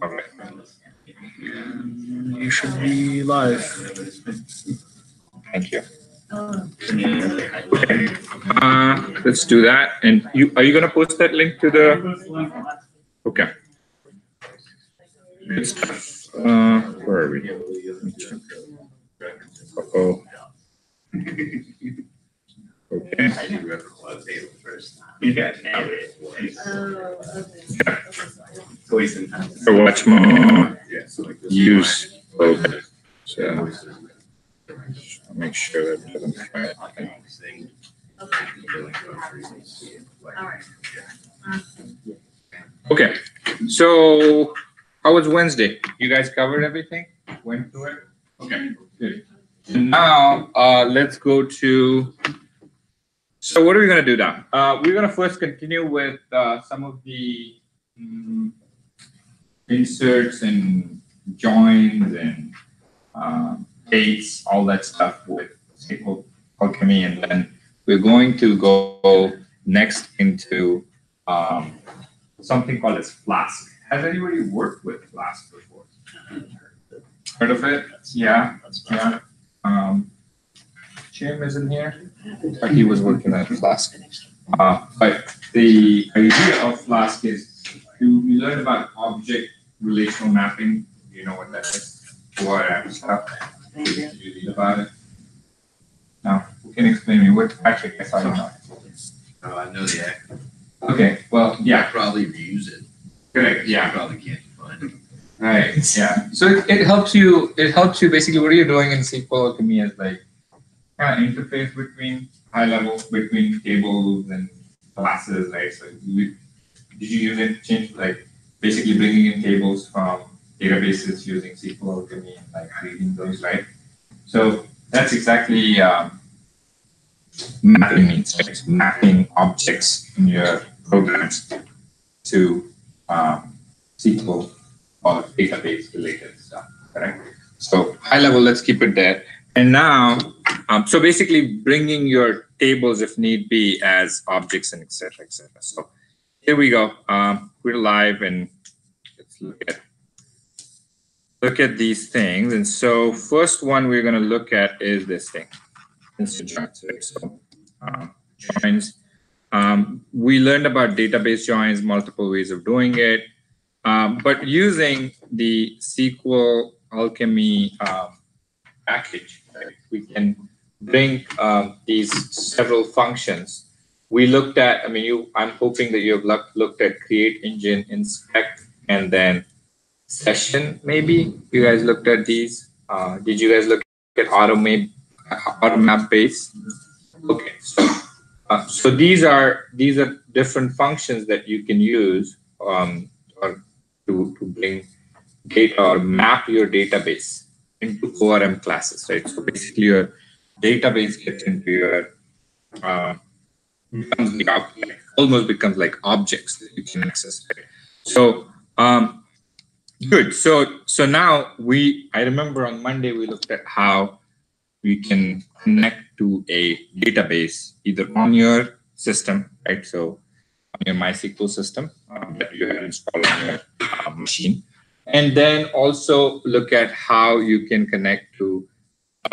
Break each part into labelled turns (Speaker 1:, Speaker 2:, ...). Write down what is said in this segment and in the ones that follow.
Speaker 1: All right. You should be live. Thank you. Okay. Let's do that. And are you going to post that link to the? Okay. Good stuff. Where are we? Uh-oh. Okay. So watch more use. Okay. So make sure that doesn't try it. Okay. So how was Wednesday? You guys covered everything? Went through it? Okay, good. Now let's go to. So what are we going to do now? We're going to first continue with some of the inserts and joins and dates, all that stuff with SQL alchemy, and then we're going to go next into something called as Flask. Has anybody worked with Flask before? Heard of it? Yeah. Yeah. Jim isn't here. He was working at Flask. But the idea of Flask is you learn about object relational mapping. You know what that is? ORM stuff. Did you read about it? No. Who can explain me? What Patrick? I saw you know.
Speaker 2: Oh, I know the act.
Speaker 1: Okay. Well, yeah.
Speaker 2: Probably use it.
Speaker 1: Correct. Yeah.
Speaker 2: You probably can't find it.
Speaker 1: Right. Yeah. So it helps you. It helps you basically. What you're doing in SQL alchemy is like kind of interface between high level between tables and classes, right? So did you use it? Change like basically bringing in tables from databases using SQL alchemy and like reading those, right? So that's exactly mapping means, right? So mapping objects in your programs to SQL or database related stuff, correct? So high level, let's keep it there. And now, so basically bringing your tables if need be as objects and et cetera, et cetera. So here we go. We're live and let's look at these things. And so first one we're going to look at is this thing. Joins. So joins. We learned about database joins, multiple ways of doing it. But using the SQL alchemy package, right, we can bring these several functions. We looked at, I'm hoping that you have looked at create engine, inspect, and then session, maybe. You guys looked at these. Did you guys look at automap base? Okay, so these are different functions that you can use to bring data or map your database into ORM classes, right? So basically your database gets into your almost becomes like objects that you can access, right? So good. So now I remember on Monday we looked at how we can connect to a database either on your system, right? So on your MySQL system that you have installed on your machine. And then also look at how you can connect to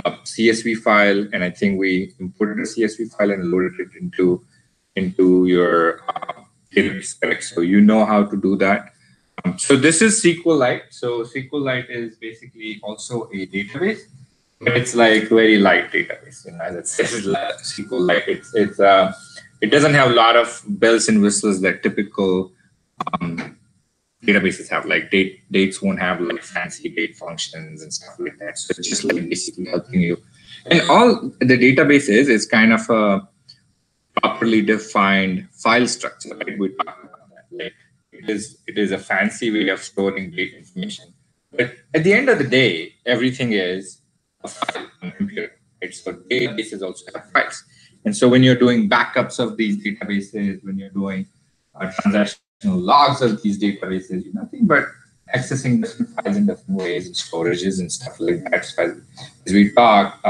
Speaker 1: a CSV file. And I think we imported a CSV file and loaded it into your database, correct? So you know how to do that. So this is SQLite. So SQLite is basically also a database, but it's like very light database. You know, as it says, SQLite. It doesn't have a lot of bells and whistles that typical databases have. Like dates won't have like fancy date functions and stuff like that. So it's just like basically helping you. And all the database is kind of a properly defined file structure. Right? We talked about that. Like it is a fancy way of storing data information. But at the end of the day, everything is a file on a computer. Right? So databases also have files. And so when you're doing backups of these databases, when you're doing transactional logs of these databases, you're nothing but accessing different files in different ways and storages and stuff like that. So as we talk,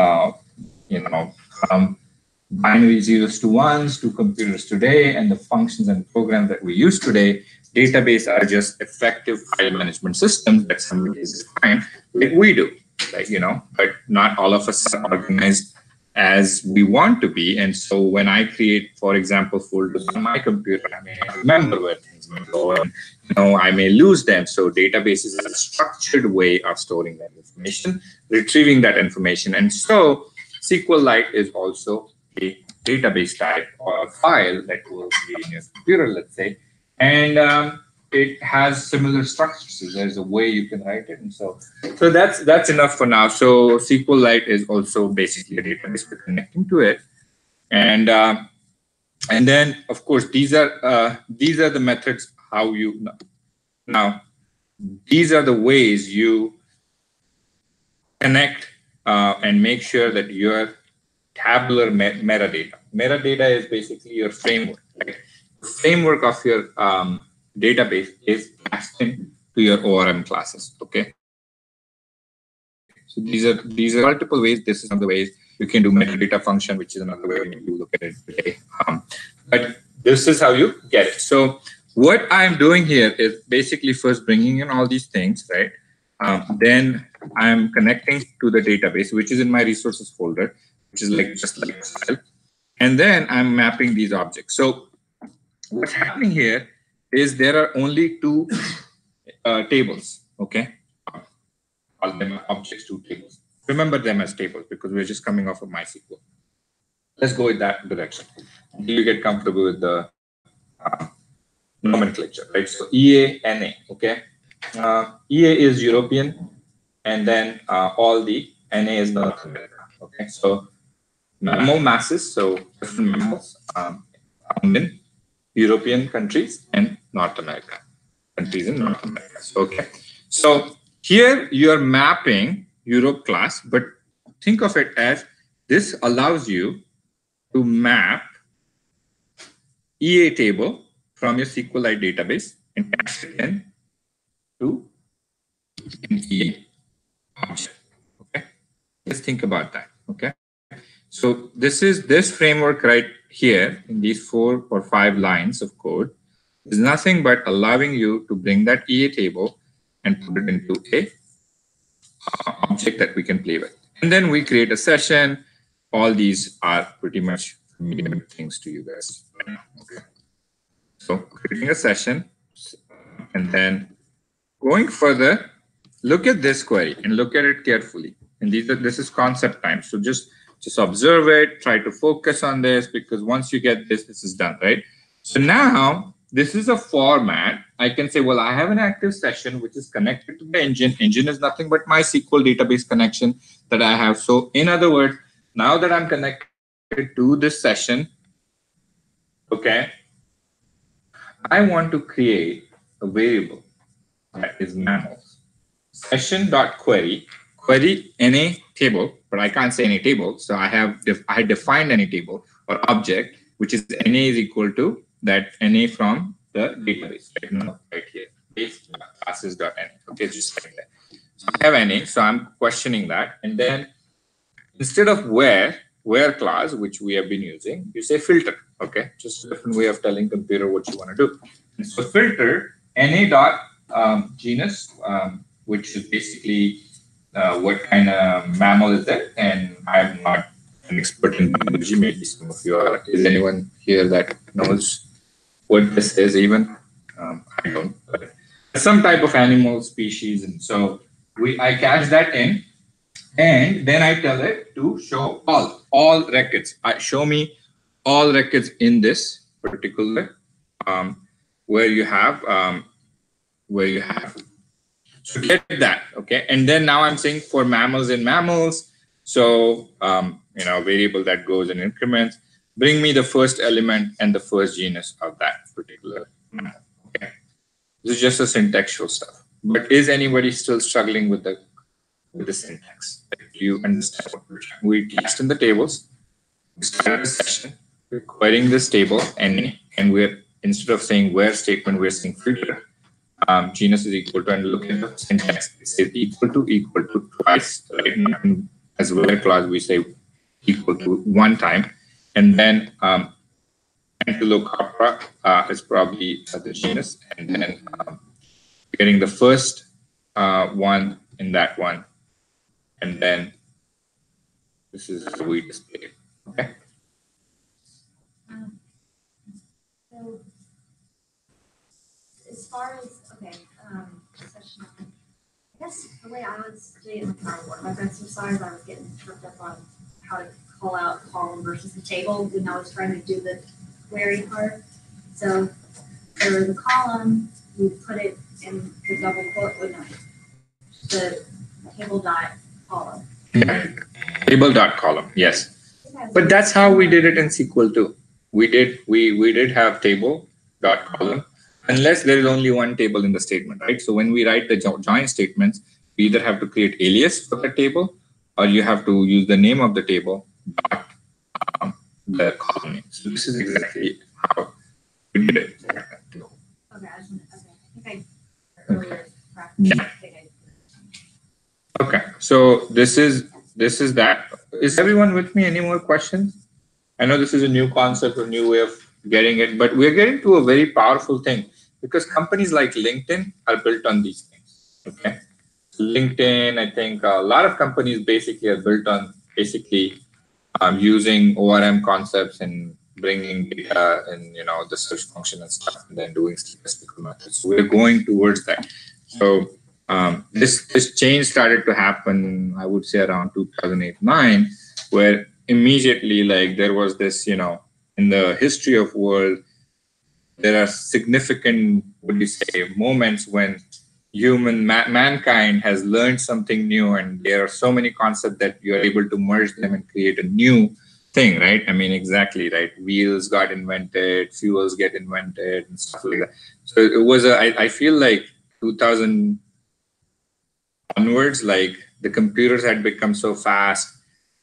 Speaker 1: binary zeros to ones to computers today, and the functions and programs that we use today database are just effective file management systems that somebody is defined like we do, like, but not all of us are organized as we want to be. And so when I create, for example, folders on my computer, I may not remember where things may go, and I may lose them. So database is a structured way of storing that information, retrieving that information. And so SQLite is also a database type or a file that will be in your computer, let's say, and it has similar structures. So there's a way you can write it, and so that's enough for now. So SQLite is also basically a database. We're connecting to it, and then of course these are the methods how you now. These are the ways you connect and make sure that your tabular metadata. Metadata is basically your framework. Right? The framework of your database is passed into your ORM classes. Okay. So these are multiple ways. This is one of the ways you can do metadata function, which is another way you look at it today. But this is how you get it. So what I'm doing here is basically first bringing in all these things, right? Then I'm connecting to the database, which is in my resources folder, which is just like a file. And then I'm mapping these objects. So what's happening here is there are only two tables, okay? All them are objects, two tables. Remember them as tables because we're just coming off of MySQL. Let's go in that direction. Until you get comfortable with the nomenclature, right? So EA, NA, okay? EA is European, and then all the NA is North America, okay? So mammal masses, so different mammals found in European countries and North America, countries in North America. So, okay. So here you are mapping Europe class, but think of it as this allows you to map EA table from your SQLite database and pass it in to an EA object. Okay. Let's think about that. Okay. So this framework right here in these 4 or 5 lines of code is nothing but allowing you to bring that EA table and put it into a object that we can play with. And then we create a session. All these are pretty much familiar things to you guys. Okay. So creating a session, and then going further, look at this query and look at it carefully. And this is concept time. So just observe it, try to focus on this, because once you get this is done, right? So now this is a format. I can say, well, I have an active session which is connected to the engine. Engine is nothing but my SQL database connection that I have. So in other words, now that I'm connected to this session, okay, I want to create a variable that is mammals. Session.query, query NA table, but I can't say any table. So I defined any table or object, which is NA is equal to that NA from the database right now, right here, base classes.na. Okay, just like that. So I have NA, so I'm questioning that. And then instead of where class, which we have been using, you say filter. Okay, just a different way of telling computer what you want to do. And so filter NA dot genus, which is basically what kind of mammal is that? And I'm not an expert in biology. Maybe some of you are. Is anyone here that knows what this is even? I don't. But some type of animal species, and so I catch that in, and then I tell it to show all records. Show me all records in this particular where you have. So get that, okay? And then now I'm saying for mammals and mammals, so variable that goes in increments, bring me the first element and the first genus of that particular mammal, okay? This is just a syntextual stuff. But is anybody still struggling with the syntax? Do you understand what we're trying? We cast in the tables, we start a session, we're querying this table, and we're, instead of saying where statement, we're saying filter. Genus is equal to, and look at the syntax, it says equal to twice, right? And as well clause, we say equal to one time, and then Antilocapra is probably the genus, and then getting the first one in that one, and then this is how we display it. Okay.
Speaker 3: So as far as section, I guess the way I was doing it with my friends were sorry I was getting tripped up on how to call out column versus the table when I was trying to do the query part. So for the column, you put it in the double quote with the table dot column.
Speaker 1: Table dot column, yes. But that's how we did it in SQL too. We did have table dot column, unless there is only one table in the statement, right? So when we write the join statements, we either have to create alias for the table, or you have to use the name of the table dot the column name. So this is exactly how we did it.
Speaker 3: Okay, I think I earlier practiced.
Speaker 1: Yeah. Okay, so this is that. Is everyone with me? Any more questions? I know this is a new concept, a new way of getting it, but we're getting to a very powerful thing because companies like LinkedIn are built on these things. Okay, LinkedIn, I think a lot of companies basically are built on using ORM concepts and bringing data and the search function and stuff, and then doing statistical methods. So we're going towards that. So this change started to happen, I would say, around 2008-9, where immediately, like, there was this, in the history of world, there are significant, moments when mankind has learned something new, and there are so many concepts that you're able to merge them and create a new thing, right? I mean, exactly, right? Wheels got invented, fuels get invented, and stuff like that. So it was I feel like 2000 onwards, like the computers had become so fast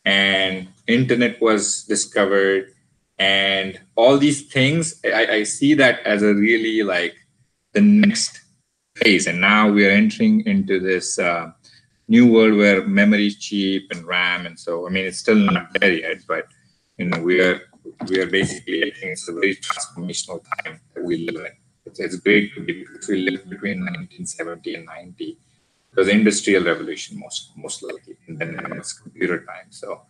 Speaker 1: and internet was discovered and all these things. I see that as a really like the next phase. And now we are entering into this new world where memory is cheap and RAM. And so, I mean, it's still not there yet, but we are basically, I think it's a very transformational time that we live in. It's great to be, we live between 1970 and 90. It was the industrial revolution most likely, and then it's computer time. So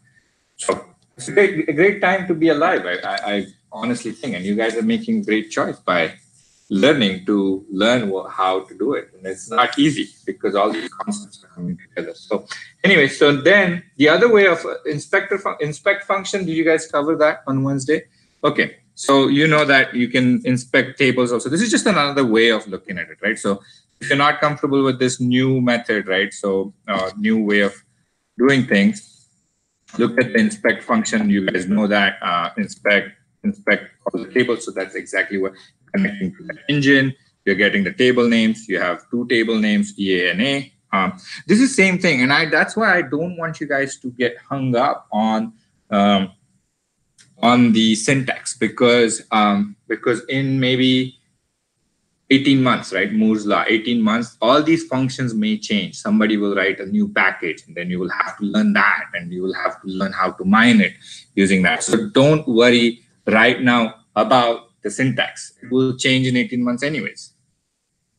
Speaker 1: it's a great time to be alive. I honestly think, and you guys are making great choice by learn how to do it, and it's not easy because all these concepts are coming together. So anyway, so then the other way of inspect function. Did you guys cover that on Wednesday? Okay, so you know that you can inspect tables also. This is just another way of looking at it, right? So if you're not comfortable with this new method, right? So new way of doing things, look at the inspect function. You guys know that inspect all the tables. So that's exactly what connecting to the engine. You're getting the table names. You have two table names, EA and A. This is same thing, and that's why I don't want you guys to get hung up on the syntax because in maybe 18 months, right? Moore's law, 18 months, all these functions may change. Somebody will write a new package, and then you will have to learn that, and you will have to learn how to mine it using that. So don't worry right now about the syntax. It will change in 18 months anyways.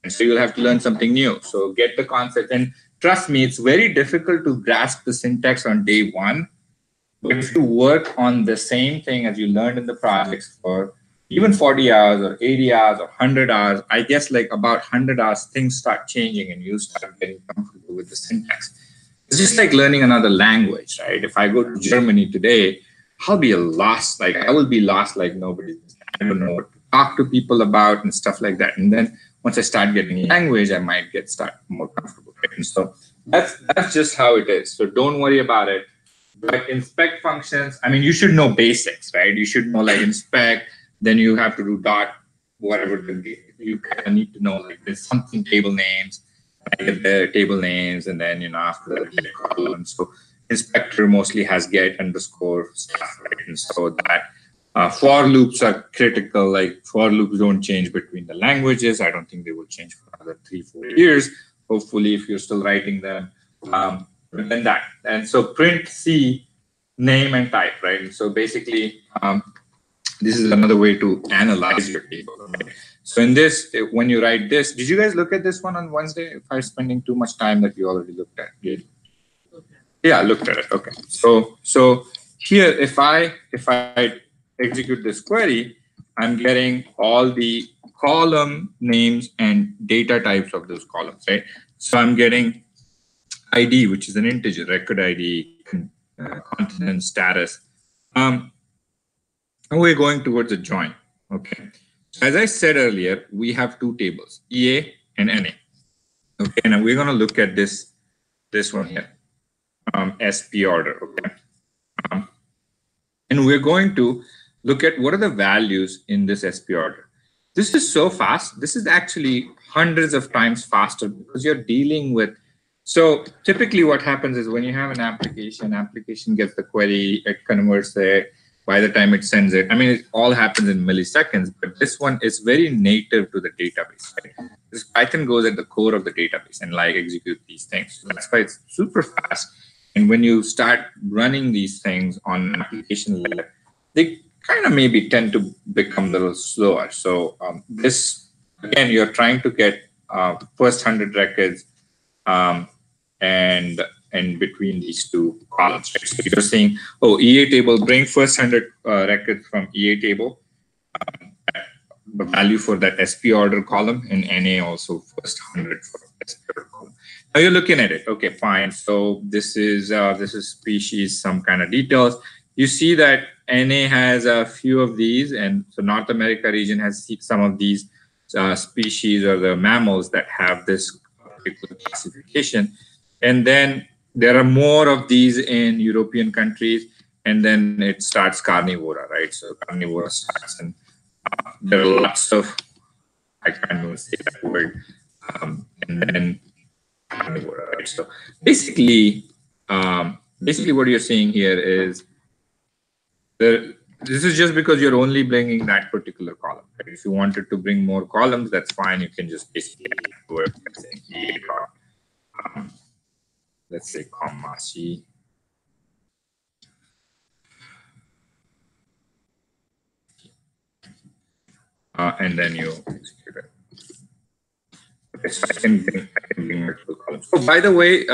Speaker 1: And so you'll have to learn something new. So get the concept. And trust me, it's very difficult to grasp the syntax on day one. But if you work on the same thing as you learned in the projects for even 40 hours or 80 hours or 100 hours, I guess like about 100 hours, things start changing and you start getting comfortable with the syntax. It's just like learning another language, right? If I go to Germany today, I'll be lost. Like I will be lost like nobody. I don't know what to talk to people about and stuff like that. And then once I start getting language, I might start more comfortable. Right? And so that's just how it is. So don't worry about it. But inspect functions, I mean, you should know basics, right? You should know like inspect, then you have to do dot, whatever you kind of need to know, like there's something table names, I get the table names, and then, after that, get columns. So inspector mostly has get underscore stuff, right? And so that for loops are critical, like for loops don't change between the languages. I don't think they will change for another 3-4 years. Hopefully, if you're still writing them. And then that. And so print C, name and type, right? And so basically, This is another way to analyze your table. Right? So in this, when you write this, did you guys look at this one on Wednesday? If I'm spending too much time that you already looked at, yeah, I looked at it. Okay. So here, if I execute this query, I'm getting all the column names and data types of those columns, right? So I'm getting ID, which is an integer, record ID, continent, status. And we're going towards a join. Okay. So as I said earlier, we have two tables, EA and NA. Okay. Now we're going to look at this one here, SP order. Okay. And we're going to look at what are the values in this SP order. This is so fast. This is actually hundreds of times faster because you're dealing with. So typically what happens is when you have an application gets the query, it converts it. By the time it sends it, I mean, it all happens in milliseconds, but this one is very native to the database. Right? This Python goes at the core of the database and like execute these things. So that's why it's super fast. And when you start running these things on an application layer, they kind of maybe tend to become a little slower. So this, again, you're trying to get first 100 records and between these two columns. Right? So you're saying, oh, EA table, bring first 100 records from EA table, the value for that SP order column, and NA also first 100 for SP order column. Now you're looking at it. Okay, fine. So this is species, some kind of details. You see that NA has a few of these, and so North America region has some of these species or the mammals that have this particular classification. And then there are more of these in European countries, and then it starts carnivora, right? So carnivora starts, and there are lots of, I can't even say that word, and then carnivora, right? So basically what you're seeing here is this is just because you're only bringing that particular column. Right? If you wanted to bring more columns, that's fine. You can just basically add a word, let's say comma C. And then you execute it. Okay, so I can bring multiple columns. So by the way,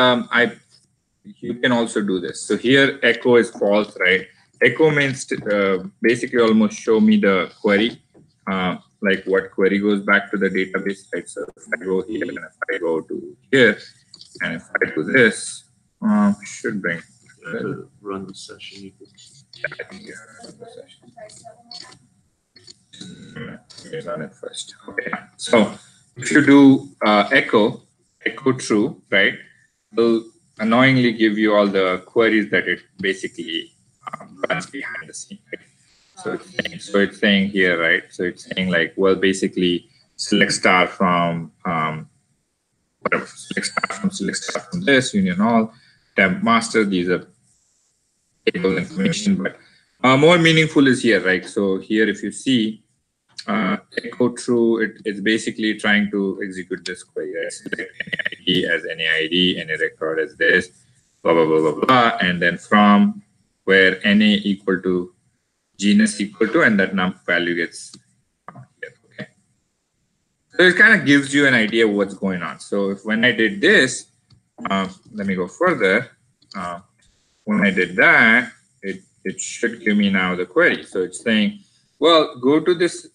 Speaker 1: you can also do this. So here echo is false, right? Echo means basically almost show me the query, like what query goes back to the database, right? So if I go here and if I go to here, and if I do this, should bring.
Speaker 4: Run the session. You
Speaker 1: Yeah, run the session. Let me run it first. Okay. So if you do echo true, right, will annoyingly give you all the queries that it basically runs behind the scene. Right? So it's saying here, right? So it's saying like, well, basically select star from whatever, select star from this, union all, temp master. These are table information, but more meaningful is here, right? So here, if you see echo true, it's basically trying to execute this query. Right? Select NAID as NAID, NA record as this, blah, blah, blah, blah, blah. And then from where NA equal to genus equal to, and that num value gets here, okay? So it kind of gives you an idea of what's going on. So if when I did this, let me go further. When I did that, it should give me now the query. So it's saying, well, go to this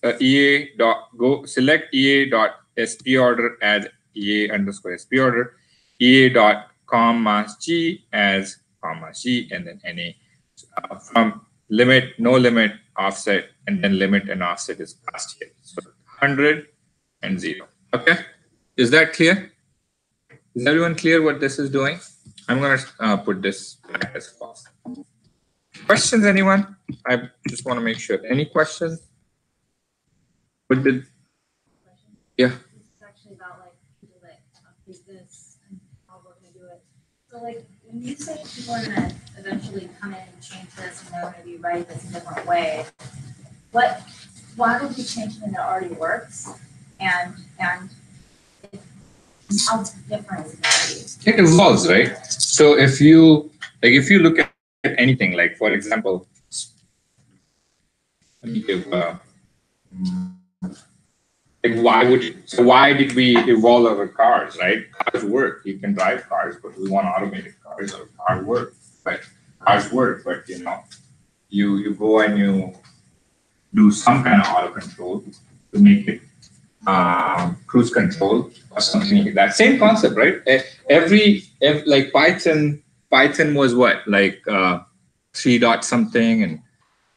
Speaker 1: select EA.SP order as EA underscore SP order, EA.com mass G as comma G, and then NA from limit, no limit, offset, and then limit and offset is passed here. So 100 and 0. Okay, is that clear? Is everyone clear what this is doing? I'm going to put this back as false. Questions, anyone? I just want to make sure. Any questions? What did? Yeah.
Speaker 3: This is actually about like people that update this and how we're going to do it. So like when you say people are going to eventually come in and change this and they're going to be writing this a different way, why would you change something that already works? And how different is it going to be?
Speaker 1: It evolves, right? So if you look at anything, like for example, let me give like why did we evolve our cars, right? Cars work. You can drive cars, but we want automated cars or cars work, but you go and you do some kind of auto control to make it cruise control or something like that. Same concept, right? Every like Python was what, like 3 dot something, and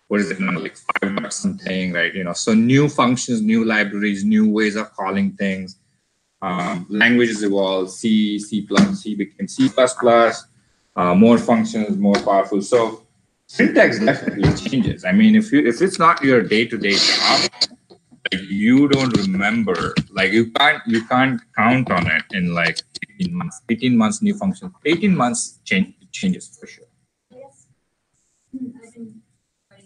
Speaker 1: what is it now, like 5 dot something, right? So new functions, new libraries, new ways of calling things. Languages evolved. C became C++. More functions, more powerful. So syntax definitely changes. I mean, if it's not your day-to-day job, like you don't remember, like you can't count on it in like 18 months. 18 months new function. 18 months changes for sure.
Speaker 3: Yes. I've been writing like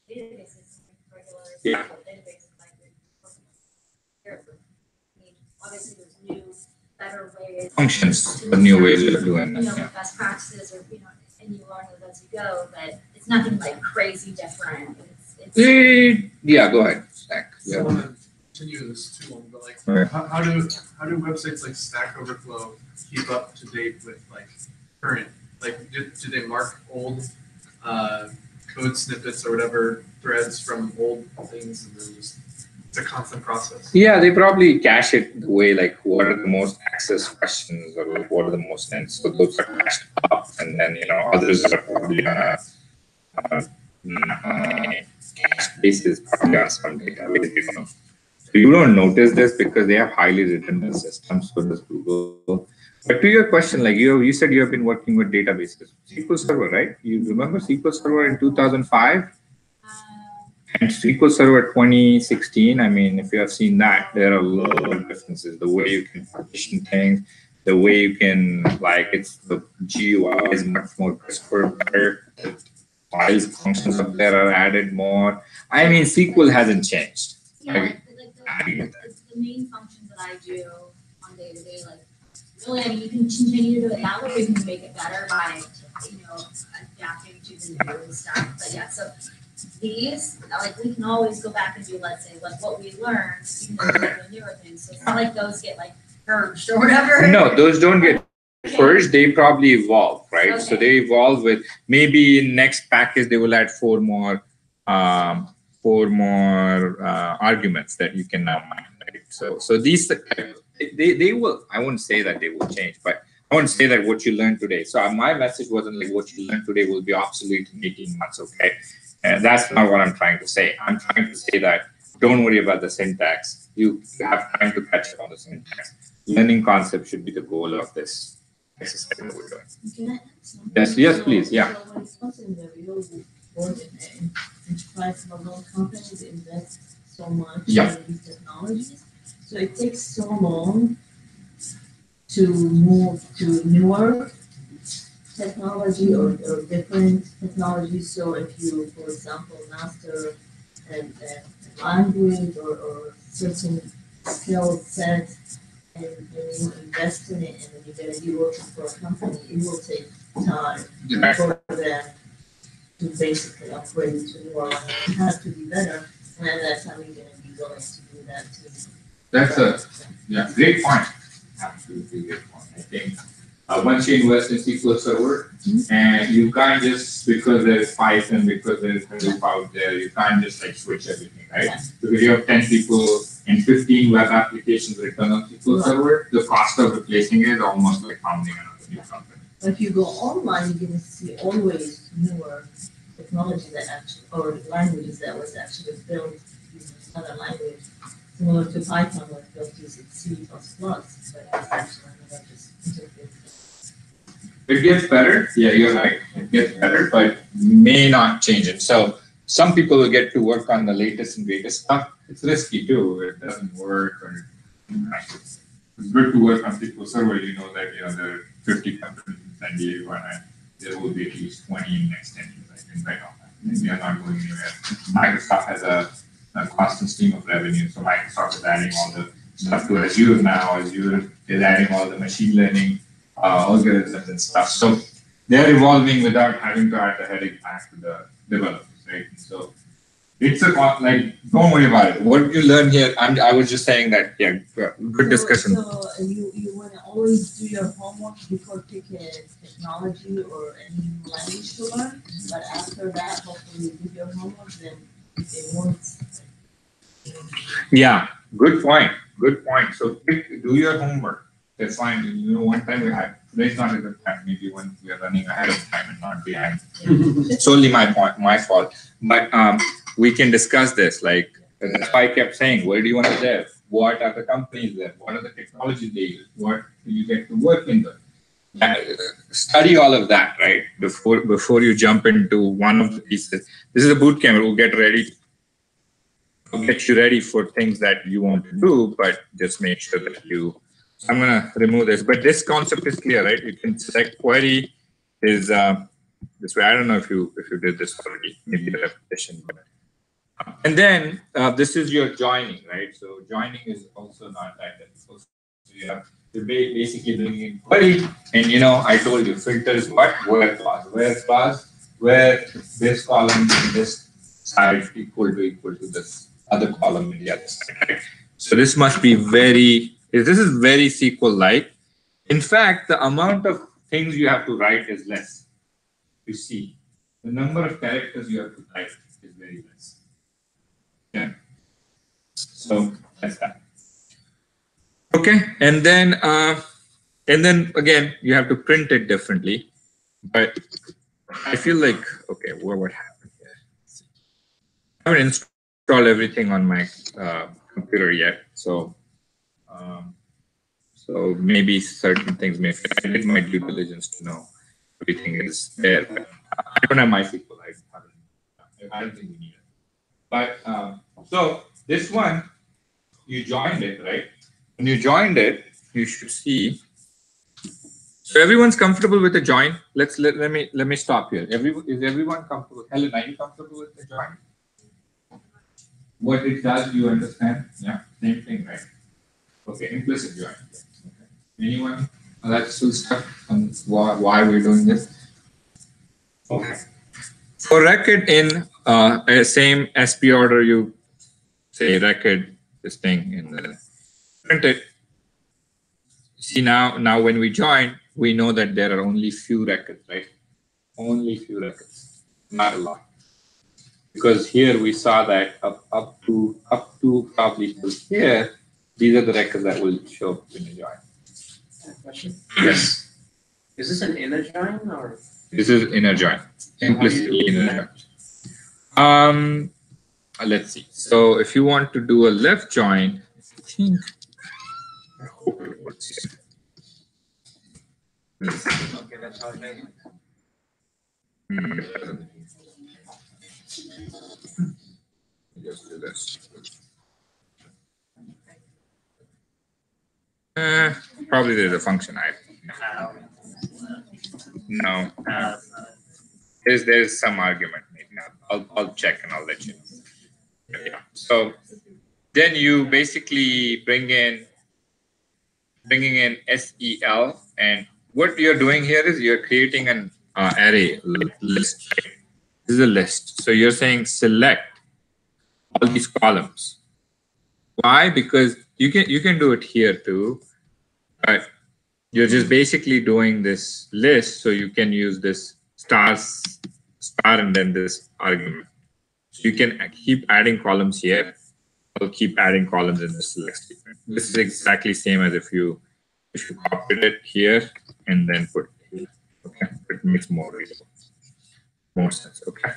Speaker 3: databases, like regular
Speaker 1: Yeah.
Speaker 3: databases, like obviously there's new, better ways.
Speaker 1: Functions, the new ways of doing it. Yeah.
Speaker 3: Best practices, or and you learn it as you go, but it's nothing like crazy different.
Speaker 1: Yeah, go ahead, Zach.
Speaker 5: So I
Speaker 1: Yeah.
Speaker 5: want to continue this too long, but like,
Speaker 1: Right.
Speaker 5: how do websites like Stack Overflow keep up to date with like current, like do they mark old code snippets or whatever threads from old things, and then just it's a constant process?
Speaker 1: Yeah, they probably cache it the way, like, what are the most accessed questions, or like what are the most, and so those are cached up, and then others are probably on a cache basis, probably on some database. So you don't notice this because they have highly redundant systems. So does Google. But to your question, like you said, you have been working with databases, SQL Server, right? You remember SQL Server in 2005? And SQL Server 2016, I mean, if you have seen that, there are a lot of differences. The way you can partition things, the way you can, like, it's the GUI is much more crisper, better. The files, functions up there are added more. I mean, SQL hasn't changed.
Speaker 3: Yeah,
Speaker 1: Like,
Speaker 3: the main functions that I do on day to day, like really, I mean, you can continue to do it that way, or you can make it better by, adapting to the new stuff. But yeah, so these, like, we can always go back and do, let's say, like what we learned, even though we're the newer things. So it's not like those get like purged or whatever.
Speaker 1: No, those don't get purged. They probably evolve, right?
Speaker 3: Okay.
Speaker 1: So they evolve with maybe in next package they will add four more arguments that you can now mine. Right? So these they will. I wouldn't say that they will change, but I wouldn't say that what you learned today. So my message wasn't like what you learned today will be obsolete in 18 months. Okay, and that's not what I'm trying to say. I'm trying to say that don't worry about the syntax. You have time to catch up on the syntax. Learning concept should be the goal of this exercise that we're doing.
Speaker 6: Can I add something?
Speaker 1: Yes, please, yeah.
Speaker 6: So when it comes in the real world in enterprise level, companies invest so much
Speaker 1: Yeah.
Speaker 6: in these technologies. So it takes so long to move to newer technology or different technologies. So if you, for example, master a language or certain skill set, and you invest in it, and then you're gonna be working for a company, it will take time for them to basically upgrade to newer. It has to be better, and at that time, you're gonna be willing to do that too.
Speaker 1: That's great point. Absolutely great point. I think once you invest in SQL Server, and you can't just, because there's Python, because there's Hadoop out there, you can't just like switch everything, right?
Speaker 6: Yeah.
Speaker 1: Because you have 10 people and 15 web applications written on SQL Server, the cost of replacing it is almost like founding another new company.
Speaker 6: But if you go online, you're gonna see always newer technology that actually, or languages that was actually built using another language, similar to Python was built using C++, but it's actually another just interface.
Speaker 1: It gets better. Yeah, you're right. It gets better, but may not change it. So some people will get to work on the latest and greatest stuff. It's risky too. It doesn't work, or it's good to work on SQL Server. You know that there are 50 companies in San Diego, and there will be at least 20 in the next 10 years. I can bet on that. And we are not going anywhere. Microsoft has a constant stream of revenue, so Microsoft is adding all the stuff to Azure now. Azure is adding all the machine learning algorithms and stuff. So they're evolving without having to add the headache back to the developers, right? So It's a like, don't worry about it. What you learn here, I was just saying that, yeah, good discussion.
Speaker 6: So you wanna always do your homework before pick a technology or any new language to learn, but after that, hopefully you do your homework, then if they want.
Speaker 1: Yeah, good point. Good point. So do your homework. That's fine. You know, one time we had, today's not a good time. Maybe when we are running ahead of time and not behind. It's only my fault. But we can discuss this. Like, that's why I kept saying, where do you want to live? What are the companies there? What are the technologies they use? What do you get to work in them? Study all of that, right? Before you jump into one of the pieces. This is a boot camp. We'll get you ready for things that you want to do, but just make sure that you. So I'm going to remove this, but this concept is clear, right? You can select query is this way. I don't know if you did this already, maybe the repetition. But, and then this is your joining, right? So joining is also not that difficult. So you're basically bringing in query, and I told you filter is what? Where clause, where this column and this side equal to this other column in the other side, right? So this must be this is very SQL-like. In fact, the amount of things you have to write is less. You see, the number of characters you have to type is very less. Yeah. So that's that. Okay, and then again you have to print it differently. But I feel like what happened here? I haven't installed everything on my computer yet, so maybe certain things may fit. I did my due diligence to know everything is there, but I don't have MySQL. I don't think we need it. But so this one, you joined it, right? When you joined it, you should see. So everyone's comfortable with the join. Let me stop here. Is everyone comfortable? Helen, are you comfortable with the join? What it does, you understand? Yeah, same thing, right? Okay, implicit join. Okay. Anyone? That's still stuck on why we're doing this. Okay. For record in same SP order, you say record this thing in the print it. See now when we join, we know that there are only few records, right? Only few records, not a lot. Because here we saw that up to probably to here, these are the records that will show up in the join.
Speaker 7: Question.
Speaker 1: Yes.
Speaker 7: Is this an inner join or?
Speaker 1: This is inner join, implicitly inner join. Let's see. So if you want to do a left join, I hope it works here.
Speaker 7: Okay, that's how it makes it.
Speaker 1: Just do this. Probably there's a function no. There's some argument. Maybe I'll check and I'll let you know. Yeah. So then you basically bringing in SEL, and what you're doing here is you're creating an array list. Right? This is a list. So you're saying select all these columns. Why? Because you can do it here too, but you're just basically doing this list, so you can use this star and then this argument. So you can keep adding columns here. I'll keep adding columns in the select statement. This is exactly same as if you copied it here and then put it here. Okay, it makes more sense. Okay.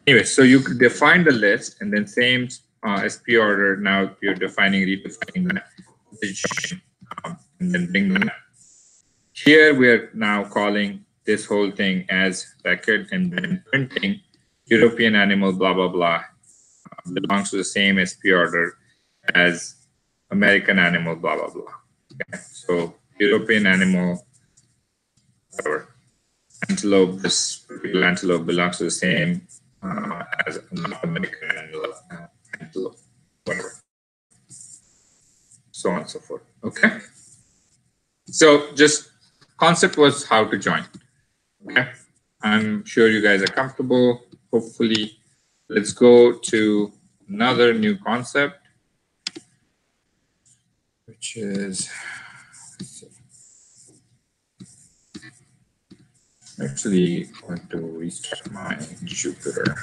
Speaker 1: Anyway, so you could define the list and then same SP order. Now you're redefining that position, and then bring that. Here we are now calling this whole thing as record and then printing European animal blah blah blah belongs to the same SP order as American animal blah blah blah. Okay. So European animal, whatever, antelope, this particular antelope belongs to the same as American antelope, whatever, so on and so forth. Okay. So just concept was how to join. Okay. I'm sure you guys are comfortable. Hopefully, let's go to another new concept, which is, actually going to restart my Jupyter.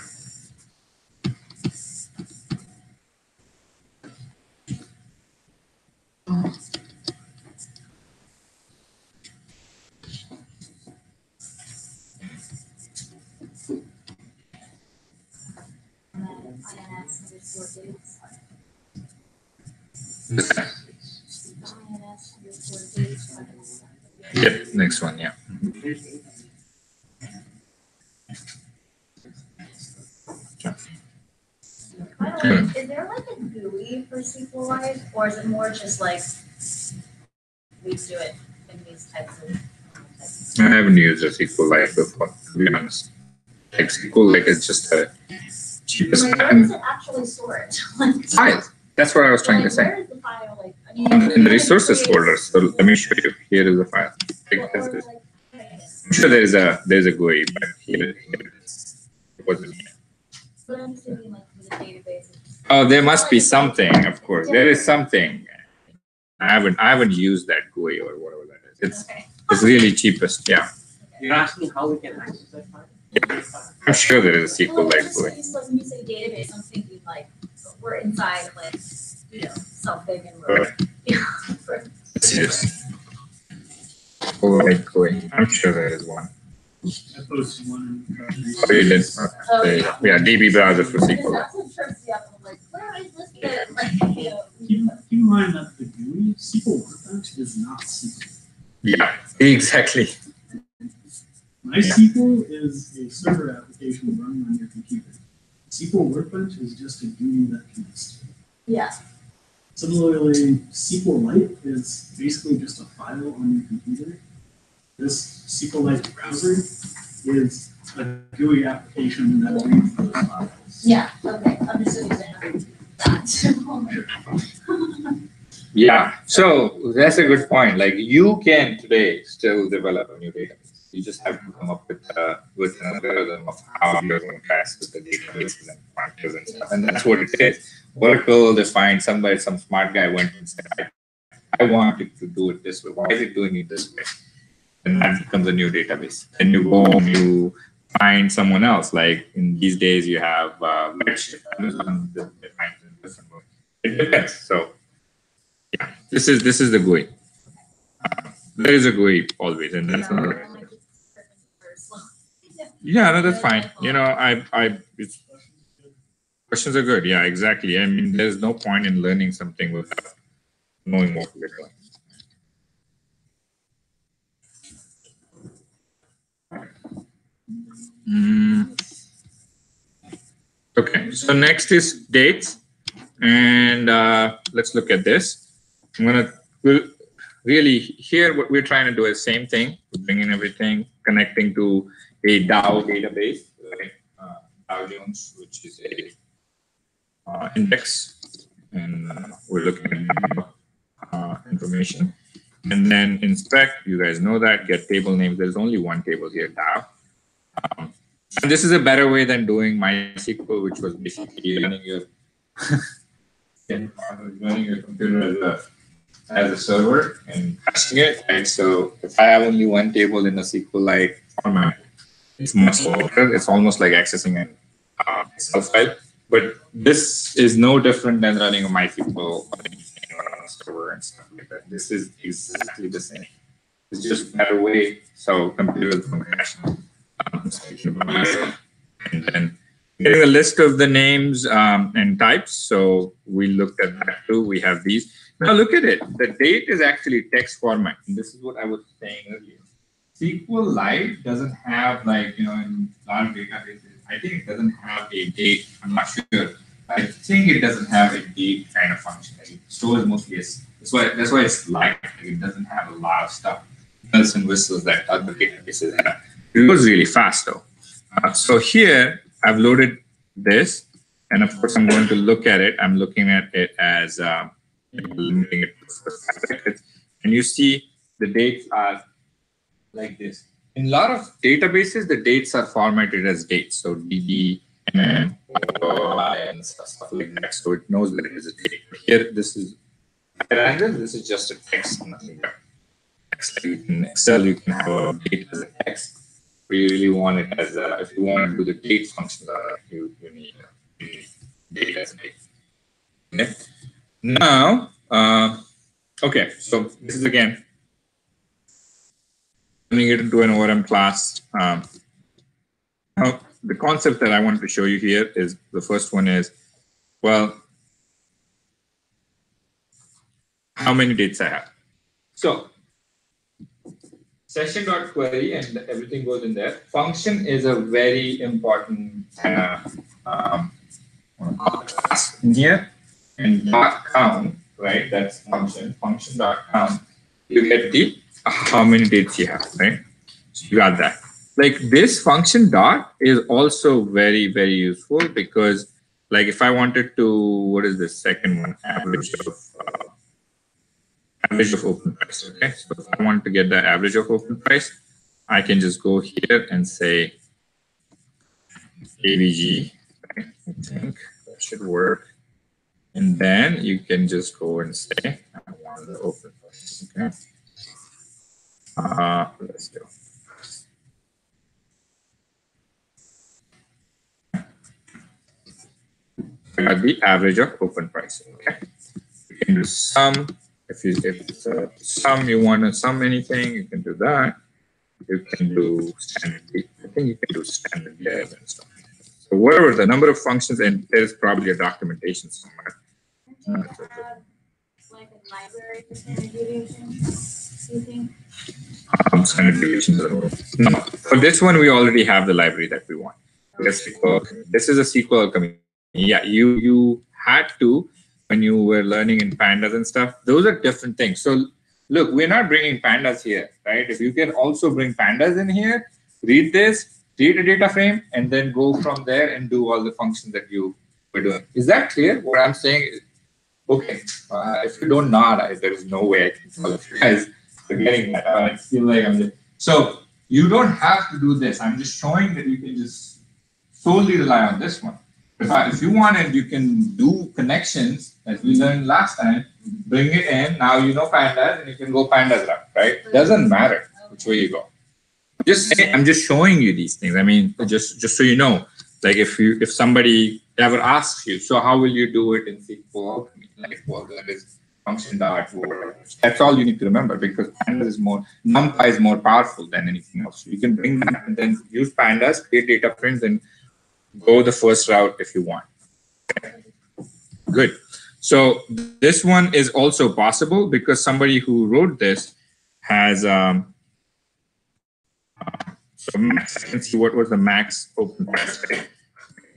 Speaker 1: Yep, next one, yeah.
Speaker 3: By the way, is there like a GUI for SQLite, or is it more just like we do it in these types of types?
Speaker 1: I haven't used a SQLite before, to be honest. Like SQLite is just a cheapest
Speaker 3: Like, where does it actually store it? Like,
Speaker 1: file. That's what I was trying to
Speaker 3: like,
Speaker 1: say.
Speaker 3: where is the file? Like, I mean,
Speaker 1: In the resources folder. So let me show you. Here is the file. Like,
Speaker 3: or,
Speaker 1: this.
Speaker 3: like,
Speaker 1: I'm sure there's a GUI, but here it is. It wasn't here.
Speaker 3: but I'm thinking like for the database.
Speaker 1: Oh, there must be something, of course. There is something. I haven't used that GUI or whatever that is.
Speaker 3: Okay.
Speaker 1: It's really cheapest, yeah.
Speaker 7: You're asking how we can access that file?
Speaker 1: I'm sure there is a
Speaker 3: Well,
Speaker 1: SQLite
Speaker 3: just
Speaker 1: GUI.
Speaker 3: like, just like when you say database, I'm thinking like we're inside like something and we're
Speaker 1: Right.
Speaker 3: for-
Speaker 1: Yes. SQLite GUI. I'm sure there is one.
Speaker 8: I posted one.
Speaker 1: Oh, you did? Okay. Yeah, DB browser for
Speaker 3: Because
Speaker 1: SQLite.
Speaker 3: that's what trips me up. I'm like, where is this bit? Like,
Speaker 8: Keep in mind that the GUI, SQL Workbench is not SQL.
Speaker 1: Yeah, exactly.
Speaker 8: MySQL is a server application running on your computer. SQL Workbench is just a GUI that connects to it.
Speaker 3: Yeah.
Speaker 8: Similarly, SQLite is basically just a file on your computer. This SQLite browser is a GUI application that reads those files.
Speaker 3: Yeah. Okay. Understood exactly that.
Speaker 1: Yeah, so that's a good point. Like you can today still develop a new database. You just have to come up with an algorithm of how you're going to access the databases and pointers and stuff. And that's what it is. Oracle defined some smart guy went and said, I want it to do it this way. Why is it doing it this way? And that becomes a new database. And you go home, you find someone else. Like in these days, you have Redshift. Amazon defines it in different way. It depends. So yeah, this is the GUI. There is a GUI always, and that's not. Yeah, no, that's fine. You know, it's, questions are good. Yeah, exactly. I mean, there's no point in learning something without knowing what we're doing. Okay, so next is dates, and let's look at this. We'll really here what we're trying to do is same thing, bringing everything, connecting to a Dow database, right? Dow Jones, which is a index, and we're looking at information. And then inspect, you guys know that, get table names. There's only one table here, Dow. And this is a better way than doing MySQL, which was basically running your computer as a server and caching it. Right? So if I have only one table in a SQLite format, it's much slower. It's almost like accessing an Excel file. But this is no different than running a MySQL on a server and stuff like that. This is exactly the same. It's just a better way. So computers don't cache. And then getting a list of the names and types. So we looked at that too. We have these. Now look at it. The date is actually text format. And this is what I was saying earlier. SQLite doesn't have, like, you know, in a lot of databases, I think it doesn't have a date. I'm not sure. I think it doesn't have a date kind of function. It stores mostly as, that's why it's light. It doesn't have a lot of stuff, bells and whistles that other databases have. It goes really fast though. So here I've loaded this, and of course I'm going to look at it. I'm looking at it as limiting it to 5 seconds, and you see the dates are like this. in a lot of databases, the dates are formatted as dates. So DD, MM, and stuff like that. So it knows that it is a date. Here, this is random. This is just a text, nothing but text. Like in Excel, you can have a date as a text. We really want it as a, if you want to do the date function, you need date as a date. Okay. Now, okay, so this is again turning it into an ORM class. Now, the concept that I wanted to show you here is the first one is, well, how many dates I have. So session.query and everything goes in there. Function is a very important class in here. And dot count, right? That's function. Function dot count. You get the how many dates you have, right? So you got that. Like this function dot is also very, very useful because, like, if I wanted to, what is the second one? Average of open price. Okay, so if I want to get the average of open price, I can just go here and say AVG. Right? I think that should work. And then you can just go and say, I want the open price. Okay. Let's go. I got the average of open price. Okay. You can do sum. If it's sum, you want to sum anything, you can do that. You can do standard. I think you can do standard dev and stuff. So whatever the number of functions, and there's probably a documentation somewhere.
Speaker 3: Do you have like a library for standard deviations, do you think?
Speaker 1: Standard deviations. No, for this one, we already have the library that we want. This is a SQL community. Yeah, you had to, when you were learning in pandas and stuff, those are different things. So look, we're not bringing pandas here, right? If you can also bring pandas in here, read this, read a data frame, and then go from there and do all the functions that you were doing. Is that clear? What I'm saying? Okay, if you don't nod, there is no way I can tell if you guys are getting that. I feel like I'm just, so you don't have to do this. I'm just showing that you can just solely rely on this one. If you wanted, you can do connections, as we learned last time, bring it in. Now you know pandas, and you can go pandas route, right? Doesn't matter which way you go. Just say, I'm just showing you these things. I mean, just so you know, like if somebody ever asks you, so how will you do it in SQL? Like, well, that is function dot word. That's all you need to remember, because pandas is more, NumPy is more powerful than anything else. You can bring that and then use pandas, create data frames, and go the first route if you want. Good. So this one is also possible because somebody who wrote this has so max, I can see what was the max open price.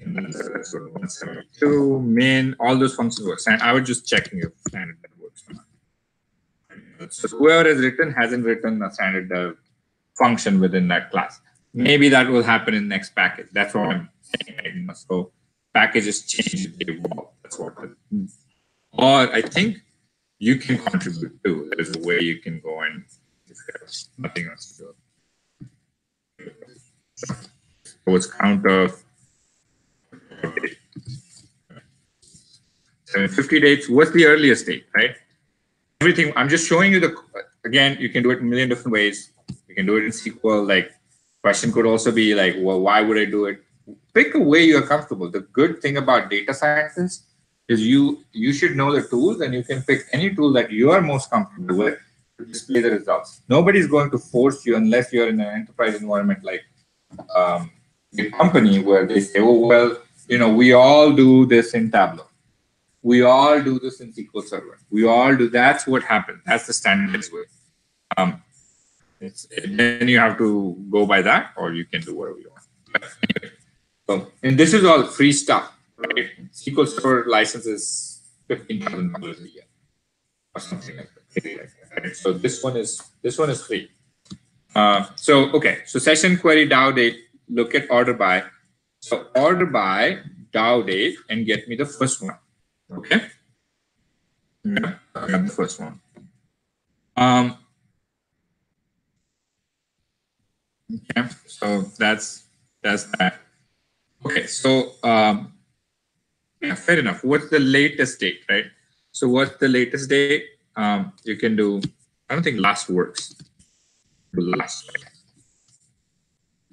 Speaker 1: 172 min, all those functions work. And I was just checking if standard dev works or not. So whoever has written hasn't written a standard dev function within that class. Maybe that will happen in next package. That's what I'm saying. So packages change, they evolve. That's what. Or I think you can contribute too. There's a way you can go and if there's nothing else to do. So it's count of 50 dates. What's the earliest date, right? Everything. I'm just showing you the. Again, you can do it in a million different ways. You can do it in SQL. Like, question could also be like, well, why would I do it? Pick a way you're comfortable. The good thing about data scientists is you should know the tools, and you can pick any tool that you are most comfortable with to display the results. Nobody's going to force you unless you're in an enterprise environment like a company where they say, oh, well, you know, we all do this in Tableau. We all do this in SQL Server. We all do. That's what happens. That's the standard way. Then you have to go by that, or you can do whatever you want. But anyway, so, and this is all free stuff, right? SQL Server license is $15,000 a year, or something like that. Right? So this one is free. So okay, so session query DAO date. Look at order by. So order by DAO date and get me the first one. Okay. Yeah, I got the first one. that. Okay, so yeah, fair enough. What's the latest date, right? So what's the latest date? You can do. I don't think last works. Do last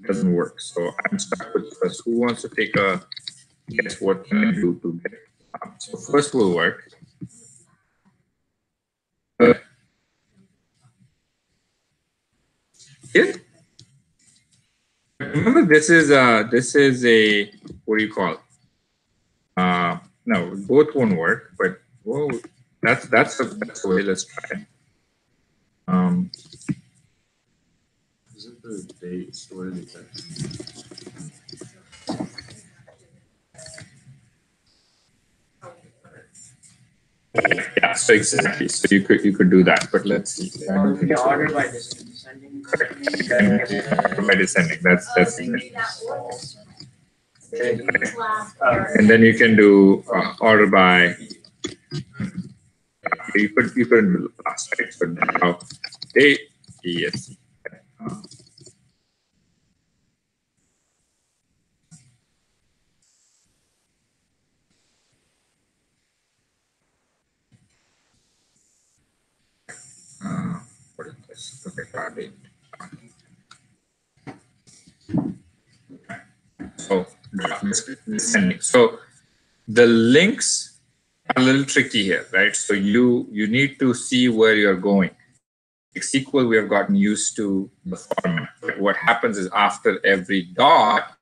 Speaker 1: doesn't work. So I'm stuck with first. Who wants to take a guess? What can I do to get? So first will work. Yeah. Remember, this is a what do you call it? No, both won't work. But whoa, that's a way. Let's try.
Speaker 4: Isn't the date stored in the text?
Speaker 1: Yeah, so exactly. So you could do that, but let's see.
Speaker 7: Or we can order by descending.
Speaker 1: By descending. That's
Speaker 3: Maybe that was. Last
Speaker 1: and then you can do order by. You couldn't do last, right? But now date yes. What is this? Okay, start date. So descending. So the links are a little tricky here, right? So you need to see where you're going. Like SQL, we have gotten used to the format. But what happens is after every dot,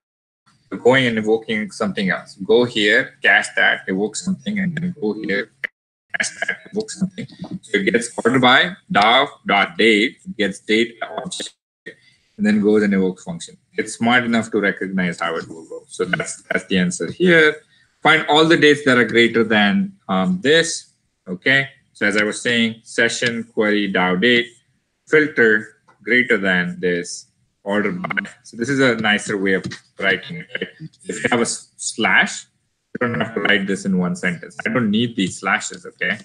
Speaker 1: you're going and evoking something else. Go here, cache that, evoke something, and then go here, cache that, evoke something. So it gets ordered by date, it gets date object, and then goes and evokes function. It's smart enough to recognize how it will go. So that's the answer here. Find all the dates that are greater than this. Okay. So as I was saying, session query DAO date filter greater than this order by. So this is a nicer way of writing it. Right? If you have a slash, you don't have to write this in one sentence. I don't need these slashes. Okay.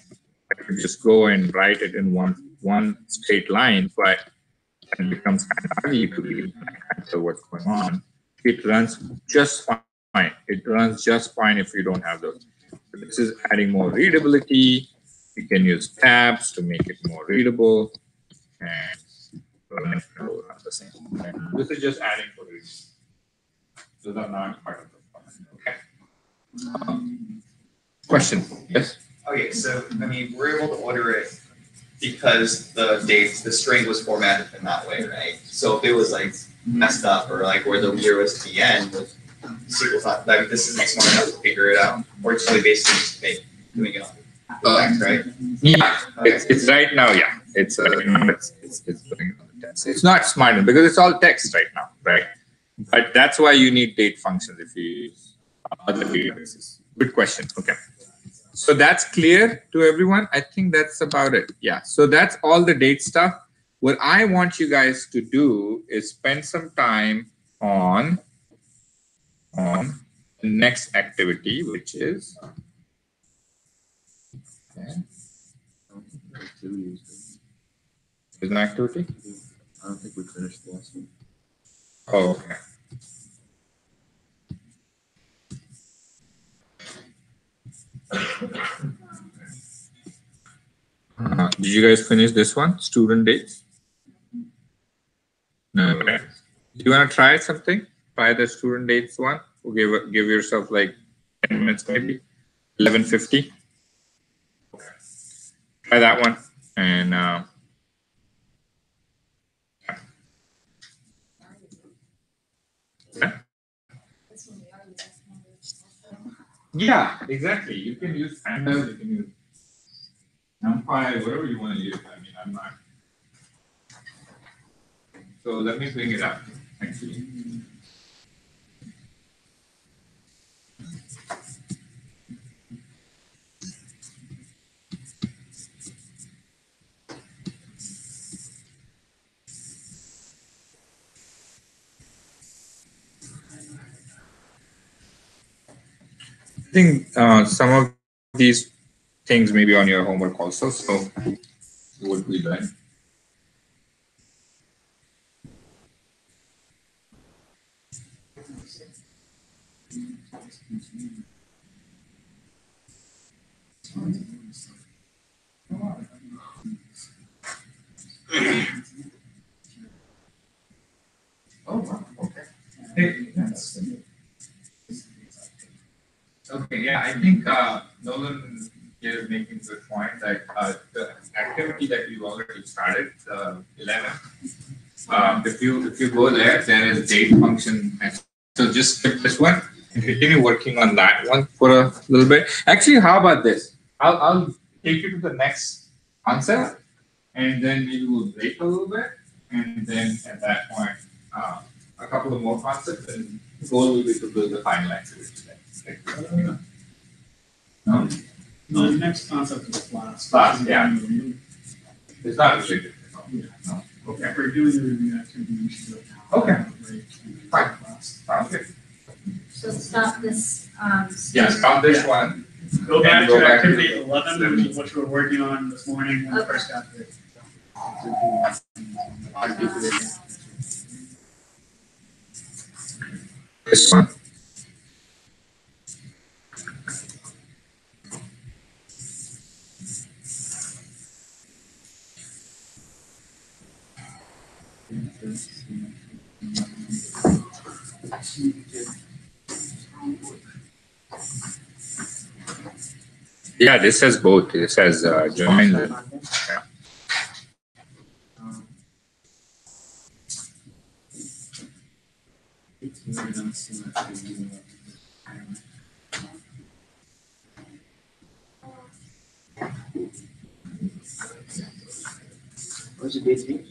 Speaker 1: I can just go and write it in one straight line, but it becomes kind of ugly to read. I can't tell what's going on. It runs just fine. It runs just fine if you don't have those. So this is adding more readability. You can use tabs to make it more readable, and run it will run the same. Okay. This is just adding for readability. Those are not part of the format. Okay. Question? Yes.
Speaker 9: Okay, so I mean, we're able to order it because the string was formatted in that way, right? So if it was like messed up or like where the year was at the end, with SQL thought like this isn't smart enough to figure it out, or it's really basically just doing it on the text, right?
Speaker 1: Yeah,
Speaker 9: Okay.
Speaker 1: it's right now. Yeah, it's doing it on the text. It's not smart enough because it's all text right now, right? But that's why you need date functions if you use other databases. Good question. Okay. So that's clear to everyone. I think that's about it. Yeah. So that's all the date stuff. What I want you guys to do is spend some time on the next activity, which is
Speaker 4: Activities.
Speaker 1: is an activity.
Speaker 4: I don't think we finished the last one.
Speaker 1: Oh, okay. Did you guys finish this one? Student dates? No. Okay. Do you want to try something? Try the student dates one. Or give yourself like 10 minutes maybe. 11:50. Try that one. And yeah, exactly. You can use pandas, you can use NumPy, whatever you want to use. I mean, I'm not. So let me bring it up, actually. I think some of these things may be on your homework also. So what we learn. Oh, wow, okay. Hey, that's good. Okay, yeah, I think Nolan here is making a good point that the activity that we've already started, 11, if you go there is date function. So just skip this one and continue working on that one for a little bit. Actually, how about this? I'll take you to the next concept, and then maybe we'll break a little bit, and then at that point, a couple of more concepts, and the goal will be to build the final activity. No?
Speaker 8: The next concept is class.
Speaker 1: Class, yeah. It's not related.
Speaker 8: Yeah.
Speaker 1: No. Okay.
Speaker 8: If we're doing the review activity, we should go now.
Speaker 1: Okay.
Speaker 8: Have a break and do
Speaker 1: Fine.
Speaker 8: class.
Speaker 1: Sounds good.
Speaker 3: So stop this,
Speaker 1: Yeah, stop this one.
Speaker 8: Go back
Speaker 1: Go
Speaker 8: to
Speaker 1: back to
Speaker 8: activity 11, which is what you were working on this morning when we
Speaker 3: Okay.
Speaker 8: first got there.
Speaker 1: This one. Yeah, this has both. This has join.
Speaker 7: What's the date?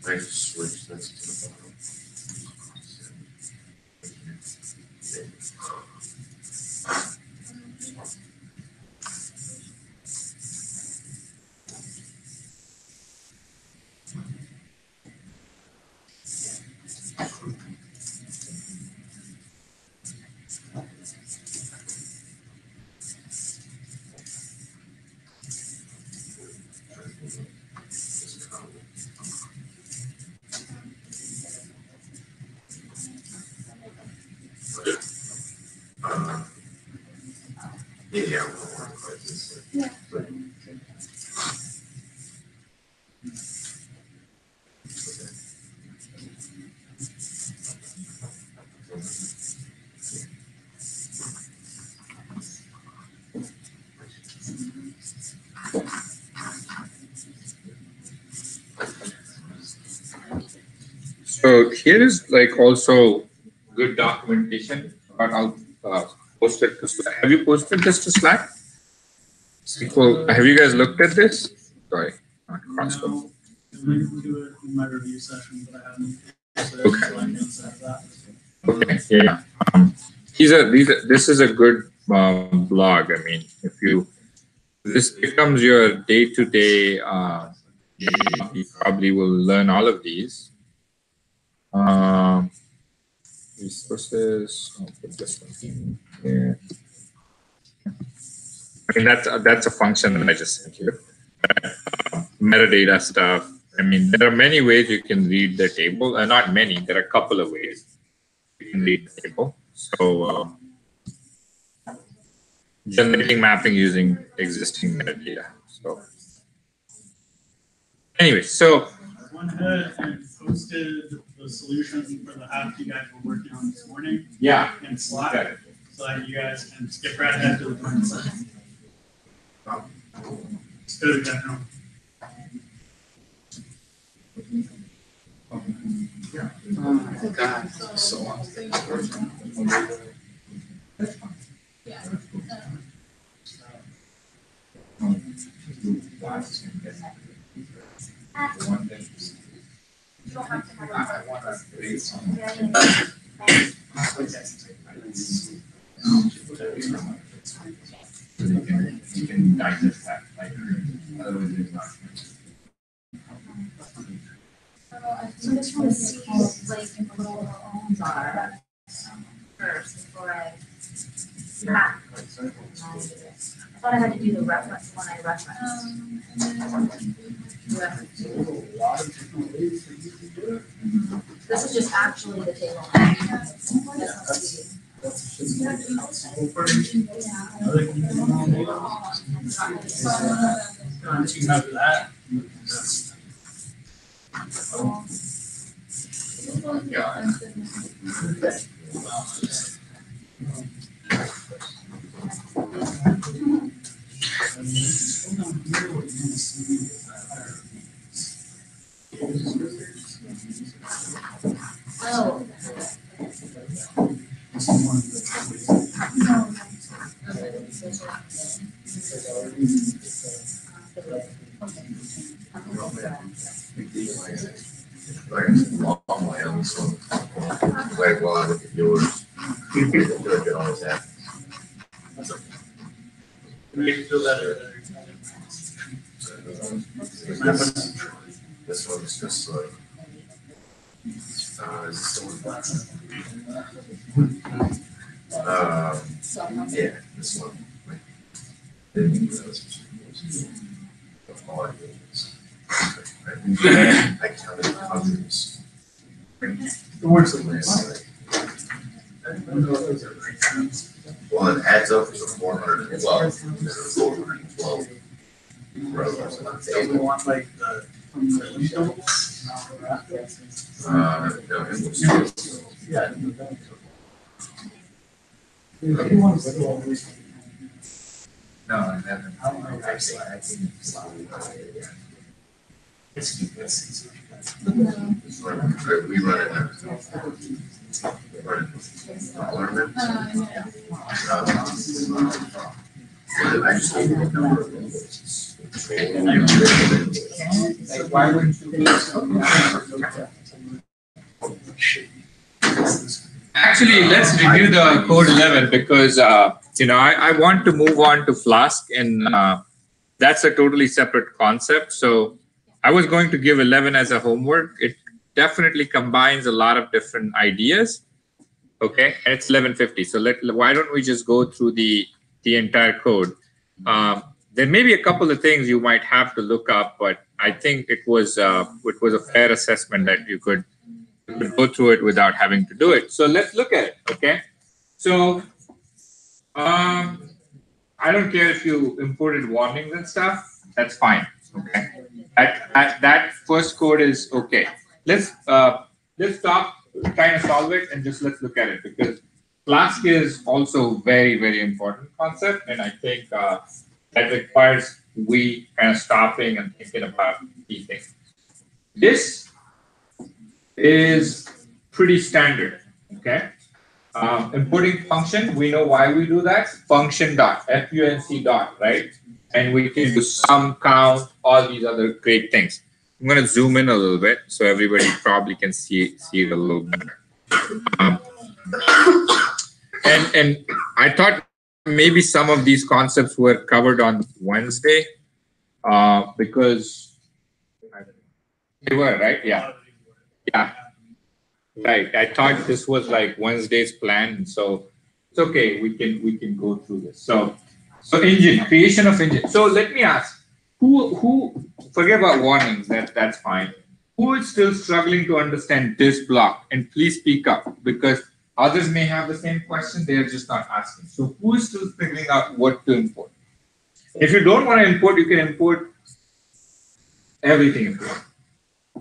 Speaker 4: I switch this to the bottom. Yeah, we'll work like this.
Speaker 1: So here is like also good documentation, but I'll post it to Slack. Have you posted this to Slack? SQL, have you guys looked at this? Sorry, not crossbow.
Speaker 8: No, I linked to it in my review session, but I haven't.
Speaker 1: Okay.
Speaker 8: So I can set that.
Speaker 1: Okay, yeah. This is a good blog. I mean, if this becomes your day-to-day, you probably will learn all of these. Resources, I'll put this one here. I mean, that's a function that I just sent you. Metadata stuff. I mean, there are many ways you can read the table. Not many, there are a couple of ways you can read the table. So, generating mapping using existing metadata. So, anyway, so
Speaker 8: I went ahead and posted the solution for the app you guys were working on this morning
Speaker 1: yeah,
Speaker 8: in Slack,
Speaker 1: okay.
Speaker 8: so that you guys can skip right ahead to the join session. Let's go to general.
Speaker 7: Oh my God.
Speaker 1: So on.
Speaker 3: You don't have to have it.
Speaker 1: You can digest that later. Otherwise, it's not.
Speaker 3: So this one is like what all the phones are first before I. Ah. I thought I had to do the reference when I referenced. This is just actually the table. Oh.
Speaker 2: Like, long way on this one. Like, while I look at yours, I feel like it always happens. This one's just like, is this one? Yeah, this one. Like, didn't even notice. All I did was, I counted covers.
Speaker 8: It works like this.
Speaker 2: Well, it adds up to 412. 412 rows.
Speaker 8: Do we want like the,
Speaker 2: No, it was.
Speaker 8: yeah. If you want to go all the way.
Speaker 1: No, I haven't.
Speaker 2: We run it now. We run it. Ornaments. I just gave you the number of invoices.
Speaker 1: Like, why wouldn't you? Actually, let's review the code 11 because I want to move on to Flask, and that's a totally separate concept. So I was going to give 11 as a homework. It definitely combines a lot of different ideas. Okay, and it's 11:50. So why don't we just go through the entire code? There may be a couple of things you might have to look up, but I think it was a fair assessment that you could go through it without having to do it. So let's look at it. Okay, so I don't care if you imported warnings and stuff. That's fine. Okay, that first code is okay. Let's stop trying to solve it and just let's look at it, because Flask is also very, very important concept, and I think that requires we kind of stopping and thinking about these things. This is pretty standard. Okay. Importing function, we know why we do that. Function dot, func dot, right? And we can do sum, count, all these other great things. I'm going to zoom in a little bit so everybody probably can see it a little better. And I thought maybe some of these concepts were covered on Wednesday because they were, right? Yeah. Yeah. Right. I thought this was like Wednesday's plan, so it's okay. We can go through this. So engine, creation of engine. So let me ask, who forget about warnings, that's fine. Who is still struggling to understand this block? And please speak up, because others may have the same question, they are just not asking. So who is still figuring out what to import? If you don't want to import, you can import everything if you want.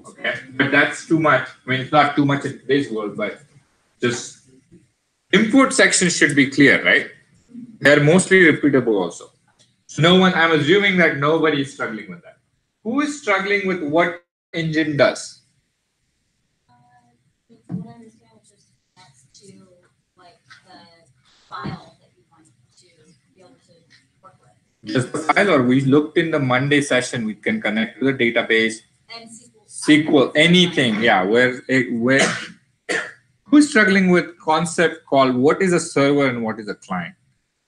Speaker 1: Okay, but that's too much. I mean, it's not too much in today's world, but just import sections should be clear, right? They're mostly repeatable also. So no one, I'm assuming that nobody is struggling with that. Who is struggling with what engine does?
Speaker 3: What I understand is just next to like the file that you want to be able to work with.
Speaker 1: Just the file, or we looked in the Monday session, we can connect to the database.
Speaker 3: And
Speaker 1: SQL, anything, yeah, where who's struggling with concept called what is a server and what is a client?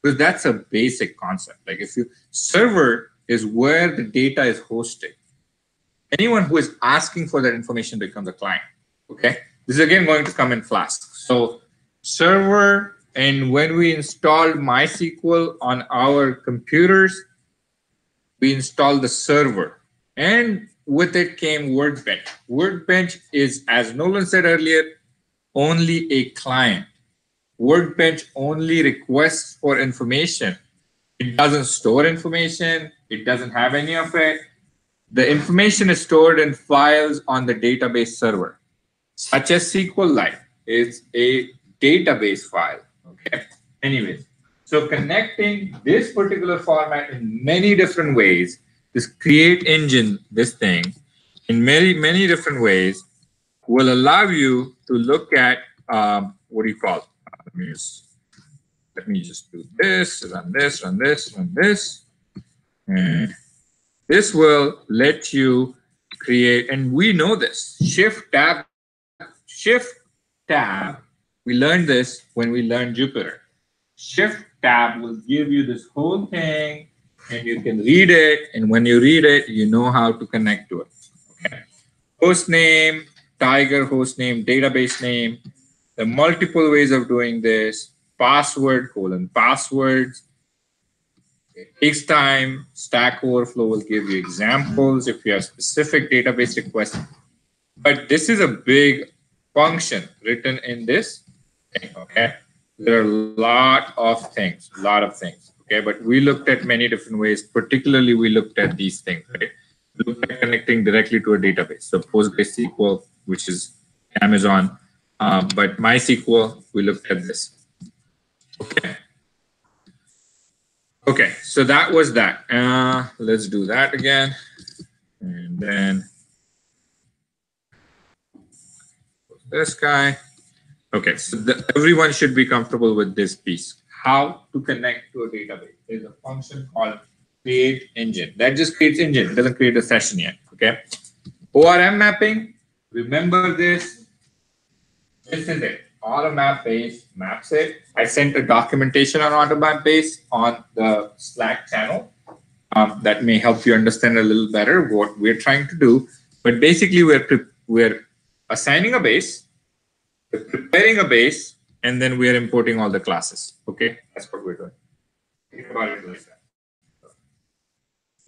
Speaker 1: Because that's a basic concept. Like if you server is where the data is hosted. Anyone who is asking for that information becomes a client. Okay, this is again going to come in Flask. So server, and when we installed MySQL on our computers, we installed the server, and with it came Workbench. Workbench is, as Nolan said earlier, only a client. Workbench only requests for information. It doesn't store information. It doesn't have any of it. The information is stored in files on the database server, such as SQLite is a database file. Okay. Anyways, so connecting this particular format in many different ways, this create engine, this thing, in many different ways, will allow you to look at what do you call it? Let me just do this, run this, run this, run this. And this will let you create, and we know this, shift tab. We learned this when we learned Jupyter. Shift tab will give you this whole thing, and you can read it, and when you read it, you know how to connect to it. Okay. Host name, Tiger host name, database name. There are multiple ways of doing this. Password, passwords. It takes time. Stack Overflow will give you examples if you have specific database requests. But this is a big function written in this thing, okay? There are a lot of things, okay? But we looked at many different ways. Particularly, we looked at these things, right? We looked at connecting directly to a database. So PostgreSQL, which is Amazon, but MySQL, we looked at this. Okay. Okay, so that was that. Let's do that again. And then this guy. Okay, so everyone should be comfortable with this piece. How to connect to a database. There's a function called create engine. That just creates engine. It doesn't create a session yet. Okay. ORM mapping. Remember this. This is it. AutoMap base maps it. I sent a documentation on AutoMap base on the Slack channel. That may help you understand a little better what we're trying to do. But basically, we're assigning a base, we're preparing a base, and then we're importing all the classes. Okay, that's what we're doing. Think about it like that.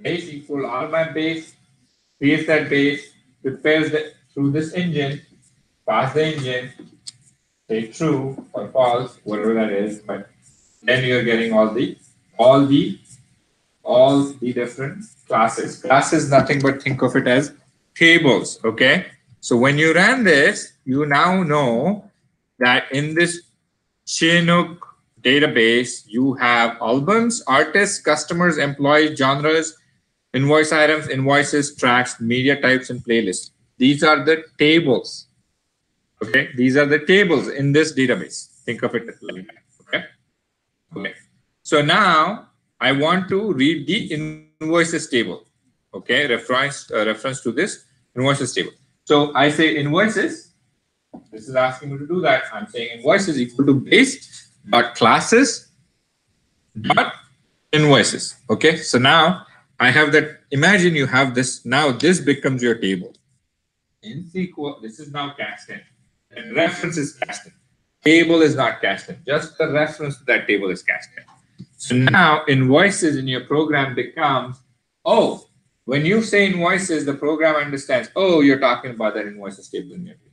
Speaker 1: Base equal AutoMap base, creates that base, prepares it through this engine, pass the engine, say true or false, whatever that is, but then you're getting all the different classes. Classes, nothing but think of it as tables. Okay. So when you ran this, you now know that in this Chinook database, you have albums, artists, customers, employees, genres, invoice items, invoices, tracks, media types, and playlists. These are the tables. Okay, these are the tables in this database. Think of it like that. Okay. Okay. So now I want to read the invoices table. Okay, reference to this invoices table. So I say invoices. This is asking me to do that. I'm saying invoices equal to base dot classes dot invoices. Okay. So now I have that. Imagine you have this. Now this becomes your table. In SQL, this is now cast in. And reference is cast in. Table is not cast in. Just the reference to that table is cast in. So now invoices in your program becomes, oh, when you say invoices, the program understands, oh, you're talking about that invoices table in your table.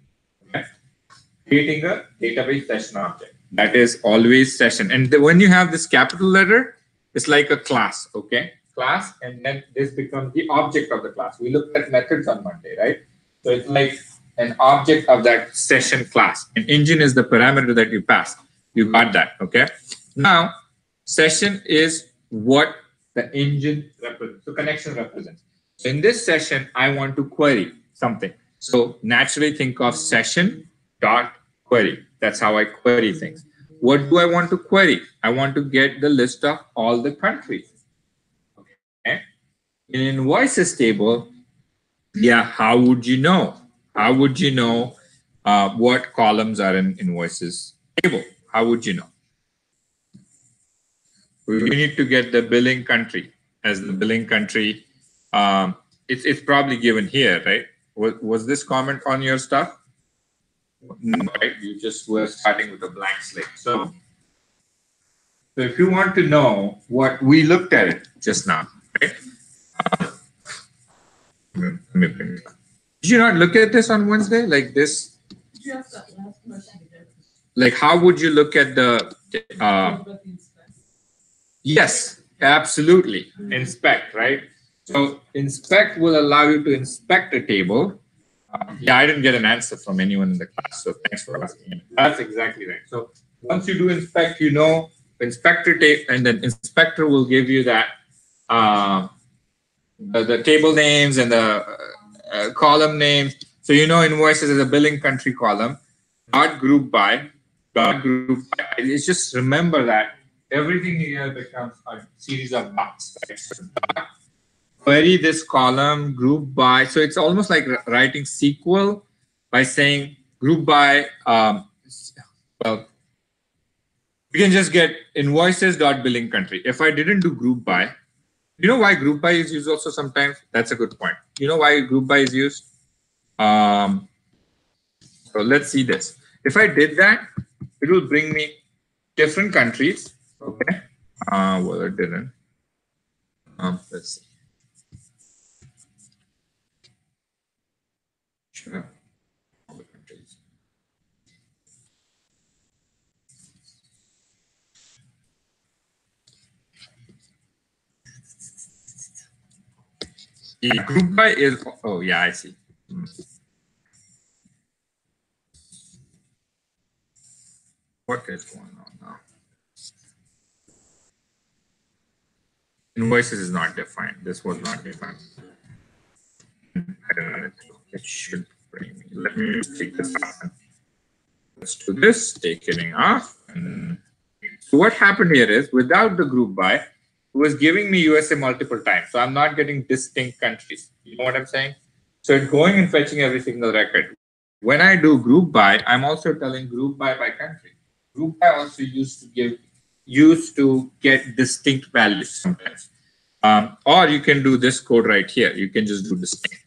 Speaker 1: Okay. Creating a database session object. That is always session. And when you have this capital letter, it's like a class, okay? Class, and then this becomes the object of the class. We looked at methods on Monday, right? So it's like an object of that session class. An engine is the parameter that you pass. You got that, okay? Now, session is what the engine represents. So connection represents. So in this session, I want to query something. So naturally think of session dot query. That's how I query things. What do I want to query? I want to get the list of all the countries. Okay. In invoices table, Yeah, how would you know? How would you know what columns are in invoices table? How would you know? We need to get the billing country as the billing country. It's probably given here, right? Was this comment on your stuff? No, right? You just were starting with a blank slate. So if you want to know what we looked at it just now, right? Let me bring it up. Did you not look at this on Wednesday? Like this?
Speaker 6: Did you ask that last question again?
Speaker 1: Like how would you look at the yes, absolutely. Inspect, right? So inspect will allow you to inspect a table. Yeah, I didn't get an answer from anyone in the class, so thanks for asking. That's exactly right. So once you do inspect, you know inspector tape, and then inspector will give you that the table names and the column names. So you know invoices is a billing country column, not group by, not group by. It's just remember that everything here becomes a series of dots. Right? So dot, query this column, group by. So it's almost like writing SQL by saying group by. Well, you can just get invoices.billing country. If I didn't do group by, you know why group by is used also sometimes? That's a good point. You know why group by is used? So let's see this. If I did that, it will bring me different countries. Okay. Well, it didn't. Let's see. Sure. All the countries. Yeah, group by is, oh yeah, I see. What is going on now? Invoices is not defined. This was not defined. I don't know. It should bring me. Let me take this off. Let's do this, take it off. And so what happened here is without the group by, it was giving me USA multiple times. So I'm not getting distinct countries. You know what I'm saying? So it's going and fetching every single record. When I do group by, I'm also telling group by country. Group by also used to get distinct values sometimes. Or you can do this code right here. You can just do distinct.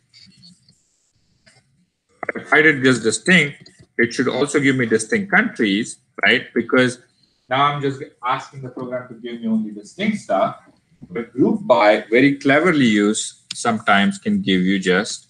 Speaker 1: If I did just distinct, it should also give me distinct countries, right? Because now I'm just asking the program to give me only distinct stuff. But group by, very cleverly used, sometimes can give you just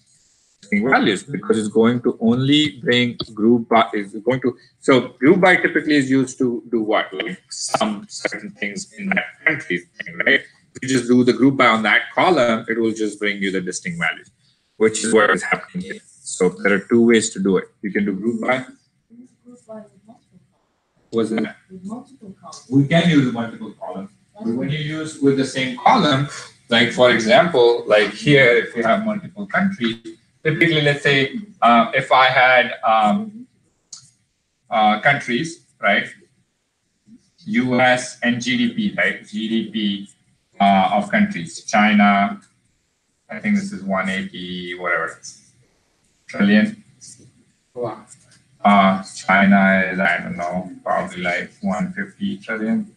Speaker 1: distinct values because it's going to only bring group by. Is going to so group by typically is used to do what? Like some certain things in that country, right? If you just do the group by on that column, it will just bring you the distinct values, which is what is happening here. So there are two ways to do it. You can do group by.
Speaker 6: Group by with multiple columns.
Speaker 1: What's that?
Speaker 6: With multiple columns.
Speaker 1: We can use multiple columns. But when you use with the same column, like for example, like here, if you have multiple countries, typically, let's say if I had countries, right? US and GDP, right? GDP of countries. China, I think this is 180, whatever, trillion.
Speaker 7: Wow.
Speaker 1: China is, I don't know, probably like 150 trillion.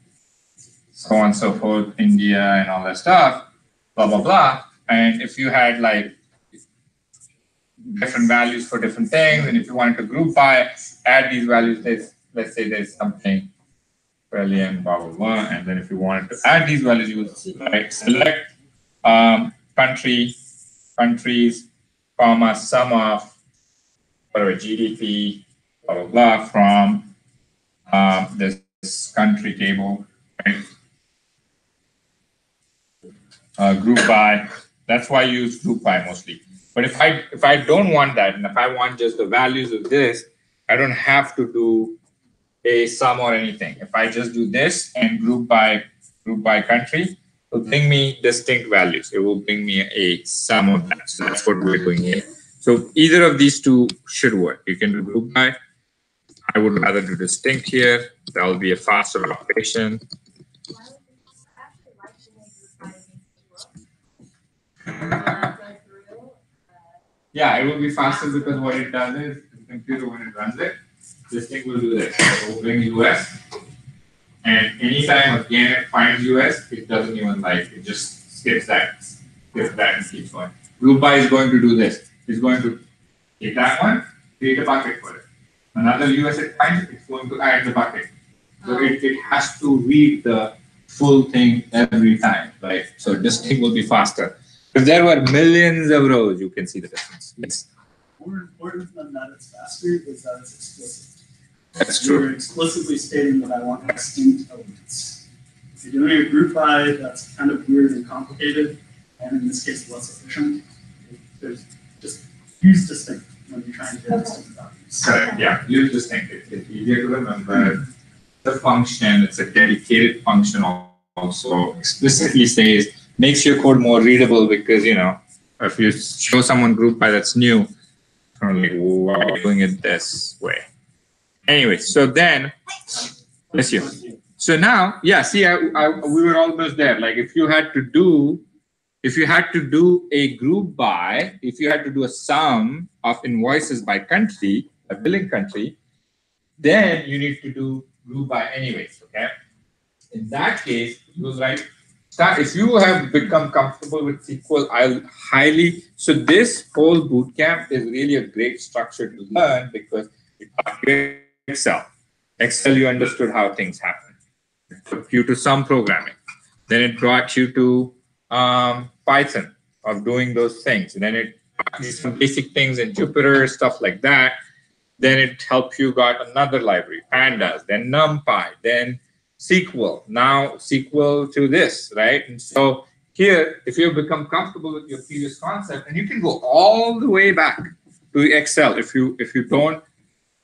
Speaker 1: So on and so forth, India and all that stuff, blah, blah, blah. And if you had like different values for different things, and if you wanted to group by, add these values, let's say there's something trillion, blah, blah, blah. And then if you wanted to add these values, you would like select countries, comma, sum of whatever GDP, blah, blah, blah, from this country table, right? Group by. That's why I use group by mostly. But if I don't want that, and if I want just the values of this, I don't have to do a sum or anything. If I just do this and group by country, it will bring me distinct values. It will bring me a sum of that. So that's what we're doing here. So either of these two should work. You can do group by. I would rather do distinct here. That will be a faster operation. Yeah, it will be faster because what it does is the computer when it runs it, this thing will do this. So we'll bring US, and anytime again it finds US, it doesn't even it just skips that and keeps going. Group by is going to do this. It's going to take that one, create a bucket for it. Another US it finds, it's going to add the bucket. So it has to read the full thing every time, right? So this thing will be faster. If there were millions of rows, you can see the difference. Yes.
Speaker 8: More important than that it's faster is that it's explicit.
Speaker 1: That's true.
Speaker 8: You're explicitly stating that I want distinct elements. If you're doing a group by, that's kind of weird and complicated, and in this case less efficient. There's just use distinct when you're trying to get distinct values.
Speaker 1: Correct. Yeah, use distinct. It's easier to remember. The function, it's a dedicated function also explicitly says, makes your code more readable because, if you show someone group by that's new, they're like, why are you doing it this way? Anyway, so then, bless you. So now, yeah, see, we were almost there. Like if you had to do a group by, if you had to do a sum of invoices by country, a billing country, then you need to do group by anyways, okay? In that case, you will write, if you have become comfortable with SQL, so this whole bootcamp is really a great structure to learn because it taught you Excel. Excel, you understood how things happen. It took you to some programming. Then it brought you to Python of doing those things. And then it taught you some basic things in Jupyter, stuff like that. Then it helped you got another library, pandas, then NumPy, then SQL, now SQL to this, right? And so here, if you become comfortable with your previous concept, and you can go all the way back to Excel if you don't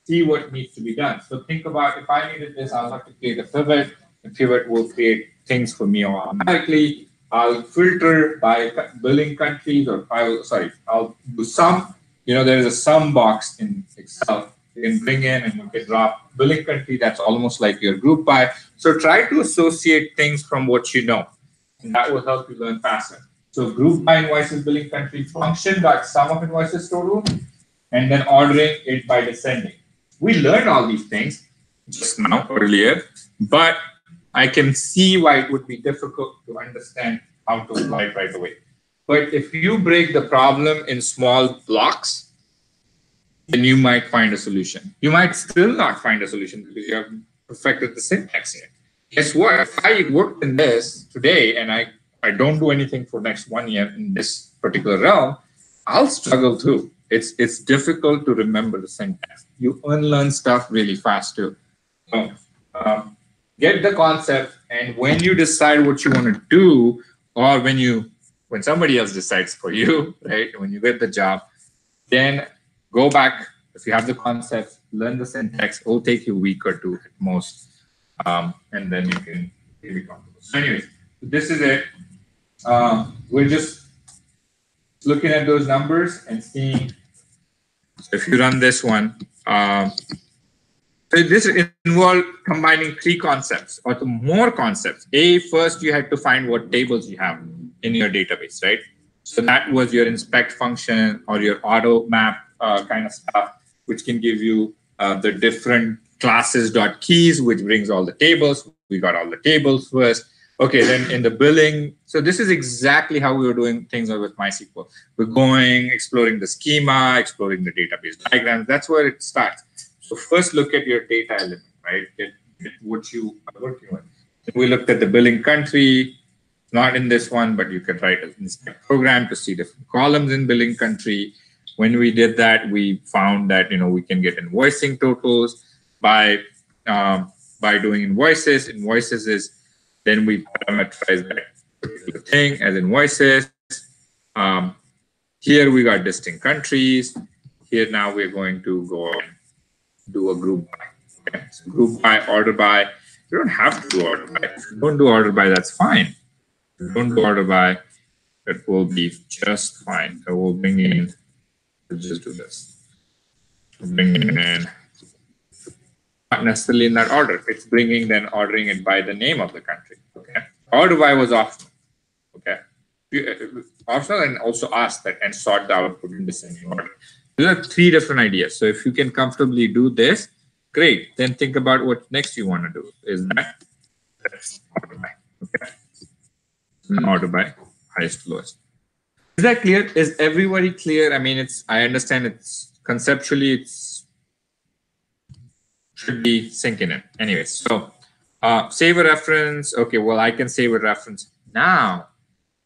Speaker 1: see what needs to be done. So think about if I needed this, I'll have to create a pivot. The pivot will create things for me automatically. I'll filter by billing countries, or I'll do sum. There is a sum box in Excel. You can bring in and you can drop billing country. That's almost like your group by. So try to associate things from what you know, and that will help you learn faster. So group by invoices, billing country, function got sum of invoices total, and then ordering it by descending. We learned all these things just now earlier, but I can see why it would be difficult to understand how to apply it right away. But if you break the problem in small blocks, then you might find a solution. You might still not find a solution because you haven't perfected the syntax yet. Guess what? If I worked in this today and I don't do anything for next 1 year in this particular realm, I'll struggle too. It's difficult to remember the syntax. You unlearn stuff really fast too. So get the concept, and when you decide what you want to do, or when somebody else decides for you, right? When you get the job, then go back. If you have the concept, learn the syntax. It will take you a week or two at most, and then you can be comfortable. So anyways, this is it. We're just looking at those numbers and seeing. So if you run this one, so this involved combining 3 concepts or more concepts. First you had to find what tables you have in your database, right? So that was your inspect function or your auto map kind of stuff, which can give you the different classes.keys, which brings all the tables. We got all the tables first. Okay, then in the billing, so this is exactly how we were doing things with MySQL. We're going, exploring the schema, exploring the database diagrams. That's where it starts. So first look at your data element, right? Get what you are working with. We looked at the billing country, not in this one, but you could write an inspect program to see different columns in billing country. When we did that, we found that we can get invoicing totals by doing invoices. Invoices is then we parameterize that particular thing as invoices. Here we got distinct countries. Here now we're going to go and do a group by. Okay? So group by, order by. You don't have to do order by. If you don't do order by, that's fine. If you don't do order by, it will be just fine. So we'll bring in, let's just do this. We'll bring in, not necessarily in that order. It's bringing, then ordering it by the name of the country. Okay. Order by was optional. Okay. optional, and also ask that and sort the output in descending order. These are three different ideas. So if you can comfortably do this, great. Then think about what next you want to do. Is that's order by. Okay. Order by highest to lowest. Is that clear? Is everybody clear? I mean, I understand it's conceptually should be sinking in. Anyways, so save a reference. Okay, well, I can save a reference now.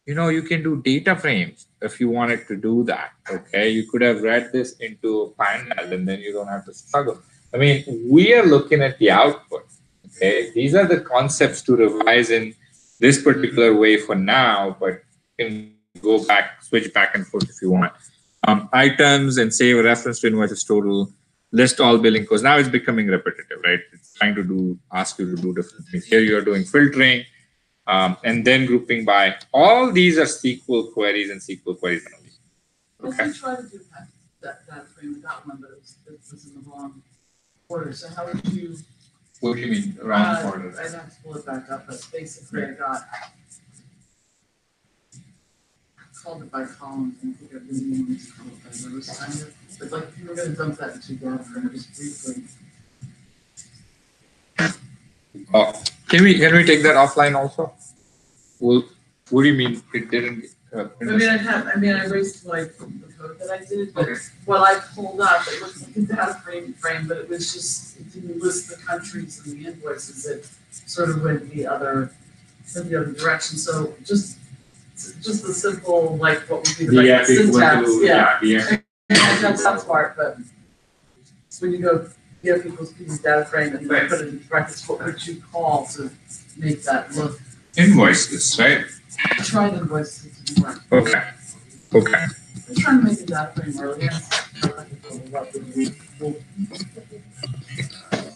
Speaker 1: You can do data frames if you wanted to do that. Okay, you could have read this into Pandas and then you don't have to struggle. I mean, we are looking at the output. Okay, these are the concepts to revise in this particular way for now, but you can go back, switch back and forth if you want. Items and save a reference to invoices total, list all billing codes. Now it's becoming repetitive, right? It's trying to ask you to do different things. Here you are doing filtering. And then grouping by. All these are SQL queries and SQL queries only.
Speaker 10: Okay. I tried to do that frame with that one, but it was in the wrong order. So how would you?
Speaker 1: What do you mean wrong order?
Speaker 10: I'd have to pull it back up, but basically I called it by columns, and I think I really wanted to call it by rows kind of. But like if you were going to dump that into data frame just briefly.
Speaker 1: Oh, can we take that offline also? Well, what do you mean it didn't?
Speaker 10: I erased like the code that I did, but what I pulled up, it looks like a data frame, but it was just, it didn't list the countries and the invoices. It sort of went the other direction. So just the simple, like what would be the syntax. Yeah. That sounds smart, but when you go F equals P data frame and you put it in brackets, what would you call to make that look?
Speaker 1: Invoices, right?
Speaker 10: I tried invoices to work.
Speaker 1: Okay.
Speaker 10: I was trying to make a data frame earlier.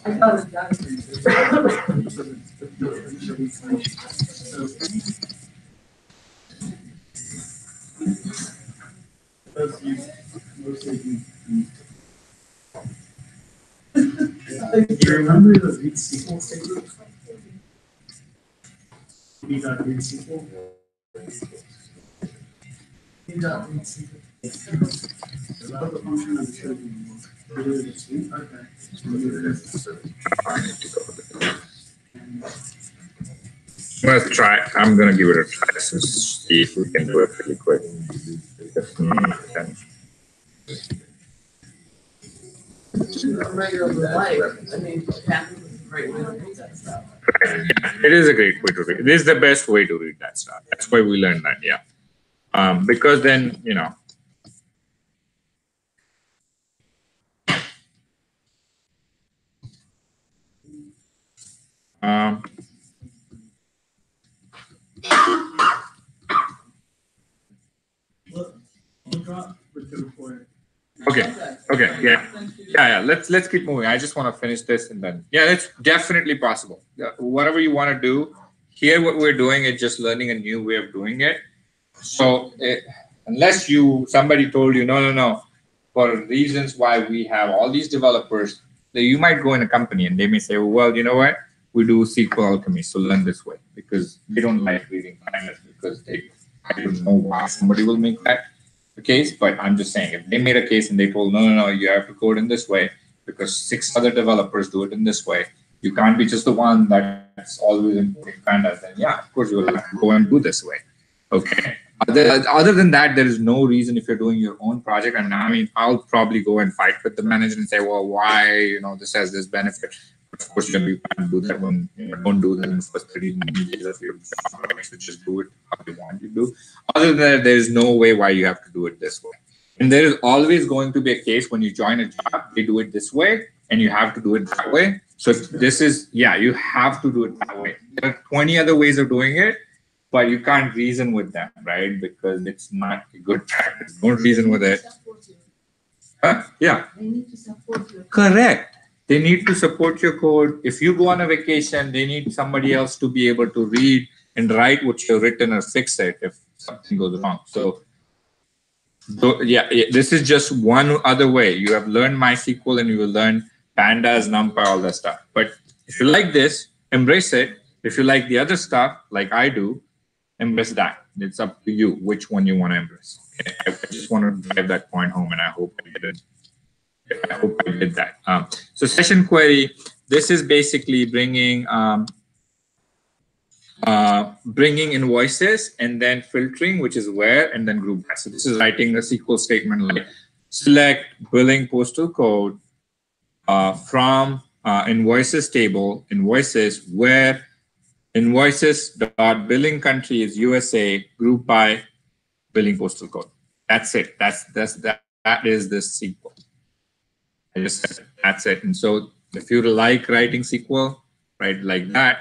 Speaker 10: I got a data
Speaker 8: Do you remember the read SQL statement? You got read SQL?
Speaker 10: You got read SQL.
Speaker 8: So that was the function I showed you. Okay.
Speaker 1: Let's try. I'm gonna give it a try. Let's see if we can do it pretty quick.
Speaker 10: Regular life. I mean, Kathy was a great way to read that stuff.
Speaker 1: It is a great way to read. It is the best way to read that stuff. That's why we learned that, yeah. Because then, Okay, yeah. Let's keep moving. I just want to finish this and then it's definitely possible. Whatever you want to do here, what we're doing is just learning a new way of doing it. So unless somebody told you no, for reasons why we have all these developers, that you might go in a company and they may say, well, you know what, we do SQL alchemy, so learn this way, because they don't like reading pandas, because I don't know why somebody will make that case. But I'm just saying, if they made a case and they told no, you have to code in this way because 6 other developers do it in this way, you can't be just the one that's always importing pandas, then of course you will have to go and do this way. Okay. Other than that, there is no reason if you're doing your own project. And I mean, I'll probably go and fight with the manager and say, well, why this has this benefit. Of course, you can't do that when don't do that in the first 30 days of your job, right? So just do it how you want to do. Other than that, there is no way why you have to do it this way. And there is always going to be a case when you join a job, they do it this way, and you have to do it that way. So this is, you have to do it that way. There are 20 other ways of doing it, but you can't reason with them, right? Because it's not a good practice. Don't reason with it. Yeah.
Speaker 6: They need to support you.
Speaker 1: Correct. They need to support your code. If you go on a vacation, they need somebody else to be able to read and write what you've written or fix it if something goes wrong. So this is just one other way. You have learned MySQL and you will learn Pandas, NumPy, all that stuff. But if you like this, embrace it. If you like the other stuff, like I do, embrace that. It's up to you which one you want to embrace. Okay? I just want to drive that point home, and I hope I did it. I hope I did that. So session query, this is basically bringing invoices and then filtering, which is where, and then group by. So this is writing a SQL statement like select billing postal code from invoices table, invoices where invoices dot billing country is USA, group by billing postal code. That's it. That is the SQL. I just said that's it. And so if you like writing SQL, write like that.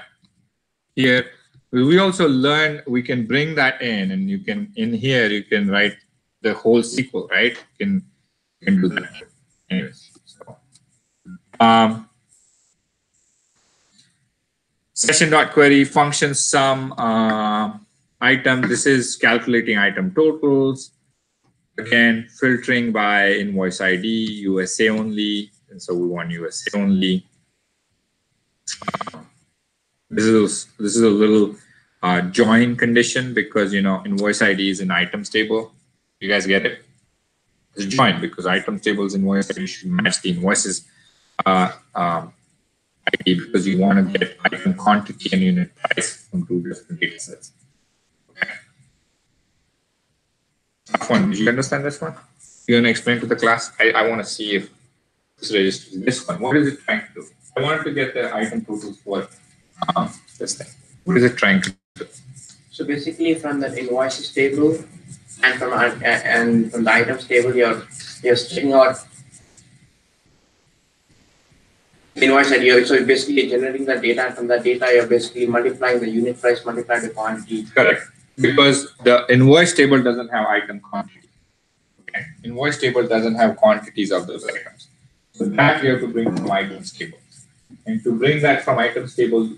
Speaker 1: Here, we also learn we can bring that in, and you can in here you can write the whole SQL, right? You can do that. Anyways, so session.query function sum item. This is calculating item totals. Again, filtering by invoice ID, USA only, and so we want USA only. This is a little join condition because invoice ID is in items table. You guys get it? It's join because items table is invoice ID should match the invoices ID because you want to get item quantity and unit price from two different data sets. Okay. Did you understand this one? You want to explain to the class? I want to see if this registers this one. What is it trying to do? I wanted to get the item totals for this thing. What is it trying to do?
Speaker 7: So basically, from the invoices table and from the items table, you're checking out invoice ID. So basically generating the data, and from that data, you're basically multiplying the unit price multiplied by quantity.
Speaker 1: Correct. Because the invoice table doesn't have item quantity. Okay. Invoice table doesn't have quantities of those items. So that you have to bring from items table. And to bring that from items table,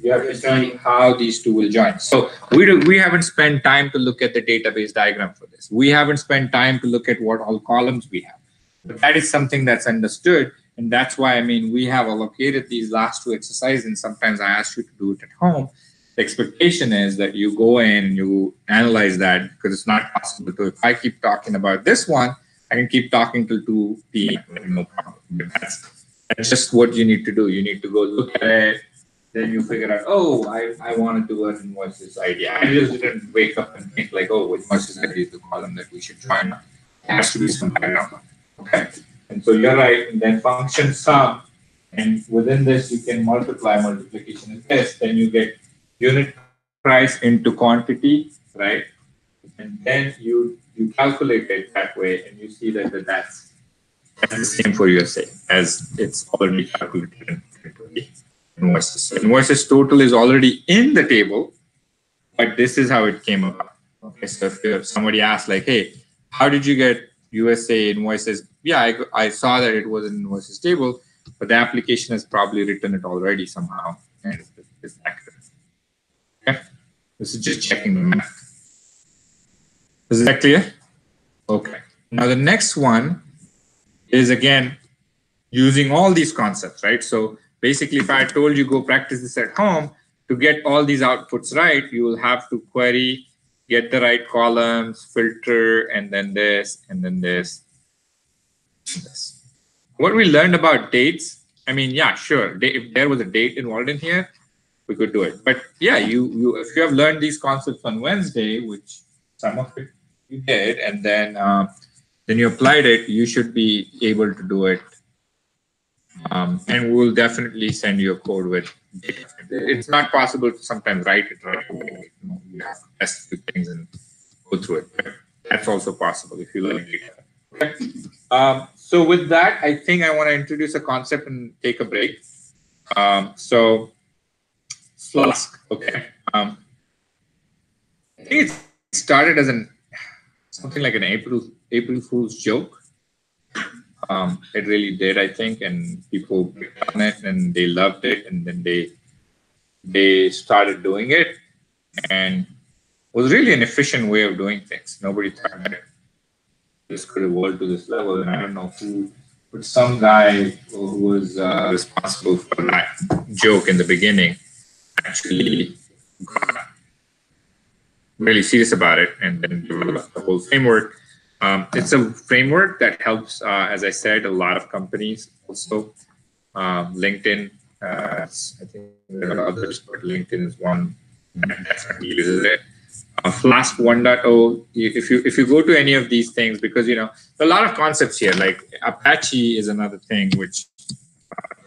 Speaker 1: you have to see how these two will join. So we haven't spent time to look at the database diagram for this. We haven't spent time to look at what all columns we have. But that is something that's understood. And that's why, we have allocated these last two exercises. And sometimes I ask you to do it at home. The expectation is that you go in and you analyze that because it's not possible to. If I keep talking about this one, I can keep talking till 2 p.m. No problem. That's just what you need to do. You need to go look at it. Then you figure out, oh, I want to do an invoices ID. I just didn't wake up and think like, oh, invoices ID is the column that we should join. It has to be some background. Okay. And so you're right. And then function sum. And within this, you can multiply. Multiplication is this. Then you get unit price into quantity, right? And then you calculate it that way, and you see that that's the same for USA as it's already calculated into the invoices. So invoices total is already in the table, but this is how it came about. Okay, so if somebody asks like, hey, how did you get USA invoices? Yeah, I saw that it was an invoices table, but the application has probably written it already somehow, and it's accurate. Okay, this is just checking the math. Is that clear? Okay. Now the next one is again using all these concepts, right? So basically, if I told you go practice this at home, to get all these outputs right, you will have to query, get the right columns, filter, and then this, and then this, and this. What we learned about dates, yeah, sure. If there was a date involved in here, we could do it. But yeah, if you have learned these concepts on Wednesday, which some of it you did, and then you applied it, you should be able to do it. And we'll definitely send you a code with data. It's not possible to sometimes write it right away. You have to test the things and go through it. But that's also possible if you learn data. Okay. So with that, I think I want to introduce a concept and take a break. So Flask. Okay. I think it started as something like an April Fool's joke. It really did, I think, and people picked on it and they loved it, and then they started doing it, and it was really an efficient way of doing things. Nobody thought that this could evolve to this level, and I don't know who, but some guy who was responsible for that joke in the beginning actually really serious about it and then develop the whole framework. It's a framework that helps, as I said, a lot of companies also. LinkedIn, I think there are others, but LinkedIn is one that definitely uses it. Flask 1.0, if you go to any of these things, because there are a lot of concepts here, like Apache is another thing, which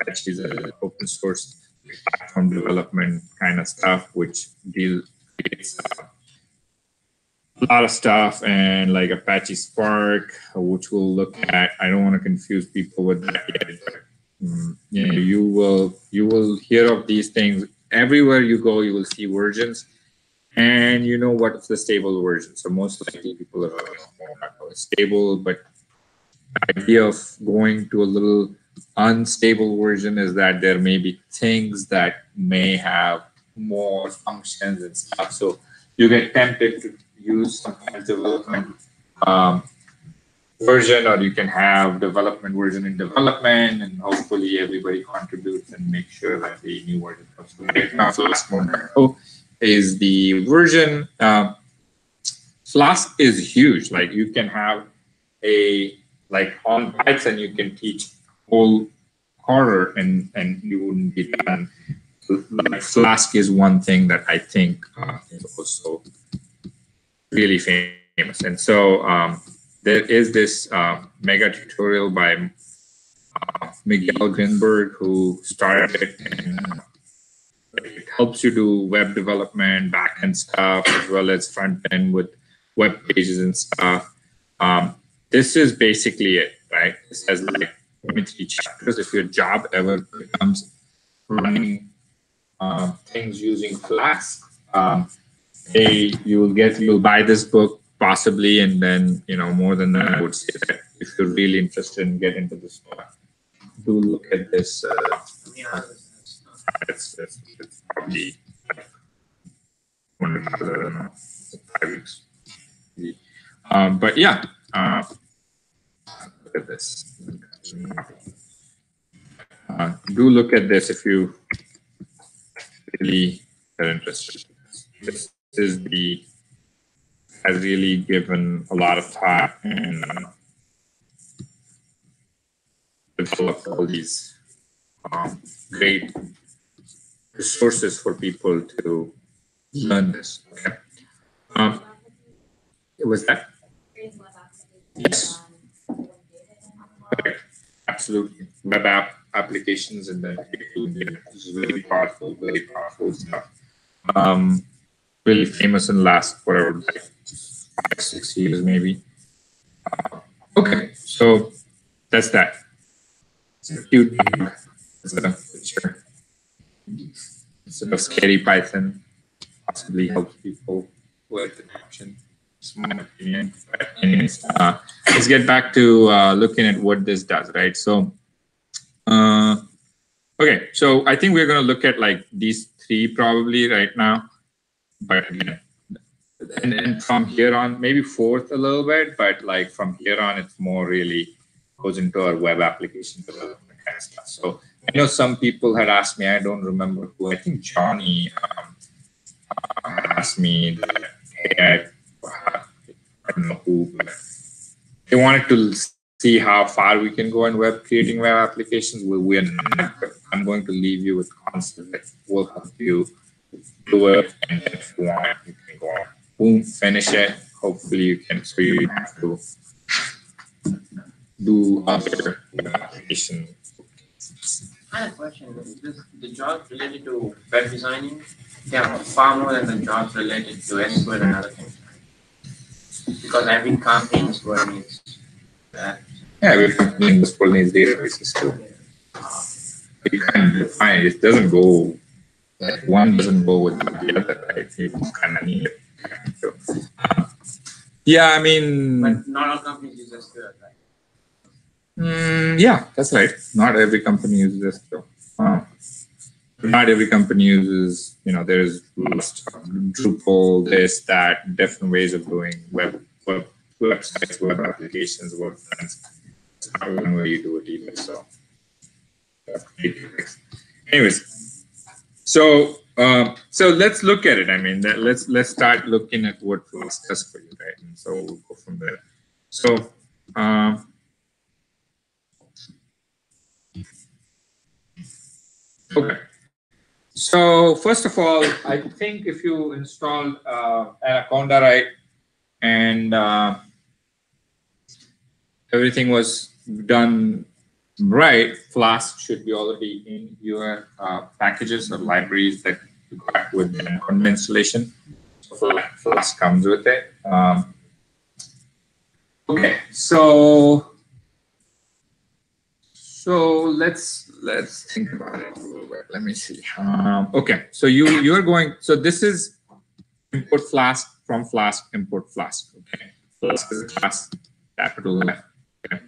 Speaker 1: Apache is an open source platform development kind of stuff, which deals a lot of stuff, and like Apache Spark, which we'll look at. I don't want to confuse people with that yet, but you will hear of these things everywhere you go. You will see versions, and you know what's the stable version. So most likely people are stable, but the idea of going to a little unstable version is that there may be things that may have more functions and stuff. So you get tempted to use some kind of development version, or you can have development version in development, and hopefully everybody contributes and make sure that the new version comes to right now. Flask 1.0 is the version. Flask is huge. Like you can have on bytes, and you can teach whole quarter, and you wouldn't be done. Like Flask is one thing that I think is also really famous. And so there is this mega tutorial by Miguel Grinberg, who started it, and it helps you do web development, back-end stuff, as well as front-end with web pages and stuff. This is basically it, right? This has like 23 chapters. If your job ever becomes running things using Flask, you'll buy this book possibly, and then more than that, I would say that if you're really interested in getting into this stuff, do look at this. It's probably 5 weeks. But yeah, look at this. Do look at this if you really are interested. This is has really given a lot of time and developed all these great resources for people to learn this. Okay. Was that? Yes. Absolutely. Web applications, and then this is really powerful, very powerful stuff. Really famous in the last, whatever, 5-6 years maybe. Okay, so that's that. It's a cute picture. Instead of scary Python, possibly helps people with adoption. It's my opinion. But anyways, let's get back to looking at what this does, right? So, okay, so I think we're going to look at like these three probably right now. But again, and then from here on, maybe fourth a little bit, but like from here on, it's more really goes into our web application development kind of stuff. So I know some people had asked me, I don't remember who, I think Johnny asked me that, hey, I don't know who, but they wanted to see how far we can go in creating web applications. We're not, but I'm going to leave you with concepts that will help you do it, and if you want, you can go on, boom, finish it. Hopefully you can, so you don't have to do other application.
Speaker 7: I had a question. The jobs related to web designing, they are far more than the jobs related to SQL and other things. Because every company is going needs that.
Speaker 1: Yeah, every company in this world needs databases too. You can't define it. It doesn't go. One doesn't go without the other, right? You kind of need it. So, yeah, I mean.
Speaker 7: But not all companies use SQL, right?
Speaker 1: Yeah, that's right. Not every company uses SQL. Not every company uses, there's Drupal, this, that, different ways of doing websites, web applications, web friends. It's not one way you do it either. So, anyways. So So let's look at it. I mean, let's start looking at what Flask does for you, right? And so we'll go from there. So, okay. So first of all, I think if you installed Anaconda right, and everything was done right, Flask should be already in your packages or libraries that you got with the Anaconda installation. So Flask comes with it. Okay, so let's think about it a little bit. Let me see. Okay, so you're going. So this is import Flask from Flask, import Flask. Okay, Flask is a class, capital F. Okay,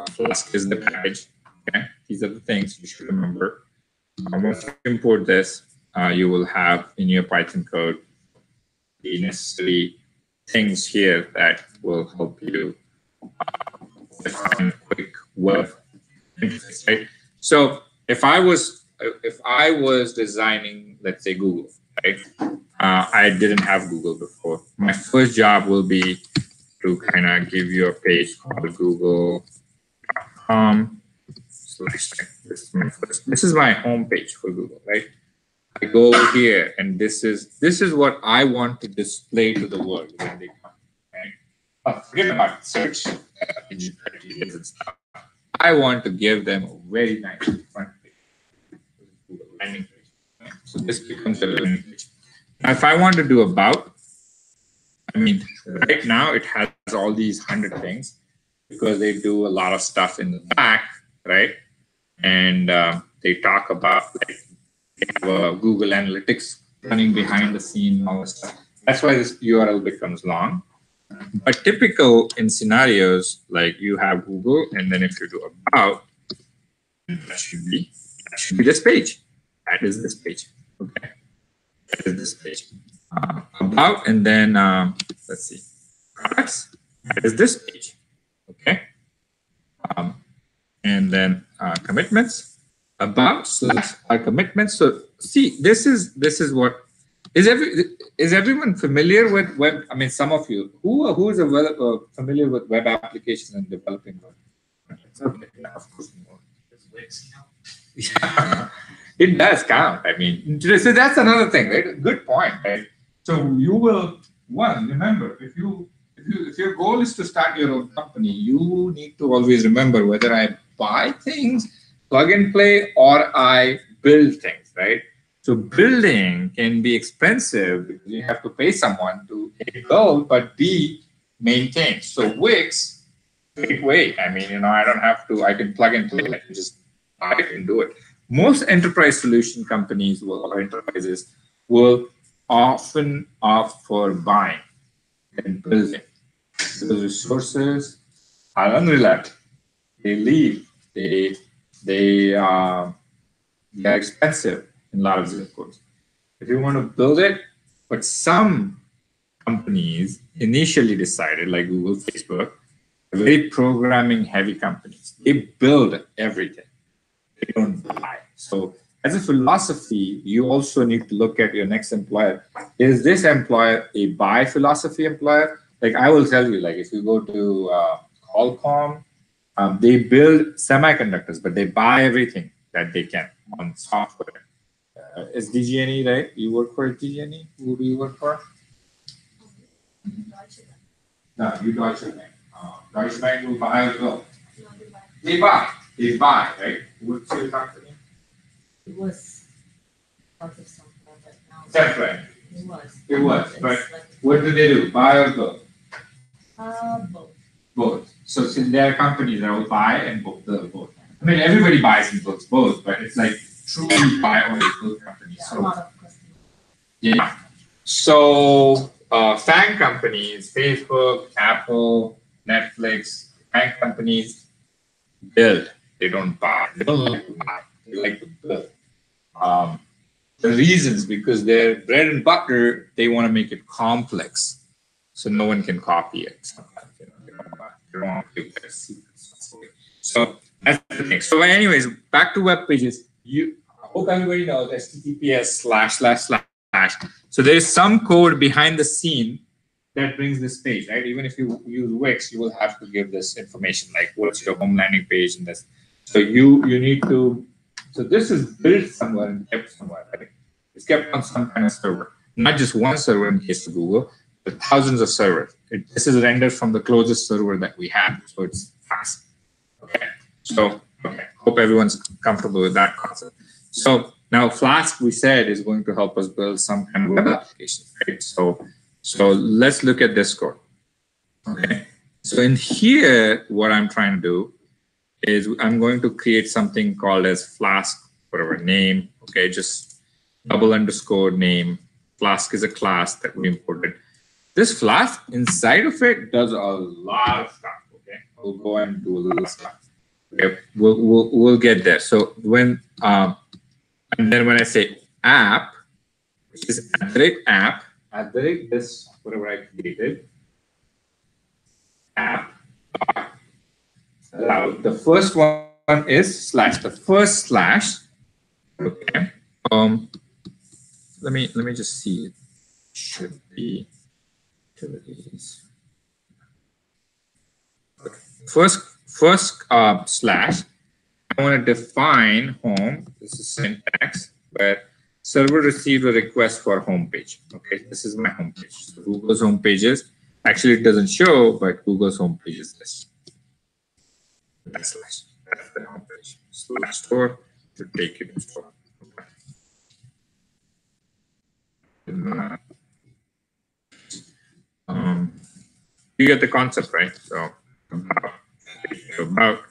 Speaker 1: Flask is the package. Okay, these are the things you should remember. Once you import this, you will have in your Python code the necessary things here that will help you define quick web interface, right? So if I was designing, let's say Google, right? I didn't have Google before. My first job will be to kind of give you a page called Google.com. This is my home page for Google, right? I go over here, and this is what I want to display to the world when they come. Right? Forget about search engine criteria and stuff. I want to give them a very nice front page, Google landing page. Right? So this becomes a landing page. Now, if I want to do about, I mean, right now it has all these 100 things because they do a lot of stuff in the back, right? And they talk about like Google Analytics running behind the scene and all this stuff. That's why this URL becomes long. But typical in scenarios like you have Google, and then if you do about, that should be this page. That is this page. Okay, that is this page. About, and then let's see, products. That is this page. Okay, and then commitments. About, so that's our commitments. So see, this is what is everyone familiar with web? I mean, some of you who is familiar with web applications and developing web. Okay, yeah, of course. Does Wix count? Yeah, it does count. I mean, so that's another thing, right? Good point, right? So you will remember if your goal is to start your own company, you need to always remember whether I buy things, plug and play, or I build things, right? So building can be expensive because you have to pay someone to A, build, but B, maintain. So Wix, great way. I mean, I don't have to, I can plug and play, I can just buy it and do it. Most enterprise solution companies or enterprises will often opt for buying and building. The resources are unreliable. They leave. They're expensive in a lot of zip codes. If you want to build it, but some companies initially decided, like Google, Facebook, very programming heavy companies. They build everything. They don't buy. So as a philosophy, you also need to look at your next employer. Is this employer a buy philosophy employer? Like I will tell you, like if you go to Qualcomm, they build semiconductors, but they buy everything that they can on software. Is DG&E, right? You work for DG&E? Who do you work for? No, you Deutsche Bank. Deutsche Bank will buy as well. They buy, right? What's your company?
Speaker 6: It was part of something, but now.
Speaker 1: Separate.
Speaker 6: It was,
Speaker 1: but what do they do? Buy or build?
Speaker 6: Both.
Speaker 1: Both. So there are companies that will buy and build both. I mean, everybody buys and builds both, but it's like truly buy or build companies.
Speaker 6: Yeah,
Speaker 1: So,
Speaker 6: a lot of customers.
Speaker 1: yeah. So FANG companies, Facebook, Apple, Netflix, FANG companies build. They don't buy. They don't like to buy. They like to build. The reasons, because their bread and butter, they want to make it complex, so no one can copy it. Sometimes, they don't want to give their secrets. So that's the thing. So anyways, back to web pages. hope everybody knows HTTPS///. So there is some code behind the scene that brings this page, right? Even if you use Wix, you will have to give this information, like what's your home landing page and this. So you need to, so this is built somewhere and kept somewhere, right? It's kept on some kind of server, not just one server in case of Google, but thousands of servers. This is rendered from the closest server that we have, so it's fast. Okay, so hope everyone's comfortable with that concept. So now Flask, we said, is going to help us build some kind of web application, right? So let's look at this code. Okay, so in here, what I'm trying to do is I'm going to create something called as Flask, whatever name. Okay, just __ name. Flask is a class that we imported. This Flask inside of it does a lot of stuff. Okay, we'll go and do a little stuff. Okay, we'll get there. So when and then when I say app, which is @app, this whatever I created, app. The first one is / the first slash. Okay. Let me just see. It should be activities. Okay. First slash. I want to define home. This is syntax where server received a request for home page. Okay, this is my home page. So Google's home pages. Actually, it doesn't show, but Google's home page is this. That's the home page. /store to take it to store. You get the concept, right? So about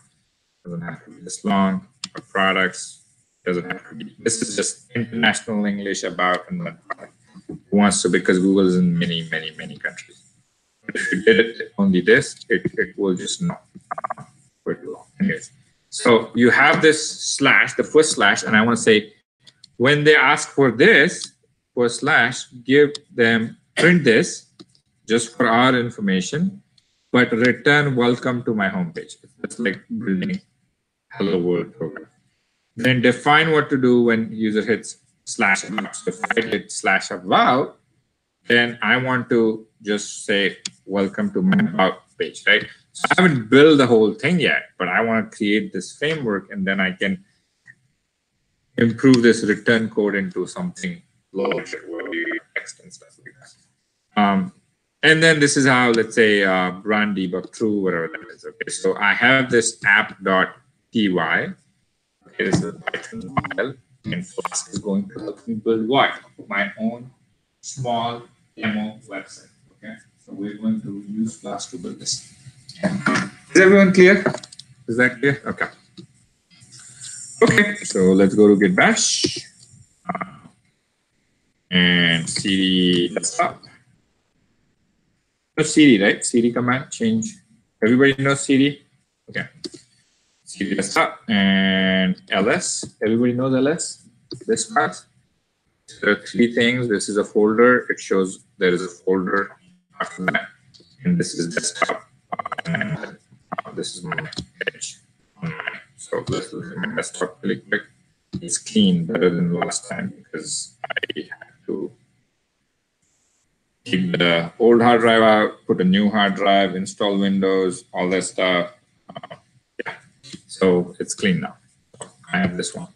Speaker 1: doesn't have to be this long. Our products doesn't have to be. This is just international English about and then product. Who wants to, because Google is in many countries. If you did it only this, it will just not pretty long. Anyways, so you have this slash, the first slash, and I want to say when they ask for this first slash, give them print this just for our information, but return welcome to my homepage. It's like building hello world program. Then define what to do when user hits /about. So if I hit /about, then I want to just say welcome to my about page, right? So I haven't built the whole thing yet, but I want to create this framework, and then I can improve this return code into something larger where we text and stuff like that. And then this is how, let's say, run debug true, whatever that is. Okay, so I have this app.py. Okay, this is a Python file, and Flask is going to help me build what? My own small demo website. Okay, so we're going to use Flask to build this. Is everyone clear? Is that clear? Okay. Okay, so let's go to git bash and cd desktop. No cd, right? Cd command change. Everybody knows cd? Okay. Cd desktop and ls. Everybody knows ls? This part. There are three things. This is a folder. It shows there is a folder after that. And this is desktop. And this is my page. So let's look at my desktop really quick. It's clean, better than last time because I had to keep the old hard drive out, put a new hard drive, install Windows, all that stuff. Yeah, so it's clean now. I have this one.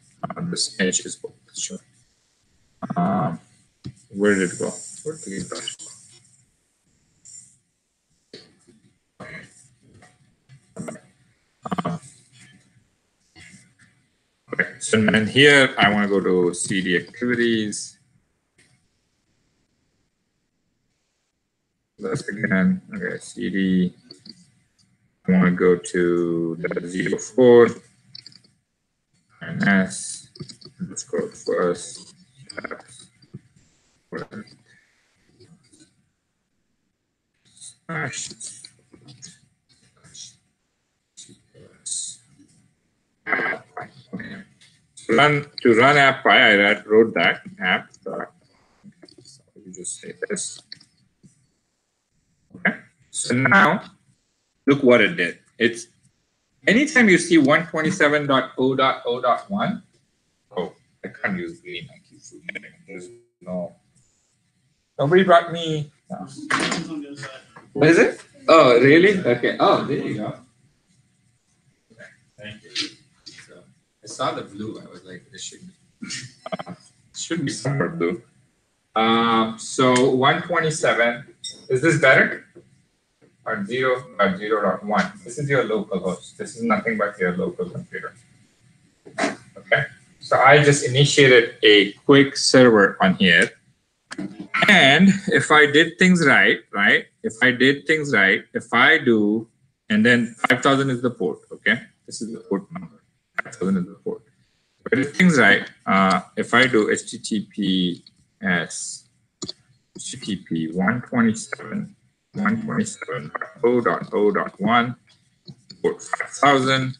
Speaker 1: This page is sure. Where did it go? Where did it go? Okay, so then here I want to go to CD activities. Let's again, okay, CD. I want to go to the 04 and S. Let's go first. To run app, I wrote that app. So you just say this. Okay. So now, look what it did. It's anytime you see 127.0.0.1, oh, I can't use green. I keep forgetting. There's no. Nobody brought me. No. What is it? Oh, really? Okay. Oh, there you go. Okay. Thank you. So I saw the blue. I was like, this should be somewhere blue. So 127. Is this better? Or 0.1. This is your local host. This is nothing but your local computer. Okay. So I just initiated a quick server on here. And if I did things right, if I do, and then 5000 is the port, okay? This is the port number. 5000 is the port. If I did things right, if I do HTTP 127.0.0.1 port 5000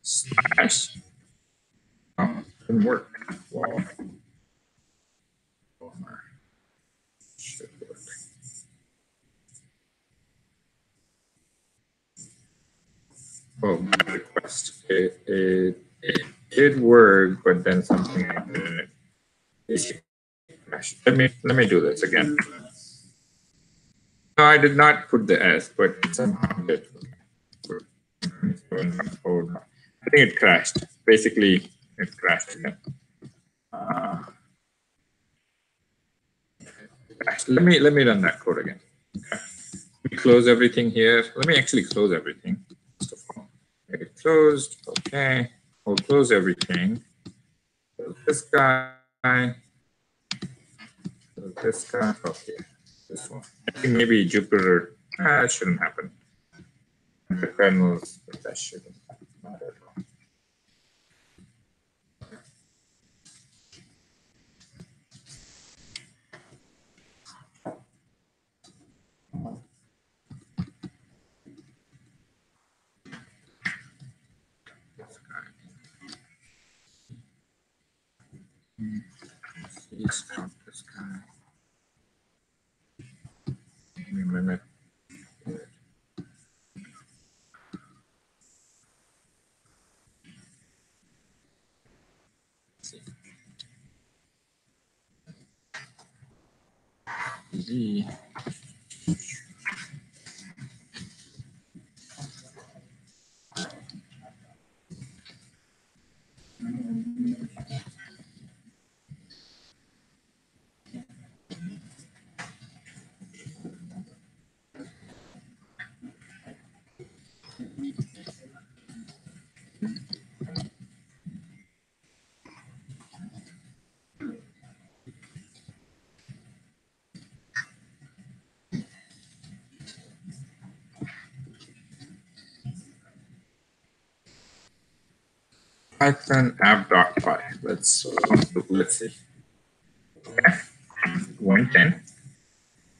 Speaker 1: slash, oh, didn't work. Wow. Should work. Oh, request. It did work, but then something happened. Let me do this again. No, I did not put the S, but somehow it. I think it crashed. Basically, it crashed again. Let me run that code again. Okay. Let me close everything here. Let me actually close everything. First of all, it closed. Okay, I'll close everything. So this guy. So this guy. Okay, this one. I think maybe Jupyter. That shouldn't happen. The kernels, but that shouldn't happen. Not at all. Please stop this guy. Give me a minute. Z. Python app.py. Let's see. Okay. 110.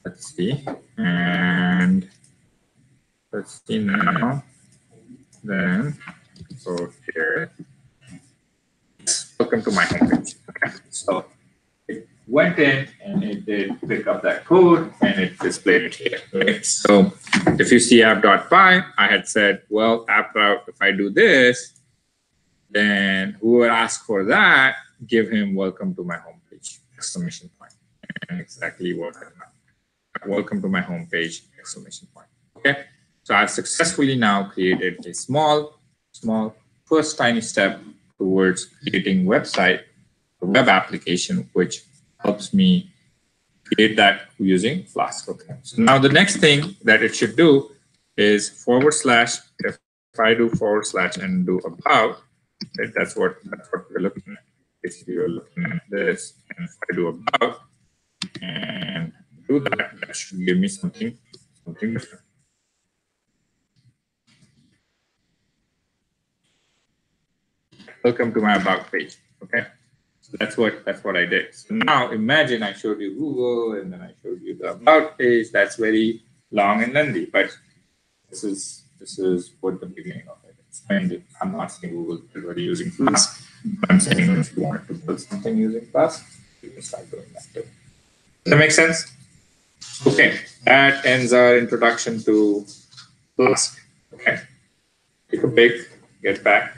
Speaker 1: Let's see. And let's see now. Then go here. Welcome to my homepage. Okay. So it went in and it did pick up that code and it displayed it here. Right? So if you see app.py, I had said, well, app route, if I do this, then whoever asks for that, give him welcome to my homepage, exclamation point. And exactly what I done. Welcome to my homepage, exclamation point. Okay. So I've successfully now created a small first tiny step towards creating website, a web application, which helps me create that using Flask. Okay. So now the next thing that it should do is /, if I do / and do about, right, that's what we're looking at. Basically, you're looking at this, and if I do about and do that, that should give me something different. Welcome to my about page. Okay, so that's what I did. So now imagine I showed you Google, and then I showed you the about page. That's very long and lengthy, but this is what the beginning of it is. And I'm not saying Google is already using Flask. I'm saying if you want to build something using Flask, you can start doing that too. Does that make sense? Okay, that ends our introduction to Flask. Okay, take a break, get back.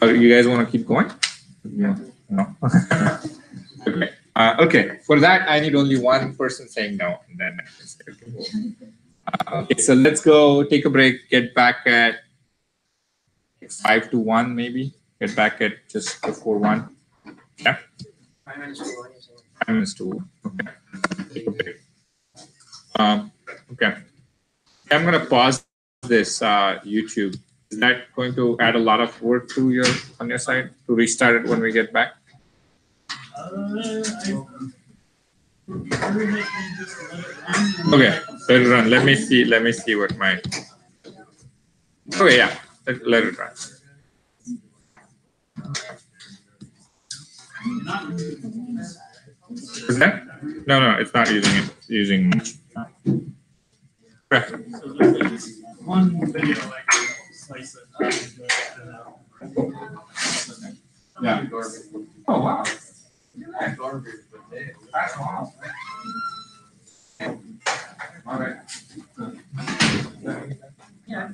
Speaker 1: Or you guys want to keep going? Yeah. No. Okay. Okay. For that, I need only one person saying no, and then I can say okay. Okay. So let's go. Take a break. Get back at 5 to 1, maybe. Get back at just before 1. Yeah.
Speaker 7: 5 minutes to go.
Speaker 1: 5 minutes to 1. Okay. Take a break. Okay. I'm gonna pause this YouTube. Is that going to add a lot of work to your on your side to restart it when we get back? Okay, let it run. Let me see. Let me see what my. Okay, yeah. Let it run. Is that? No, no, it's not using it. It's using. Okay.
Speaker 8: One video, like, slice it.
Speaker 1: Yeah. Oh wow.
Speaker 5: That's awesome.
Speaker 1: All right.
Speaker 6: Yeah.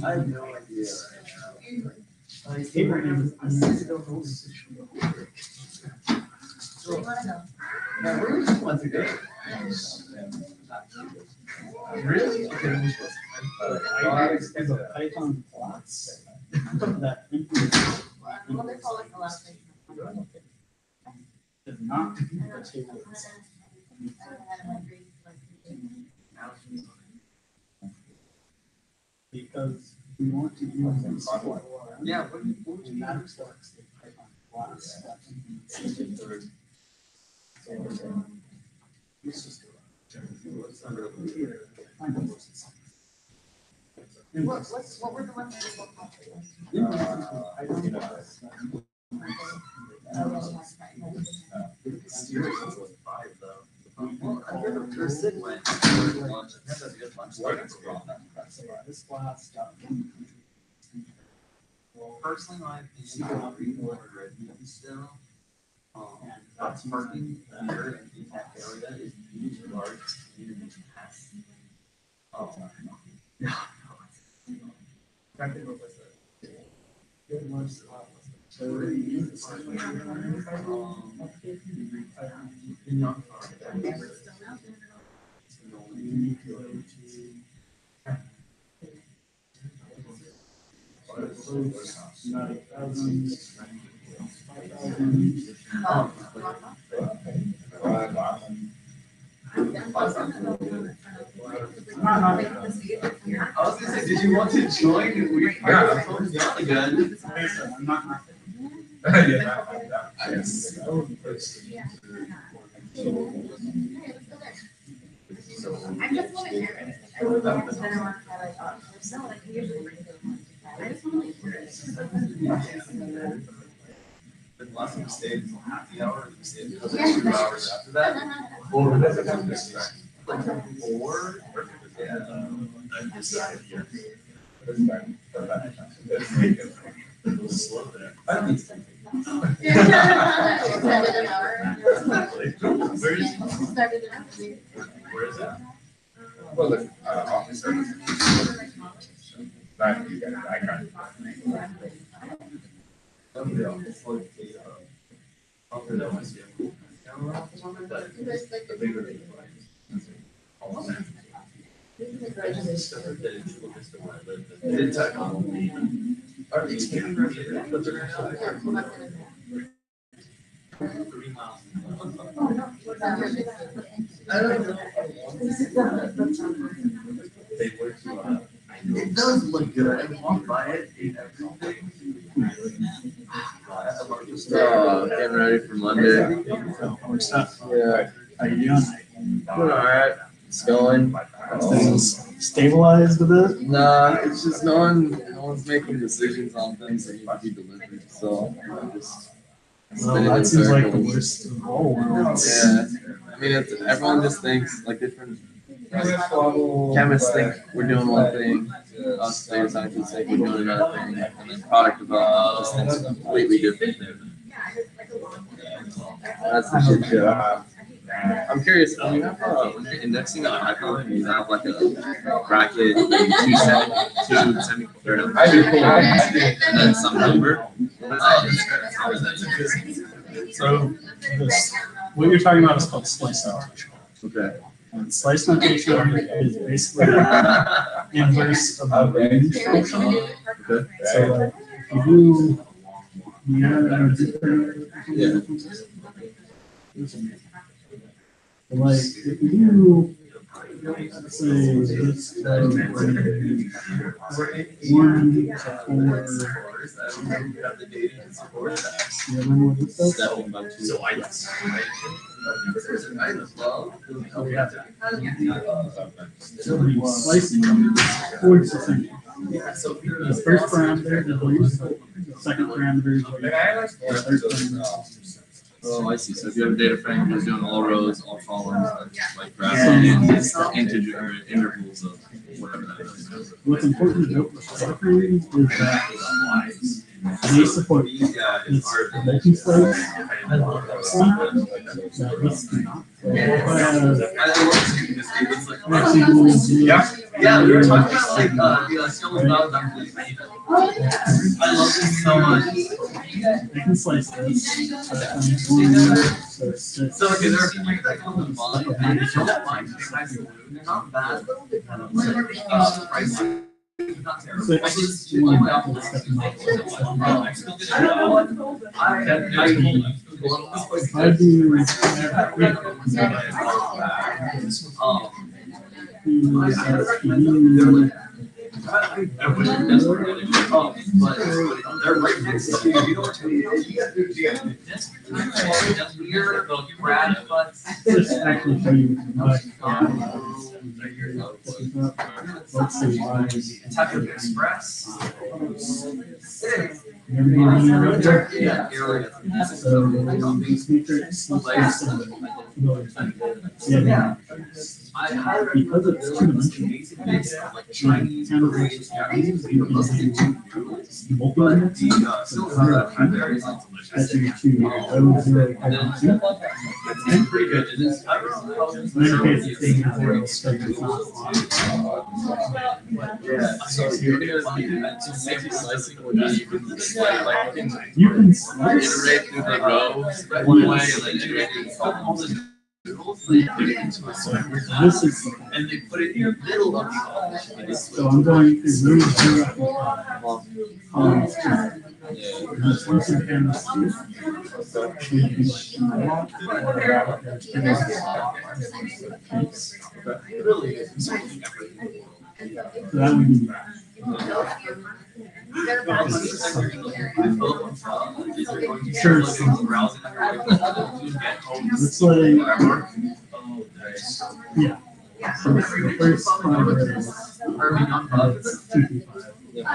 Speaker 2: I have no idea. Like Abraham, I still don't know this issue. Yeah, where was this one today? Really? Okay.
Speaker 8: I is a Python class that implements
Speaker 6: What they call it the last thing.
Speaker 8: does not do the table itself. Because we want to use this.
Speaker 2: Yeah,
Speaker 8: what would you matter starts the Python class that implements the table. So, this is
Speaker 6: What were the ones that were called?
Speaker 8: This class got
Speaker 2: personally, my opinion, I'll read more written still. And that's parking here in that area is huge, large, huge. Oh, yeah.
Speaker 8: It was, so we use the same
Speaker 2: I was gonna say, did you want to join? We are totally down again.
Speaker 8: I'm not.
Speaker 3: I'm just wondering. I would love to spend a lot of time like, so like usually bring them. I just want to like.
Speaker 2: The last time we stayed for half the hour, we stayed for 2 hours after that. Or was it like 4? Yeah. I decided here. Slow there. I think it's
Speaker 3: Started an hour.
Speaker 2: Where is it?
Speaker 3: Started an hour.
Speaker 2: Where is that?
Speaker 1: Well, the office service. Not you guys. I can't.
Speaker 2: Are these cameras but they're not 3 miles. I don't know. They were to, it does look good. I walked by it, ate everything.
Speaker 4: Getting ready for Monday.
Speaker 8: What's up?
Speaker 4: Yeah.
Speaker 8: How you doing?
Speaker 4: Doing alright. It's going.
Speaker 8: Things stabilized a bit?
Speaker 4: Nah, it's just no one's making decisions on things that need to be delivered. So I'm just
Speaker 8: Well, that seems like the worst of all worlds.
Speaker 11: Yeah, I mean, everyone just thinks like different chemists think we're doing one thing, us data scientists think we're doing another thing, and then product development just thinks a completely different thing. That's the shit show. I'm curious, when you have when you're indexing on iPhone, you have like a bracket, maybe two semicolons, and then some number.
Speaker 8: So this, what you're talking about is called slice notation.
Speaker 11: Okay.
Speaker 8: And slice notation is basically the inverse of the range function.
Speaker 11: Okay.
Speaker 8: So like if you like if you say this one to four.
Speaker 11: Stepping by two.
Speaker 8: So I slicing towards the center. The first parameter is least, the second parameter is least, the third parameter.
Speaker 11: Oh, I see. So if you have a data frame, you're just doing all rows, all columns, like graphing integer intervals of whatever that is.
Speaker 8: What's important to note with data frames is that they support this multi-slice as well. That this cannot.
Speaker 2: Yeah, we were talking about like I love this so much.
Speaker 8: They can slice this.
Speaker 2: So okay, there are people that come in volume and it's not fine. They're not bad. Pricing. Not terrible. I just
Speaker 8: Let's see why.
Speaker 2: Express.
Speaker 8: Yeah. Because it's two-dimensional, like Chinese versus Japanese, you can do multi-units. So setting to 0, 2.
Speaker 2: It's pretty good. It is.
Speaker 8: In any case, it's taking a 0 straight to
Speaker 11: Yeah. So you're gonna be slicing would be
Speaker 8: you can
Speaker 11: iterate through the rows one way and then iterate through
Speaker 8: this is,
Speaker 2: And they put it in the middle of the
Speaker 8: so I'm going to move 0 columns to this person can
Speaker 2: really is.
Speaker 8: so that would be sure. It's like yeah. So the first 5 rows it's 225. It's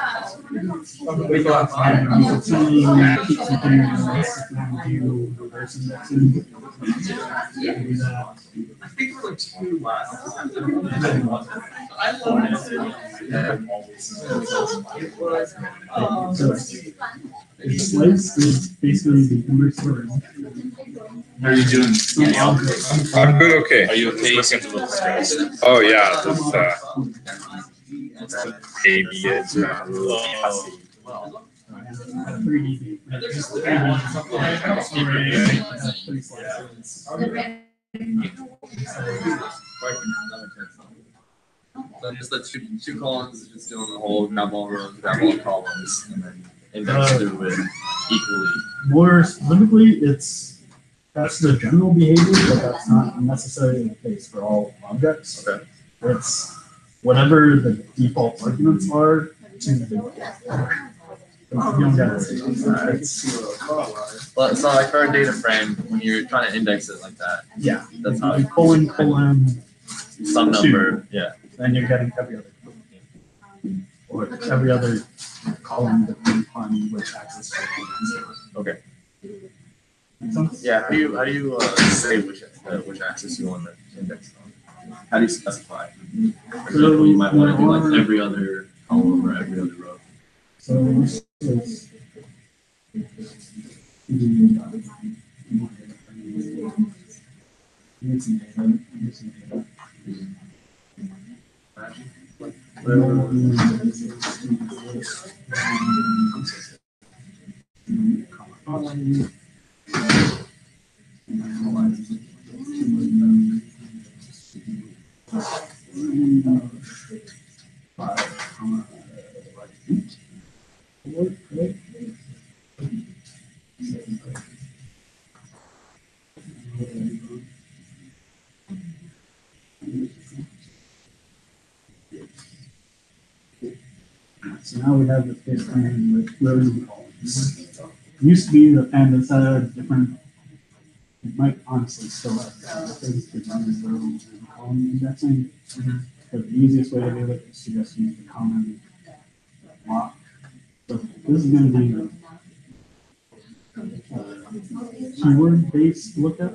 Speaker 8: only keep something do reverse indexing. Do that.
Speaker 2: I think we're like 2 last. I love
Speaker 8: So the slice is basically the inverse word.
Speaker 1: How are you doing? I'm doing okay. Are you okay?
Speaker 4: Listen to the stress.
Speaker 1: Oh yeah, this baby is a little fussy.
Speaker 11: So just the two columns, just doing the whole grab all rows, grab all columns, and then index through it equally.
Speaker 8: More specifically, that's the general behavior, but that's not necessarily the case for all objects.
Speaker 11: Okay.
Speaker 8: It's whatever the default arguments are to the you don't get it.
Speaker 11: Well, so like for a data frame, when you're trying to index it like that,
Speaker 8: Yeah,
Speaker 11: that's how
Speaker 8: you colon
Speaker 11: some number, yeah.
Speaker 8: then you're getting every other or every other column depending on which axis.
Speaker 11: Okay. Yeah, how do you say which axis you want to index on? How do you specify? For example, you might want to do like every other column or every other row.
Speaker 8: So this is So now we have the space plan with rows and columns. It used to be the pandas had different, it might honestly still have different row and column indexing. But the easiest way to do it is to just use the common block. So this is going to be keyword based lookup.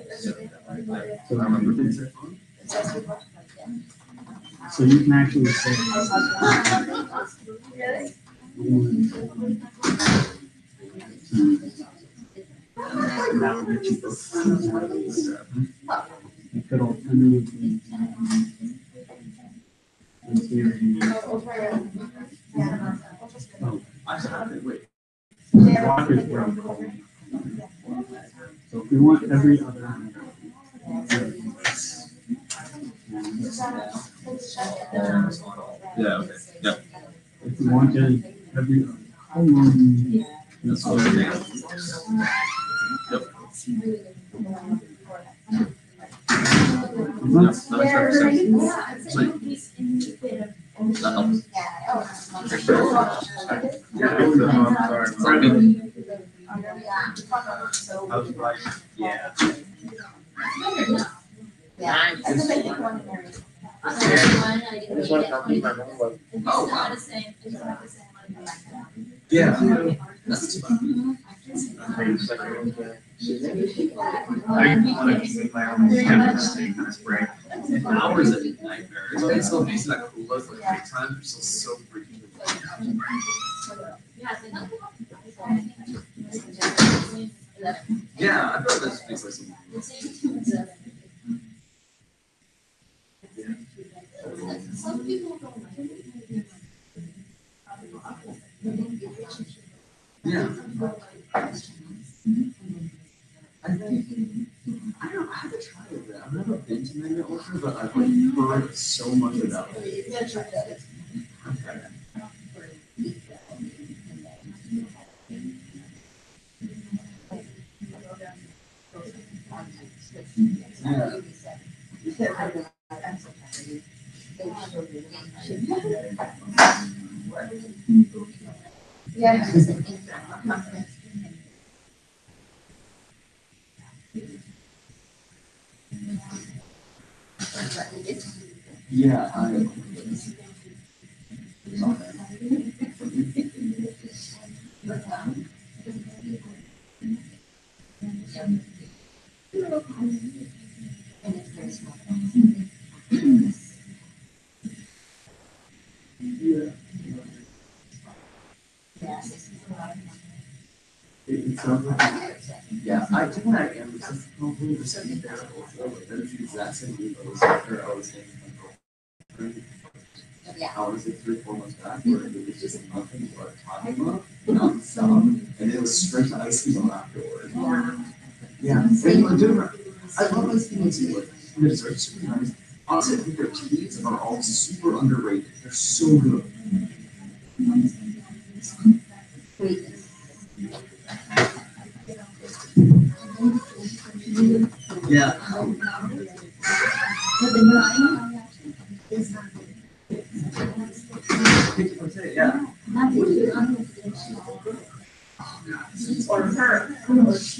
Speaker 8: So you can actually say that would get you both. You could alternatively block is where I'm calling. So if we want every other
Speaker 11: Yeah, okay. Yeah.
Speaker 8: if we wanted every column,
Speaker 11: That's all right. Yep.
Speaker 8: that's
Speaker 11: That makes perfect sense. Sweet. That helps.
Speaker 9: How's life? Yeah.
Speaker 7: I just want to complete my homework.
Speaker 9: Oh, wow. Yeah. That's fun. I want to see my own campus thing this break.
Speaker 5: And hours is a nightmare. It's so amazing that cool was like break times are still so freaking yeah, I thought this makes like some yeah. I think I don't know, I have to try it. I've never been to Magnet Orchard, but I've like heard so much about it.
Speaker 6: Yeah.
Speaker 5: Yeah, I yeah, I think I am because probably the second there there's the exact same week I was after I was taking my girlfriend. I was like 3-4 months back where it was just nothing but talking about nonstop, and it was straight to ice cream afterward. Yeah, and like different. I love ice cream too. Like the desserts super nice. Honestly, I think their teas are all super underrated. They're so good. Yeah. Yeah.
Speaker 6: Or her.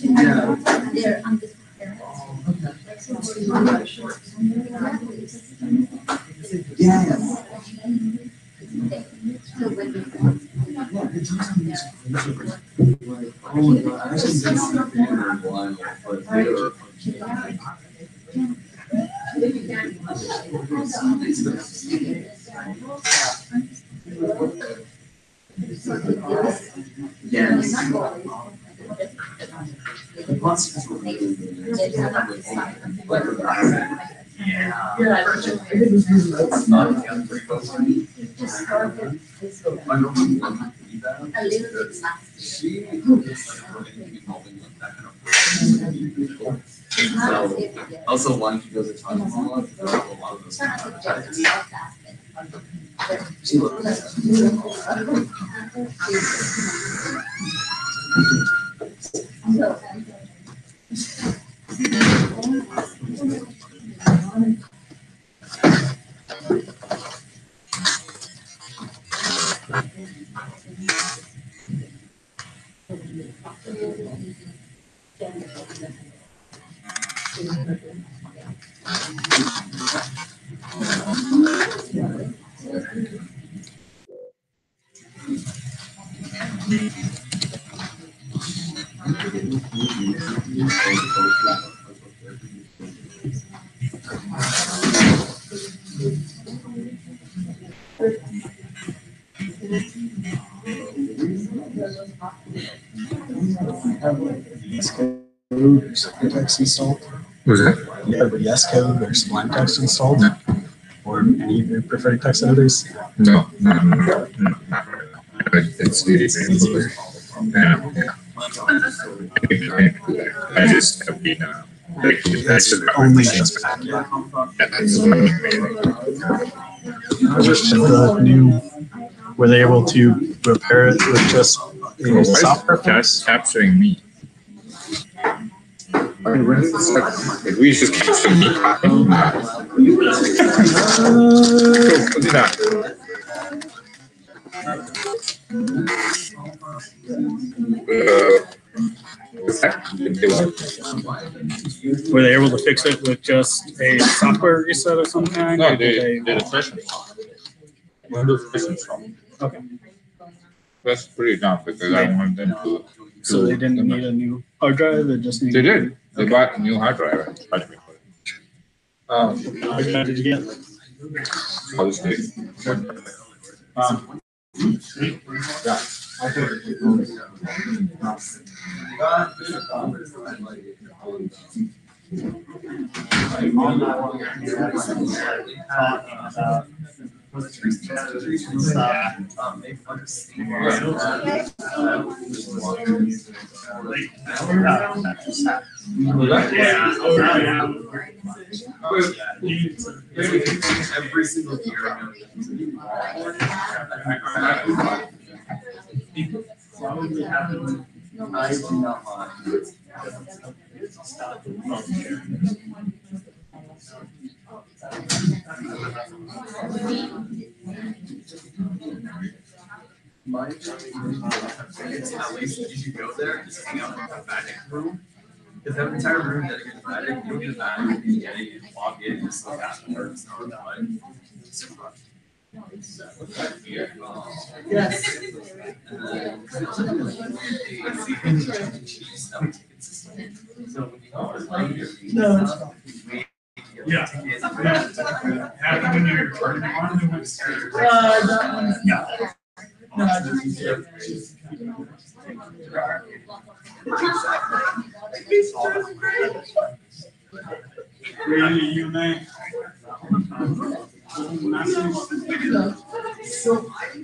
Speaker 5: Yeah.
Speaker 6: There, I'm just.
Speaker 5: Yes.
Speaker 11: Also, one she goes to time a lot of those. She
Speaker 8: Code or text installed?
Speaker 1: Was it?
Speaker 8: You have yes code or Sublime text installed? Or any of your preferred text editors?
Speaker 1: No. It's really simple. Yeah. I just have been
Speaker 8: That's only just back, yeah. Just the new, were they able to repair it with just a software fix?
Speaker 1: Capturing me. We just capture me.
Speaker 8: Were they able to fix it with just a software reset of some kind?
Speaker 1: No,
Speaker 8: or did
Speaker 1: they did a session. Windows session from.
Speaker 8: Okay.
Speaker 1: That's pretty dumb because I want them to.
Speaker 8: So they didn't need a new hard drive, they just needed.
Speaker 1: They did. They bought a new hard drive.
Speaker 8: What drive did you get?
Speaker 1: Solid state.
Speaker 8: Yeah.
Speaker 5: Every single year.
Speaker 11: I do not mind.
Speaker 5: My it's at least you should go there and just hang out in the magic room. Because that entire room dedicated to magic, you don't get a bag, you get it, you log in, just look at the cards,
Speaker 10: Yes. No, it's fine.
Speaker 8: Yeah. Have it when you're turning on the website.
Speaker 10: That one's not. No, I just.
Speaker 8: Really, you man.
Speaker 10: So
Speaker 5: I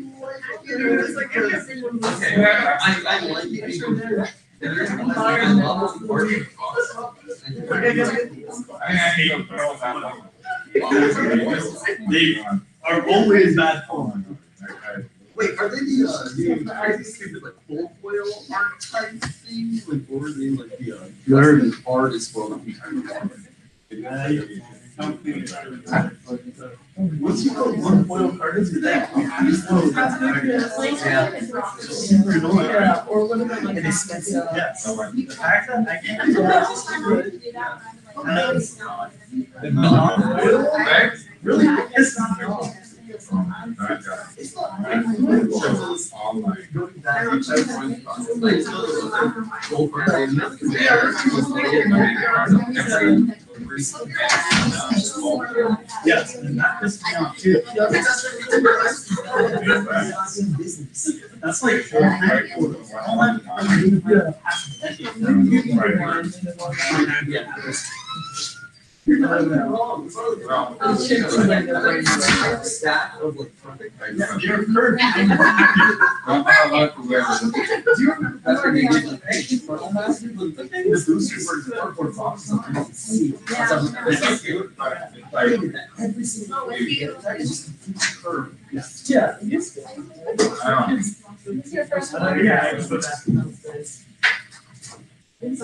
Speaker 5: like it. I love working.
Speaker 8: They are always bad fun.
Speaker 5: Wait, are they the crazy stupid like full foil art type thing? Like, or are they like the artist for the entire
Speaker 8: Once you go one foil card into that,
Speaker 10: Yeah, or what about like?
Speaker 8: yes. The fact that I can't. Really? It's not. Yes, and that pissed me off too. That's like
Speaker 2: Stack of like perfect. The boosters were cardboard boxes. Every single. Yeah.
Speaker 3: You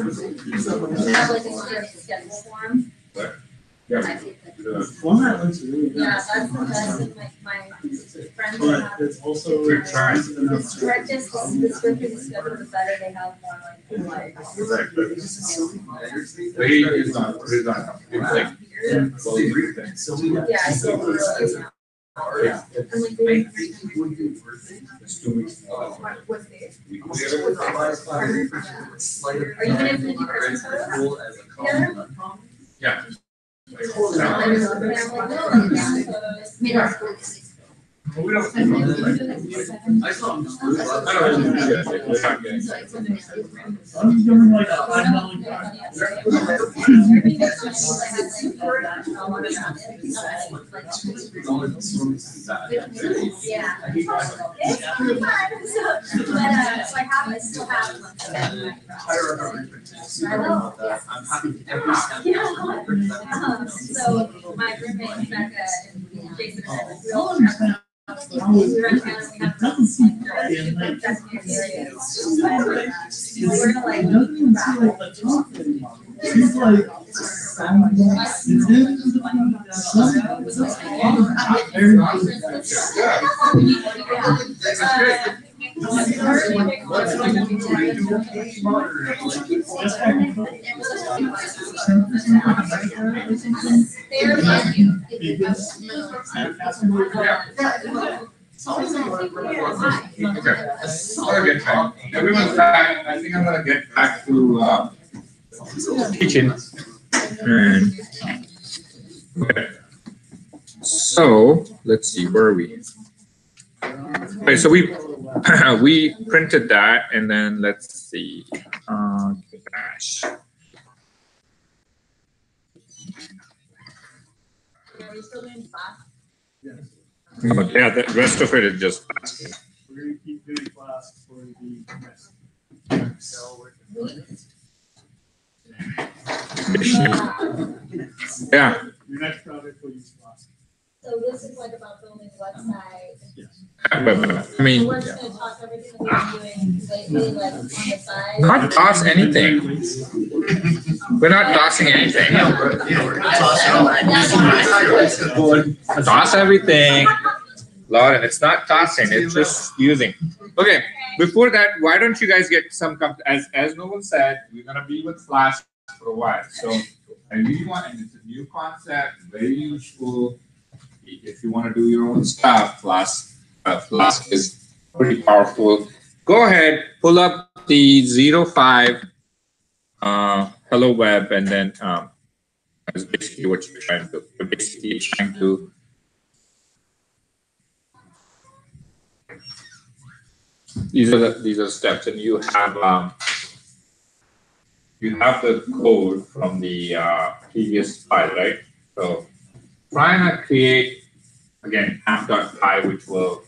Speaker 3: have like a schedule form.
Speaker 1: Yeah.
Speaker 3: I see it.
Speaker 8: One that looks really
Speaker 3: Yeah,
Speaker 8: nice.
Speaker 3: that's the best of my friends
Speaker 8: But
Speaker 3: have.
Speaker 8: it's also.
Speaker 1: Good try.
Speaker 3: Practice, the stricter the schedule, the better they have more like.
Speaker 1: But he is not, he's not, it's like, well, everything.
Speaker 3: Yeah, I see it really. I'm like, they-
Speaker 1: It's 2 weeks.
Speaker 3: what's the?
Speaker 1: We
Speaker 3: Are you gonna do Christmas photos?
Speaker 1: Yeah. We don't.
Speaker 2: I saw him.
Speaker 1: I don't know. Yeah, like, we're not getting.
Speaker 8: I'm doing like a $5
Speaker 3: Yeah. It's fun. So I have, I still have.
Speaker 2: I'm happy to
Speaker 3: So my roommate Becca and Jason and I, we all travel. We were in town and we had friends like that's new areas. We're gonna like travel.
Speaker 8: He's like,
Speaker 1: Everyone's back. I think I'm gonna get back to teaching. And okay. So let's see, where are we? Okay, so we we printed that, and then let's see. Gosh. But yeah, the rest of it is just plastic.
Speaker 8: we're gonna keep doing class for the next.
Speaker 1: Yeah.
Speaker 8: Your next project will use class.
Speaker 3: So this is like about building a website.
Speaker 1: But, I mean,
Speaker 3: We're just gonna talk everything that we're doing lately, like on the side.
Speaker 1: not toss anything. We're not tossing anything. Toss everything. Lauren, it's not tossing, it's just using. Okay, before that, why don't you guys get some, as Noel said, we're gonna be with Flash for a while. So I really want, and it's a new concept, very useful. If you want to do your own stuff, Flask is pretty powerful. Go ahead, pull up the 05 Hello Web, and then that's basically what you're trying to do. You're basically trying to these are steps, and you have the code from the previous file, right? So try and create again app.py, which will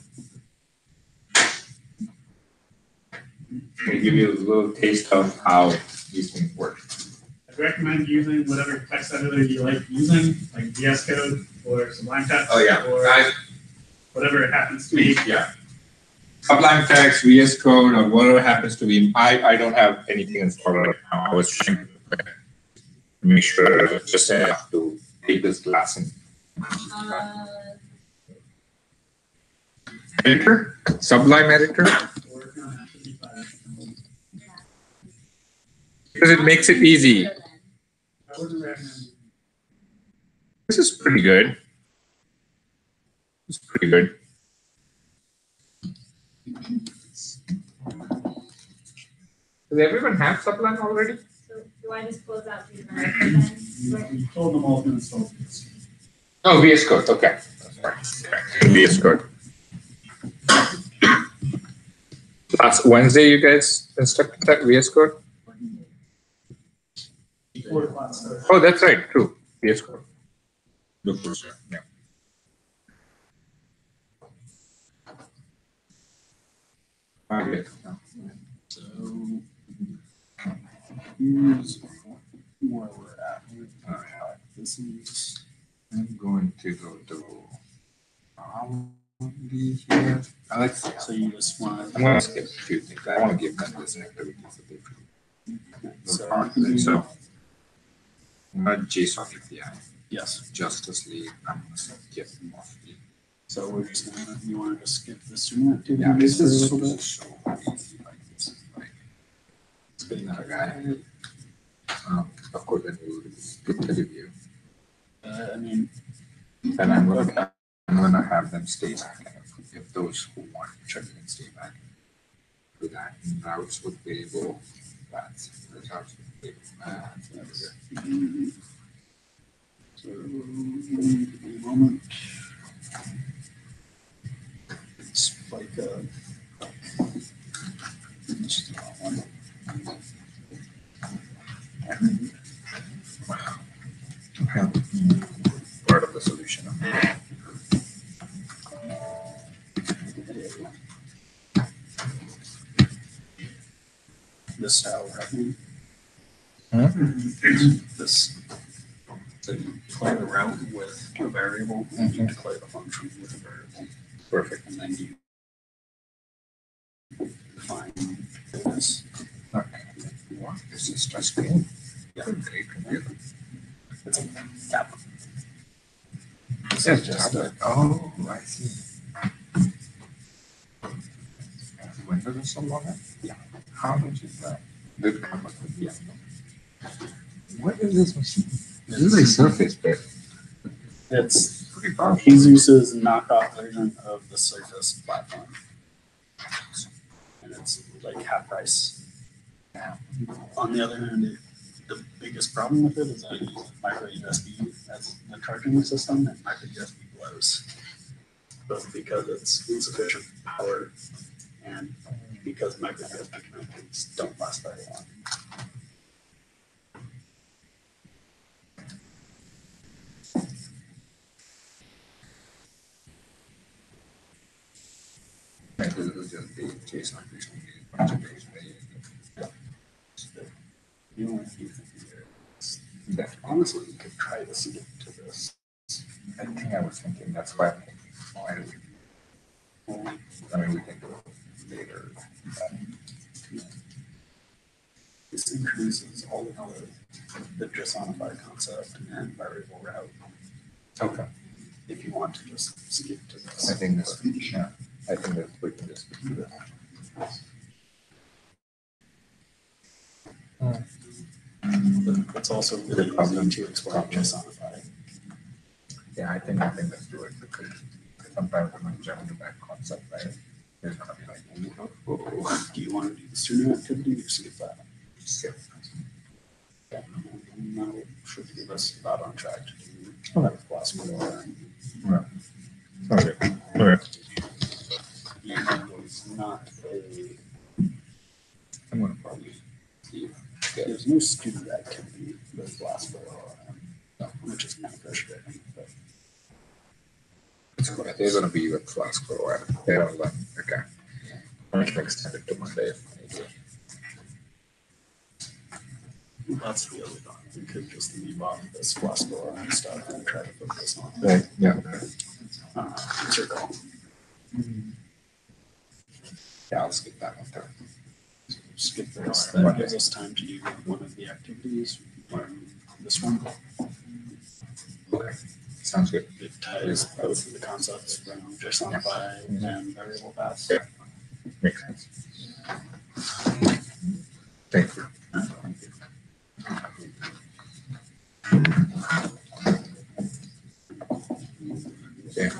Speaker 1: give you a little taste of how these things work.
Speaker 8: I'd recommend using whatever text editor you like using, like VS Code or Sublime Text.
Speaker 1: Oh yeah,
Speaker 8: or whatever it happens to be.
Speaker 1: Yeah. Sublime Text, VS Code, or whatever happens to be. I don't have anything installed right now. I was trying to make sure it's just enough to take this class in. Editor? Sublime editor? Because it makes it easy.
Speaker 8: I wouldn't recommend.
Speaker 1: This is pretty good. It's pretty good. Does everyone have Sublime already?
Speaker 3: So do I just close out these then?
Speaker 8: You told them all to install this.
Speaker 1: Oh, VS Code, okay. VS Code. Last Wednesday, you guys instructed that VS Code?
Speaker 8: Before class starts.
Speaker 1: Oh, that's right, true. VS Code. Before, sir. Yeah. Okay.
Speaker 8: So here's where we're at. This is
Speaker 1: I'm going to go to here. Let's see.
Speaker 8: so you just want
Speaker 1: I'm going to skip a few things. I want to give them this activity so they so not JSON API,
Speaker 8: yes.
Speaker 1: Justice League, I'm going to skip mostly.
Speaker 8: So we're just gonna you want to just skip the student activity
Speaker 1: Yeah, this
Speaker 8: for a
Speaker 1: is
Speaker 8: little bit.
Speaker 1: so easy. Like this is like it's been another guy. Of course, then we will skip the review,
Speaker 8: I mean,
Speaker 1: and I'm gonna have them stay back. If those who want to check in stay back, do that. Routes with variable, that's routes with variable.
Speaker 8: so a moment. It's like just one.
Speaker 1: Part of the solution.
Speaker 8: This style routing. This. So you declare the route with a variable, and you declare the function with a variable.
Speaker 1: Perfect.
Speaker 8: And then you define this.
Speaker 1: Okay. What is this touch screen?
Speaker 8: Yeah.
Speaker 1: Great computer.
Speaker 8: It's a tablet. This
Speaker 1: Yes,
Speaker 8: is just a
Speaker 1: oh, I see. Windows is so long?
Speaker 8: Yeah.
Speaker 1: How much is that? Did come up with the What is this machine? This is like Surface, but
Speaker 8: it's
Speaker 1: pretty powerful.
Speaker 8: Jesus's knockoff version of the Surface platform. And it's like half price. On the other hand, the biggest problem with it is that it uses micro USB as the charging system, and micro USB blows. Both because it's insufficient power and because micro USB connectors don't last very long.
Speaker 1: Right, this is just the JSON bunch of things.
Speaker 8: The only thing here is that honestly, you could try to get to this.
Speaker 1: I think I was thinking that's why. Why do we? I mean, we can do it later.
Speaker 8: This increases all of the JSONify concept and variable route.
Speaker 1: Okay.
Speaker 8: If you want to just skip to this.
Speaker 1: I think this. Yeah. I think that we can just do that.
Speaker 8: But it's also really easy to explain JSONify.
Speaker 1: Yeah, I think let's do it because sometimes when I jump into that concept, right, there's gonna be like, oh,
Speaker 8: Do you want to do the student activity or skip that?
Speaker 1: skip.
Speaker 8: Yeah, and that should give us about on track to do
Speaker 1: Okay.
Speaker 8: class more.
Speaker 1: Okay. Okay.
Speaker 8: There's not a,
Speaker 1: I'm gonna probably see.
Speaker 8: there's no student activity with class for, which is kind of frustrating, but.
Speaker 1: There's gonna be a class for a while. They don't learn. Okay. I'm gonna extend it to Monday if I need to.
Speaker 8: That's the other thing. We could just leave off this class for and stuff and try to focus on
Speaker 1: Right. Yeah.
Speaker 8: circle.
Speaker 1: Yeah, I'll skip that one too.
Speaker 8: Skip this. That gives us time to do one of the activities. This one.
Speaker 1: Okay. Sounds good.
Speaker 8: It ties both of the concepts around JSONify and variable paths.
Speaker 1: Yeah. Makes sense. Thank you. Yeah.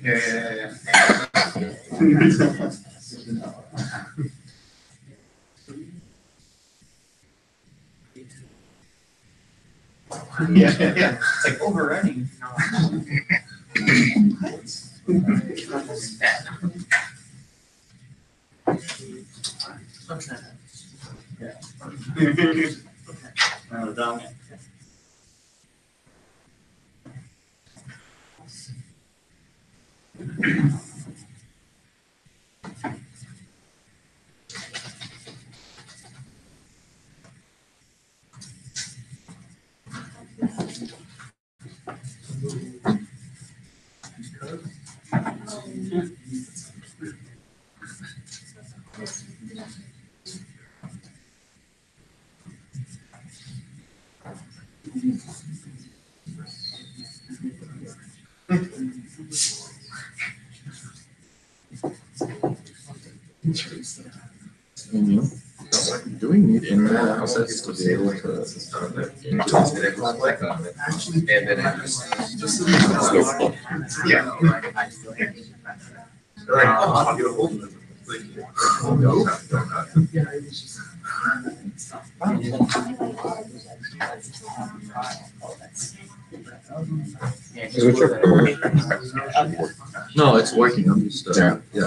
Speaker 9: Yeah. Yeah. It's like overrunning.
Speaker 4: Do we need internet access to be able to and then
Speaker 9: Yeah. Like, I'll get a hold of them.
Speaker 4: No, it's working. I'm just I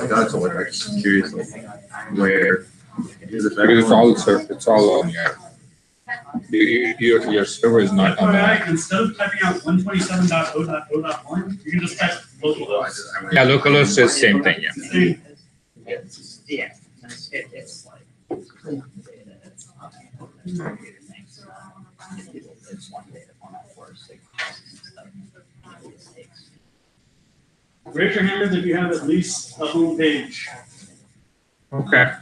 Speaker 4: got it to work. I'm just curious where is it?
Speaker 1: Because it's all on your server is not on that.
Speaker 8: Instead of typing out 127.0.0.1, you can just type localhost.
Speaker 1: Yeah, localhost is same thing, yeah.
Speaker 2: Yeah, it's like. It's one data format for 6
Speaker 8: Raise your hand if you have at least a home page.
Speaker 1: Okay.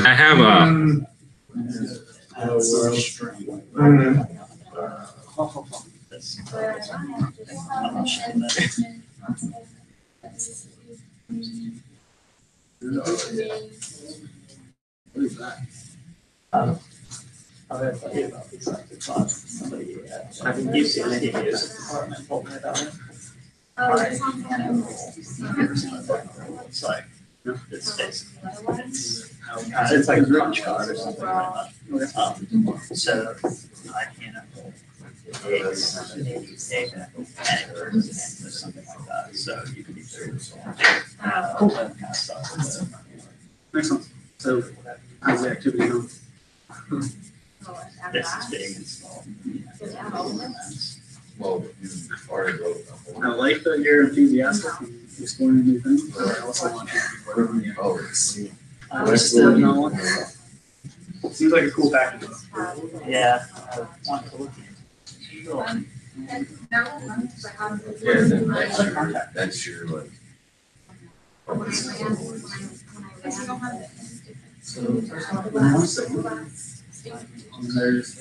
Speaker 1: I have a
Speaker 2: Somebody, I think you see an idiot department told me about it.
Speaker 3: Oh, this one's
Speaker 8: It's like, it's basically, it's like a punch card or something like that. So I can't. It's data or something like that. So you can either pull that kind of stuff. Next one. So how's the activity going? Yes, it's big and small.
Speaker 4: Well, you already wrote the
Speaker 8: I like that you're enthusiastic and exploring new things, but I also want you to be
Speaker 4: whole.
Speaker 8: Seems like a cool package. Yeah. I want to look at
Speaker 4: That's your like.
Speaker 8: So there's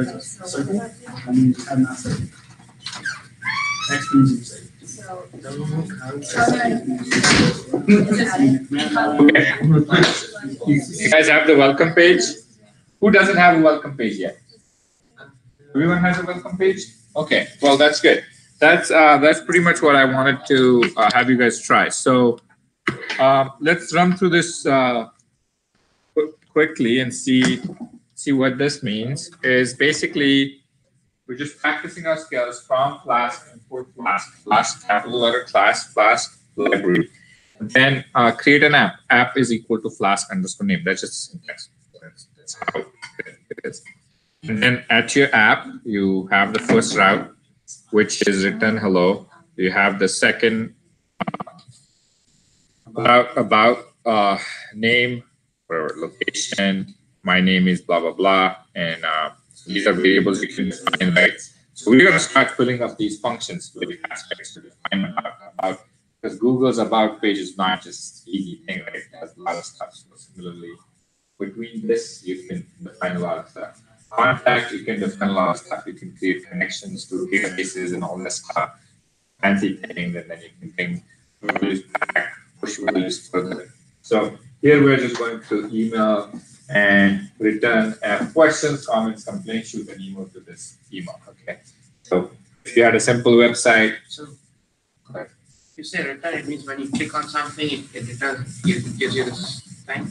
Speaker 8: a circle, and you just have that circle. Next means you say.
Speaker 1: You guys have the welcome page? Who doesn't have a welcome page yet? Everyone has a welcome page? Okay, well, that's good. That's pretty much what I wanted to have you guys try. So let's run through this quickly and see what this means. Is basically we're just practicing our skills from class, import class, capital letter class, library. And then create an app. App is equal to Flask_name. That's just syntax. That's how it is. And then at your app, you have the first route, which is return hello. You have the second about name or location. My name is blah blah blah, and these are variables you can define, right? So we're going to start filling up these functions with aspects to define about, because Google's about page is not just easy thing, right? It has a lot of stuff. So similarly, between this, you can define a lot of stuff. Contact, you can define a lot of stuff. You can create connections to databases and all that stuff. Fancy things, and then you can think values back, push values further. So here we're just going to email and return questions, comments, complaints, shoot an email to this email. Okay. So if you had a simple website.
Speaker 7: So you say return, it means when you click on something, it returns, it gives you this thing.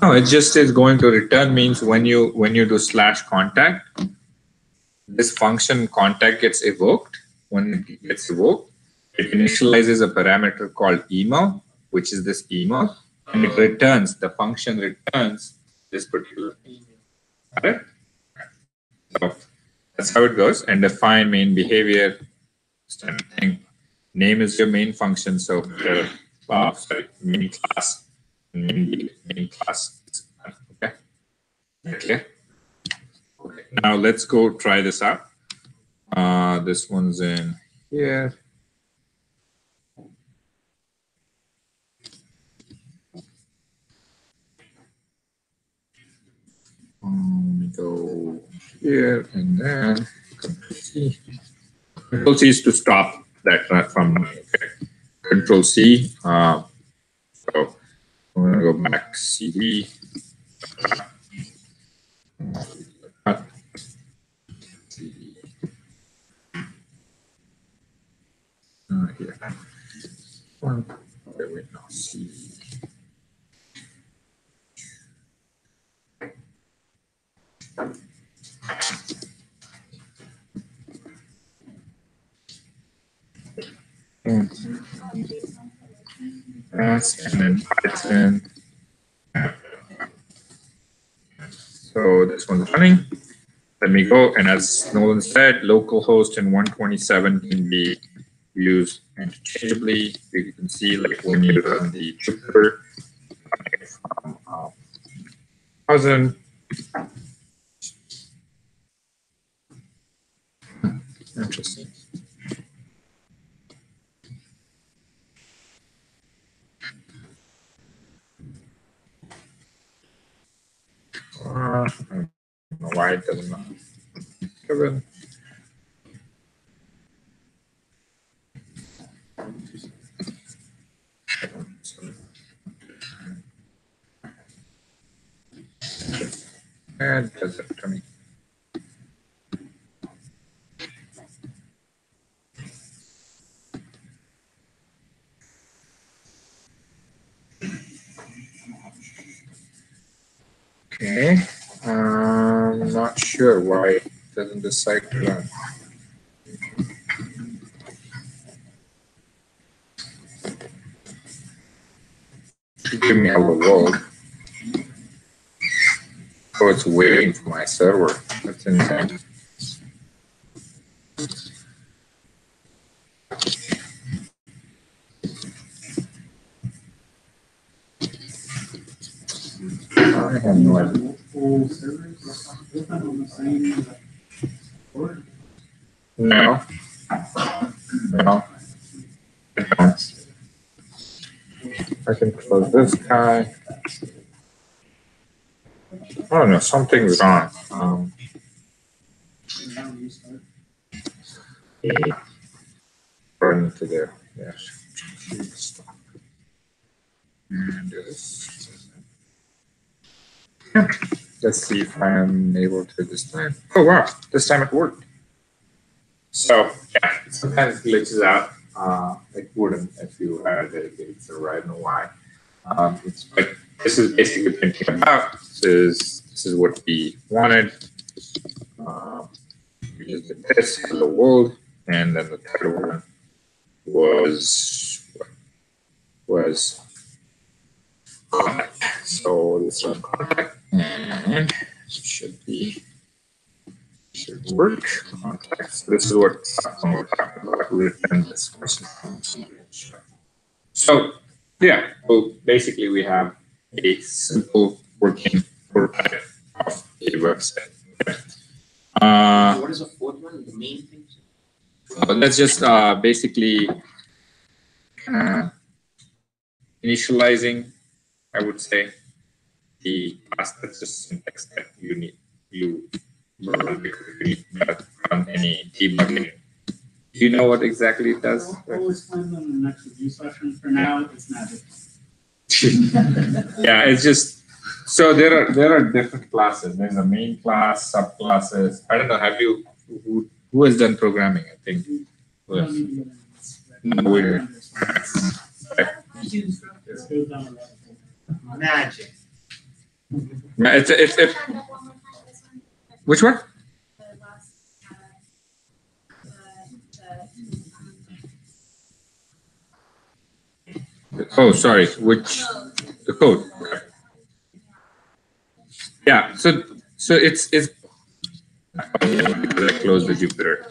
Speaker 1: No, it just is going to return means when you do /contact, this function contact gets evoked. When it gets evoked, it initializes a parameter called email, which is this email, and it returns, the function returns this particular email. Got it? So that's how it goes. And define main behavior, standard thing. Name is your main function, so main class. Main class. Okay. Okay. Now let's go try this out. This one's in here. Let me go here and then Control C. Control C is to stop that from running. Okay. Control C. So I'm going to go back CD. CD. Here. Wait, no, CD. And then Python. So this one's running. Let me go. And as Nolan said, localhost and 127 can be used interchangeably. You can see, like when you run the Jupyter from 1000. Interesting. I don't know why it doesn't. Kevin. And does it to me. Okay. I'm not sure why it doesn't decide to run. Give me hello world. Oh, it's waiting for my server. That's insane. I have no idea.
Speaker 8: Multiple servers open on the same board.
Speaker 1: No. No. No. I can close this guy. I don't know, something's wrong. Burn to there. Yes. And this. Let's see if I'm able to this time. Oh wow, this time it worked. So yeah, sometimes it glitches out. It wouldn't if you had a dedicated server. I don't know why. But this is basically thinking about. This is what we wanted. We just did this for the world, and then the third one was contact. So this is contact, and should work. Contact. So this is what we're talking about. Return this question. So yeah, well, basically we have a simple working prototype of a website.
Speaker 7: What is the fourth one? The main thing?
Speaker 1: Let's just basically initializing, I would say, the class. That's just syntax that you need. You run any debugging. Do you know what exactly it does?
Speaker 8: We'll explain them in the next review session. For now, it's magic.
Speaker 1: Yeah, it's just so there are different classes. There's a main class, subclasses. I don't know. Have you who has done programming? I think. No, we're
Speaker 9: Magic.
Speaker 1: it's which one? Oh, sorry. Which the code? Okay. Yeah. So it's. I close the Jupyter.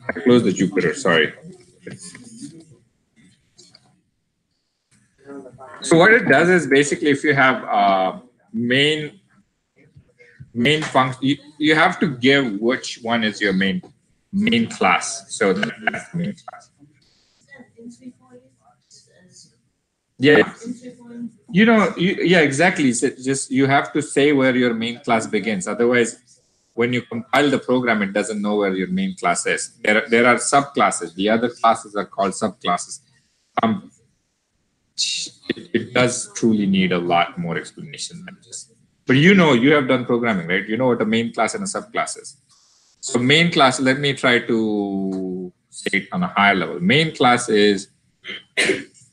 Speaker 1: I close the Jupyter. Sorry. So what it does is basically if you have main function, you have to give which one is your main class. So that's the main class. Yeah. Yeah, exactly. So just you have to say where your main class begins. Otherwise, when you compile the program, it doesn't know where your main class is. There are subclasses. The other classes are called subclasses. It does truly need a lot more explanation than just. But you have done programming, right? You know what a main class and a subclass is. So main class, let me try to say it on a higher level. Main class is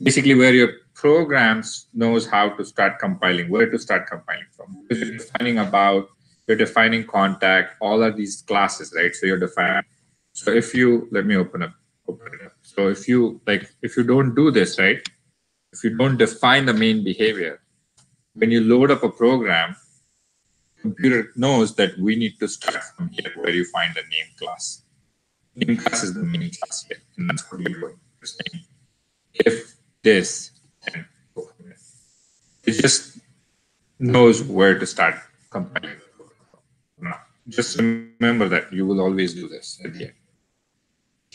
Speaker 1: basically where your programs knows how to start compiling, where to start compiling from. You're defining contact, all of these classes, right? So you're defining. So if you, let me open it up. So if you don't do this, right? If you don't define the main behavior, when you load up a program, computer knows that we need to start from here where you find the name class. Name class is the main class here, and that's what you're doing. You're saying, if this, then go from there. It just knows where to start compiling. Now, just remember that you will always do this at the end.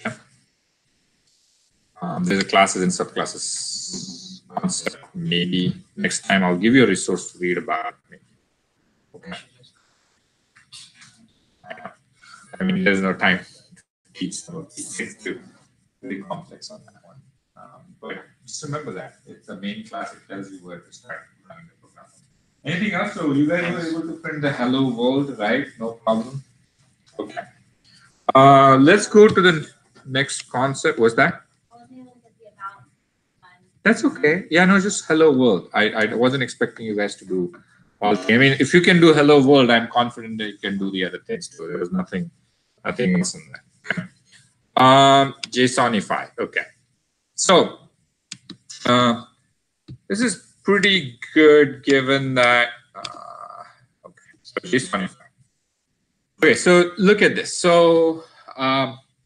Speaker 1: Yeah. There's a classes and subclasses concept. Maybe next time I'll give you a resource to read about it. Okay. I mean, there's no time to teach some of these things too. Very complex on that one. But just remember that it's the main class. It tells you where to start running the program. Anything else? So you guys were able to print the hello world, right? No problem. Okay. Let's go to the next concept. What's that? That's okay. Yeah, no, just hello world. I wasn't expecting you guys to do all. I mean, if you can do hello world, I'm confident that you can do the other things too. There was nothing else in that. JSONify. Okay. So this is pretty good given that. Okay. So JSONify. Okay. So look at this. So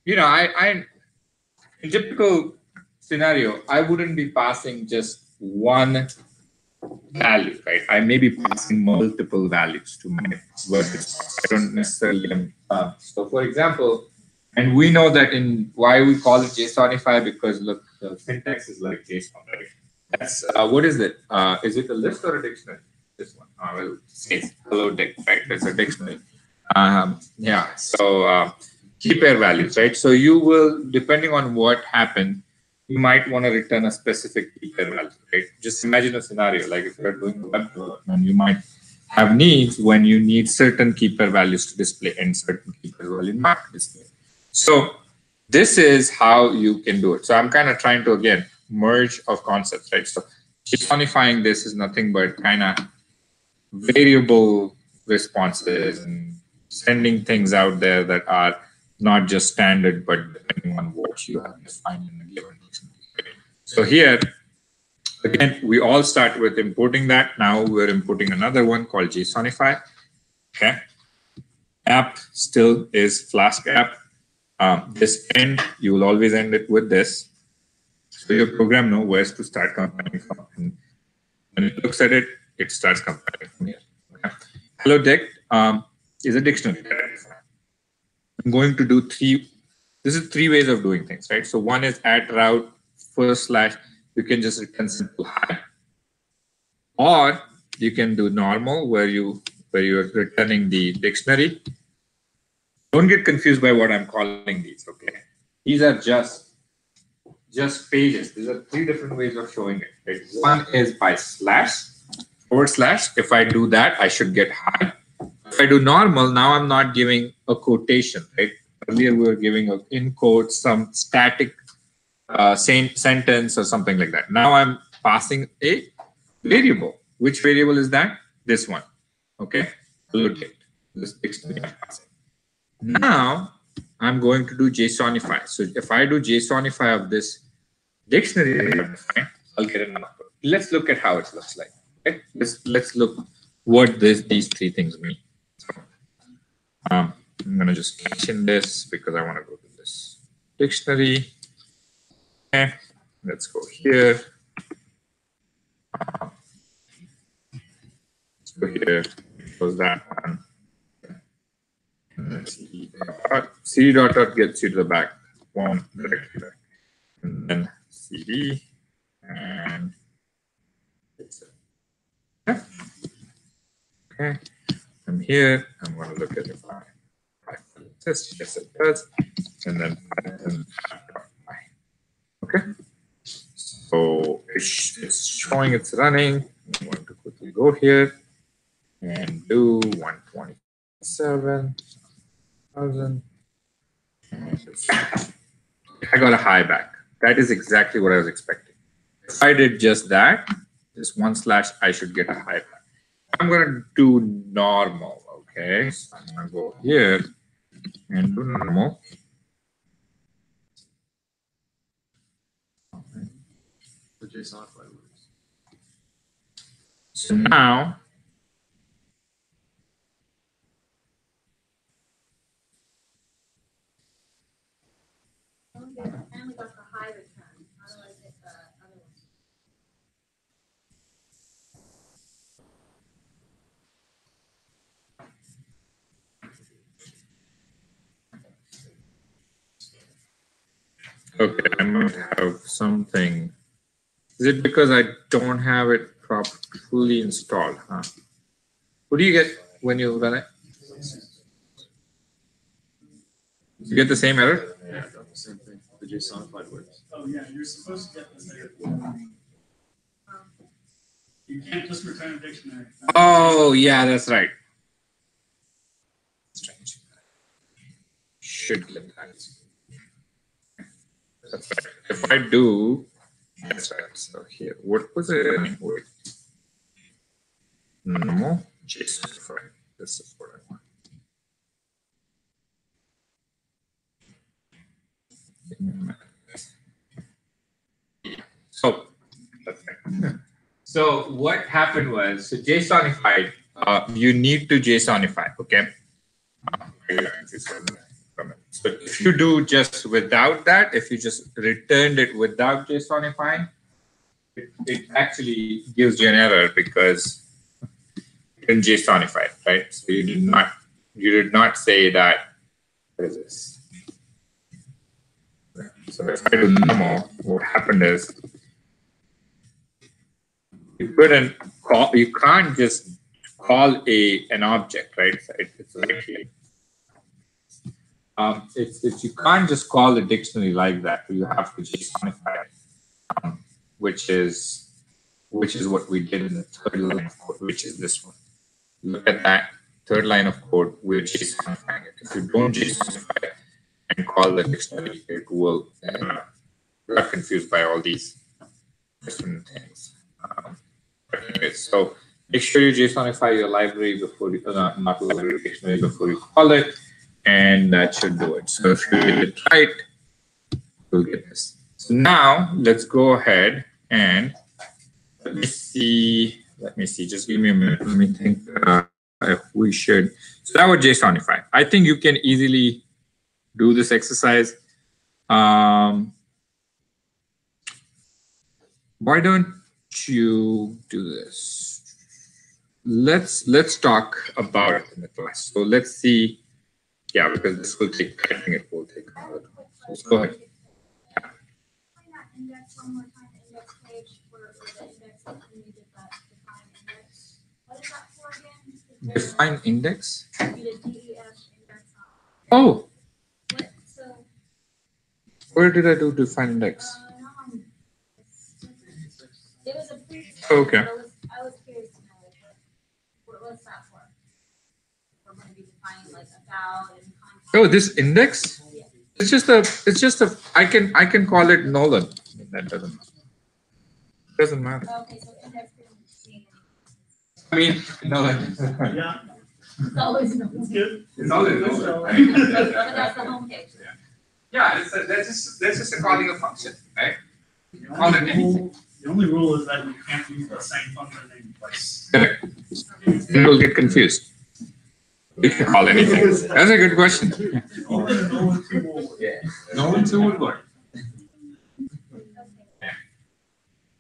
Speaker 1: you know, I in typical scenario, I wouldn't be passing just one value, right? I may be passing multiple values to my word response. I don't necessarily. So, for example, and we know that in why we call it JSONify because look, the syntax is like JSON, right? That's what is it? Is it a list or a dictionary? This one. Well, it says hello dict, right? It's a dictionary. Yeah. So key pair values, right? So you will, depending on what happened, you might want to return a specific key pair value, right? Just imagine a scenario like if you're doing a web development, you might have needs when you need certain key pair values to display and certain key pair values not to display. So this is how you can do it. So I'm kind of trying to again merge of concepts, right? So JSONifying this is nothing but kind of variable responses and sending things out there that are not just standard, but depending on what you have defined in a given dictionary. So here, again, we all start with importing that. Now we're importing another one called JSONify. Okay. App still is Flask app. This end, you will always end it with this. So your program knows where to start compiling from. And when it looks at it, it starts compiling from here. Okay. Hello dict is a dictionary. I'm going to do this is three ways of doing things, right? So one is at route first slash, you can just return simple hi. Or you can do normal where you're returning the dictionary. Don't get confused by what I'm calling these, okay? These are just pages. These are three different ways of showing it. Right? One is by // If I do that, I should get hi. If I do normal, now I'm not giving a quotation, right? Earlier we were giving a in quotes some static sentence or something like that. Now I'm passing a variable. Which variable is that? This one. Okay. Look at this dictionary I'm passing. Now I'm going to do JSONify. So if I do JSONify of this dictionary, I'll get a number. Let's look at how it looks like. Okay? Let's look what these three things mean. So, I'm going to just catch in this because I want to go to this dictionary. Okay, let's go here. Let's go here. Close that one. CD dot gets you to the back one directly. And then CD and okay. I'm here. I'm going to look at if I test. Yes, it does. And then okay. So it's showing it's running. I'm going to quickly go here and do 127,000. I got a high back. That is exactly what I was expecting. If I did just that, just one slash, I should get a high back. I'm going to do normal. Okay. So I'm going to go here and do normal.
Speaker 4: The JSONify works.
Speaker 1: So now,
Speaker 3: I only got the high return. How do I get the other one?
Speaker 1: okay, I might have something. Is it because I don't have it fully installed? Huh? What do you get when you run it? You get the same error?
Speaker 4: Yeah, the same thing. The JSONify works.
Speaker 8: Oh, yeah, you're supposed to get this there. You can't just return a dictionary.
Speaker 1: Oh, yeah, that's right. Strange. Should get that. That's right. If I do That's right. So here, what was it? Wait. Normal JSON, right? This is what I want. So, so what happened was, so JSONified, you need to JSONify, okay? So if you do just without that, if you just returned it without JSONifying, it actually gives you an error because you didn't JSONify it, right? So you did not say that. What is this? So if I do normal, what happened is you can't just call an object, right? So it's like here. You can't just call the dictionary like that. You have to JSONify it, which is what we did in the third line of code, which is this one. Look at that third line of code. We're JSONifying it. If you don't JSONify it and call the dictionary, it will get confused by all these different things. So make sure you JSONify your library before you, not library, dictionary before you call it, and that should do it. So if you get it right, you'll get this. So now let's go ahead and let me see. Just give me a minute. Let me think if we should. So that was JSONify. I think you can easily do this exercise. Why don't you do this? Let's talk about it in the class. So let's see. Yeah, because this will take. I think it will take another time. So let's go ahead.
Speaker 3: Index one more time, index page where the index and you did that define index. What is that for again?
Speaker 1: Define index?
Speaker 3: You did DEF index.
Speaker 1: Oh.
Speaker 3: What? So.
Speaker 1: Where did I do define index?
Speaker 3: It was a previous.
Speaker 1: Okay.
Speaker 3: I was curious to know what's that for? We're going to be defining like about and context.
Speaker 1: Oh, this index?
Speaker 3: Yeah.
Speaker 1: It's just a. I can call it null. That doesn't matter.
Speaker 3: Okay, so index didn't mean
Speaker 1: I mean, no.
Speaker 8: Yeah,
Speaker 3: it's always no.
Speaker 8: it's good.
Speaker 1: It's always
Speaker 3: But that's the home page.
Speaker 1: Yeah, that's just a calling a function, right?
Speaker 8: The
Speaker 1: Call it
Speaker 8: only
Speaker 1: anything.
Speaker 8: rule- the only rule is that you can't use the same function name twice.
Speaker 1: Correct. You'll get confused. You can call anything. That's a good question.
Speaker 8: Only no one two will work.
Speaker 1: No one two would work.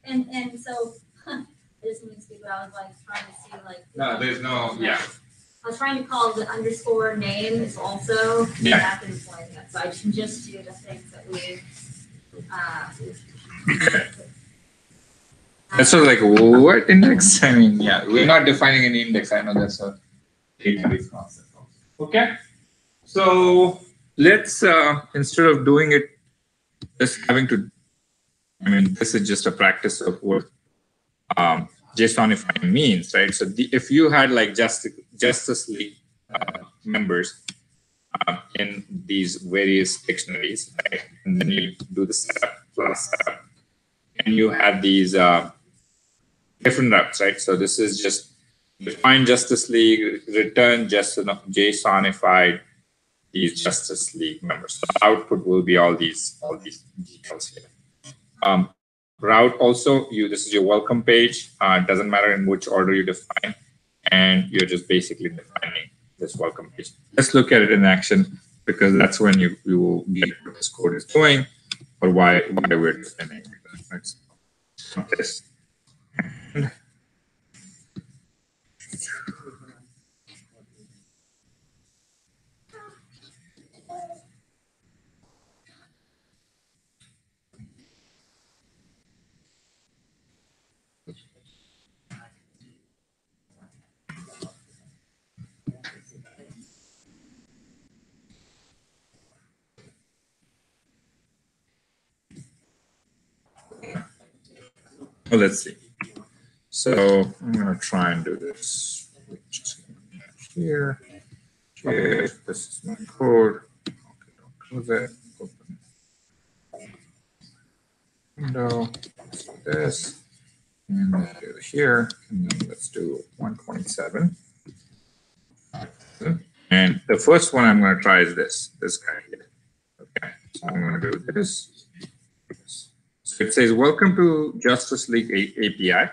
Speaker 3: And so this means stupid. I was like trying to see like.
Speaker 1: No, there's no. Yeah.
Speaker 3: I was trying to call the underscore names also.
Speaker 1: Yeah.
Speaker 3: That didn't play that, so I can just do the things that we.
Speaker 1: That's sort of like what index? I mean, yeah, we're not defining any index. I know that's a database concept. Okay. So let's instead of doing it, just having to. I mean, this is just a practice of what JSONifying means, right? So if you had like Justice League members in these various dictionaries, right? And then you do the setup plus setup, and you have these different routes, right? So this is just define Justice League, return just JSONified these Justice League members. So the output will be all these details here. Route also, this is your welcome page. Doesn't matter in which order you define, and you're just basically defining this welcome page. Let's look at it in action because that's when you will get what this code is doing or why we're defining it. Let's stop this. Well, let's see. So I'm going to try and do this. Just here. This is my code. Okay, don't close it. Open window. like this. And then do here, and then let's do 127. And the first one I'm going to try is this guy here. Okay, so I'm going to do this. So it says, welcome to Justice League API.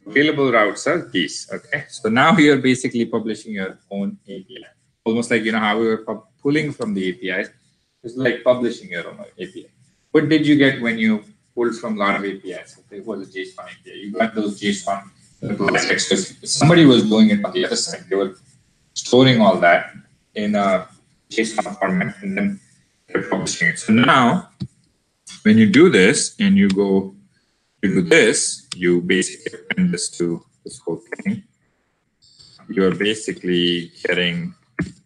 Speaker 1: Available routes are these. Okay, so now you're basically publishing your own API. Almost like, you know, how we were pulling from the APIs. It's like publishing your own API. What did you get when you pulled from a lot of APIs? It was a JSON API. You got those JSON. Somebody was doing it on the other side. They were storing all that in a JSON format and then they're publishing it. So now, when you do this and you go to do this, you basically append this to this whole thing. You're basically getting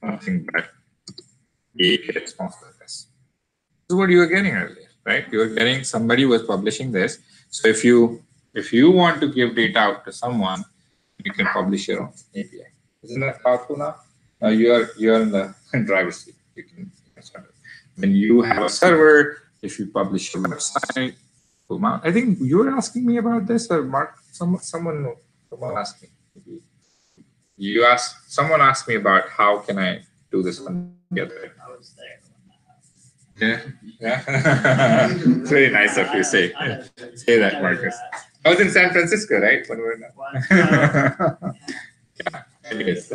Speaker 1: nothing but a response like this. This is what you were getting earlier, right? You were getting somebody was publishing this. So if you want to give data out to someone, you can publish your own API. Isn't that powerful now? You're in the driver's seat. You can when you have a server, if you publish your website, I think you were asking me about this, or Mark, someone asked me. Someone asked me about how can I do this one together.
Speaker 2: I was there.
Speaker 1: Yeah. It's very nice of you to say that, Marcus. I was in San Francisco, right? When we were yeah. Anyways,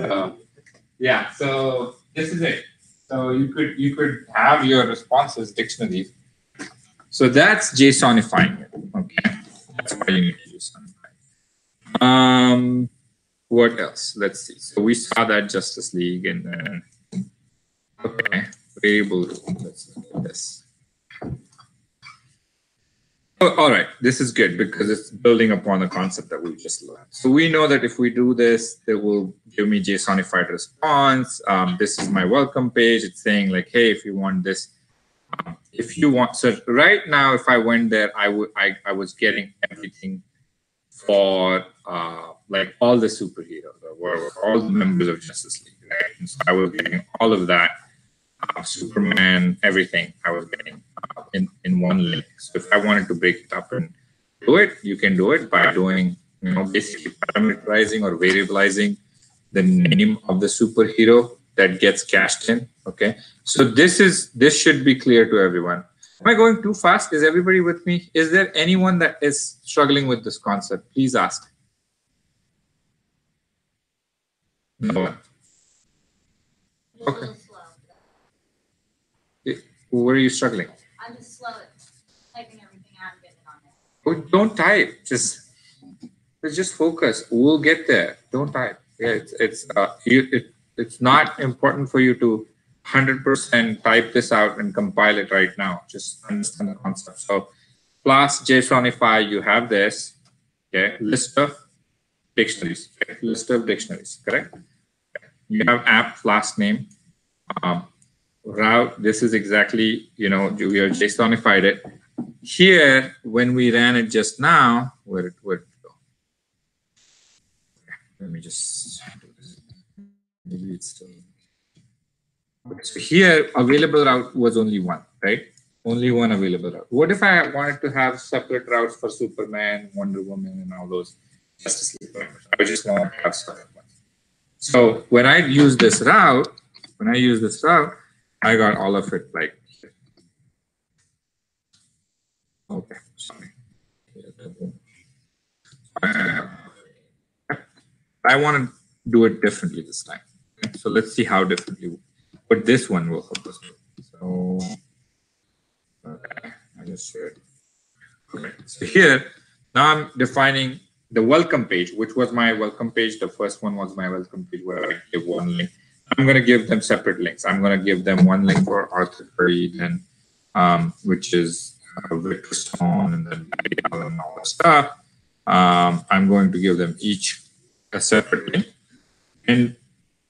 Speaker 1: yeah. So this is it. So you could have your responses dictionaries. So that's JSONifying it. Okay, that's why you need to JSONify. What else? Let's see. So we saw that Justice League and then okay, variable. Let's look at this. Oh, all right, this is good because it's building upon the concept that we just learned. So we know that if we do this, it will give me JSONified response. This is my welcome page. It's saying like, hey, if you want this, if you want. So right now, if I went there, I was getting everything for like all the superheroes or all the members of Justice League, right? And so I was getting all of that. Superman, everything I was getting in one link. So if I wanted to break it up and do it, you can do it by doing, you know, basically parameterizing or variabilizing the name of the superhero that gets cached in. Okay, so this should be clear to everyone. Am I going too fast? Is everybody with me? Is there anyone that is struggling with this concept? Please ask. No one. Okay. Where are you struggling?
Speaker 3: I'm just slow at typing everything out and getting it on there.
Speaker 1: Oh, don't type. Just focus. We'll get there. Don't type. Yeah, it's not important for you to 100% type this out and compile it right now. Just understand the concept. So, class JSONify. You have this. Okay, list of dictionaries. Okay? List of dictionaries. Correct. You have app last name. Route, this is exactly, you know, we are JSONified it. Here, when we ran it just now, where it would go. Okay, let me just do this. Maybe it's still. Okay, so here, available route was only one, right? Only one available route. What if I wanted to have separate routes for Superman, Wonder Woman, and all those Justice League members? I just want to have separate ones. So when I use this route, I got all of it like here. Okay, sorry. I want to do it differently this time. Okay? So let's see how differently, but this one will help us do. So, okay, I just shared. Okay, so here, now I'm defining the welcome page, which was my welcome page. The first one was my welcome page where I give one link. I'm going to give them separate links. I'm going to give them one link for Arthur Curry, then which is Victor Stone, and then and all that stuff. I'm going to give them each a separate link. And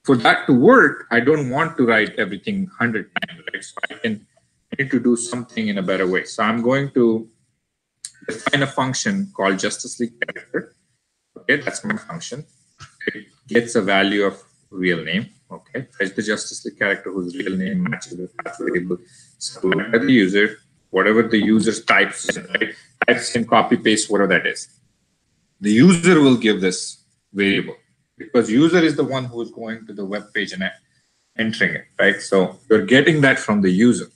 Speaker 1: for that to work, I don't want to write everything 100 times, right? So I need to do something in a better way. So I'm going to define a function called Justice League character. Okay, that's my function. It gets a value of real name. Okay, fetch the Justice League character whose real name matches the path variable supplied by the user. whatever the user types in, right? Types in, copy paste, whatever that is. The user will give this variable because user is the one who is going to the web page and entering it, right? So you're getting that from the user.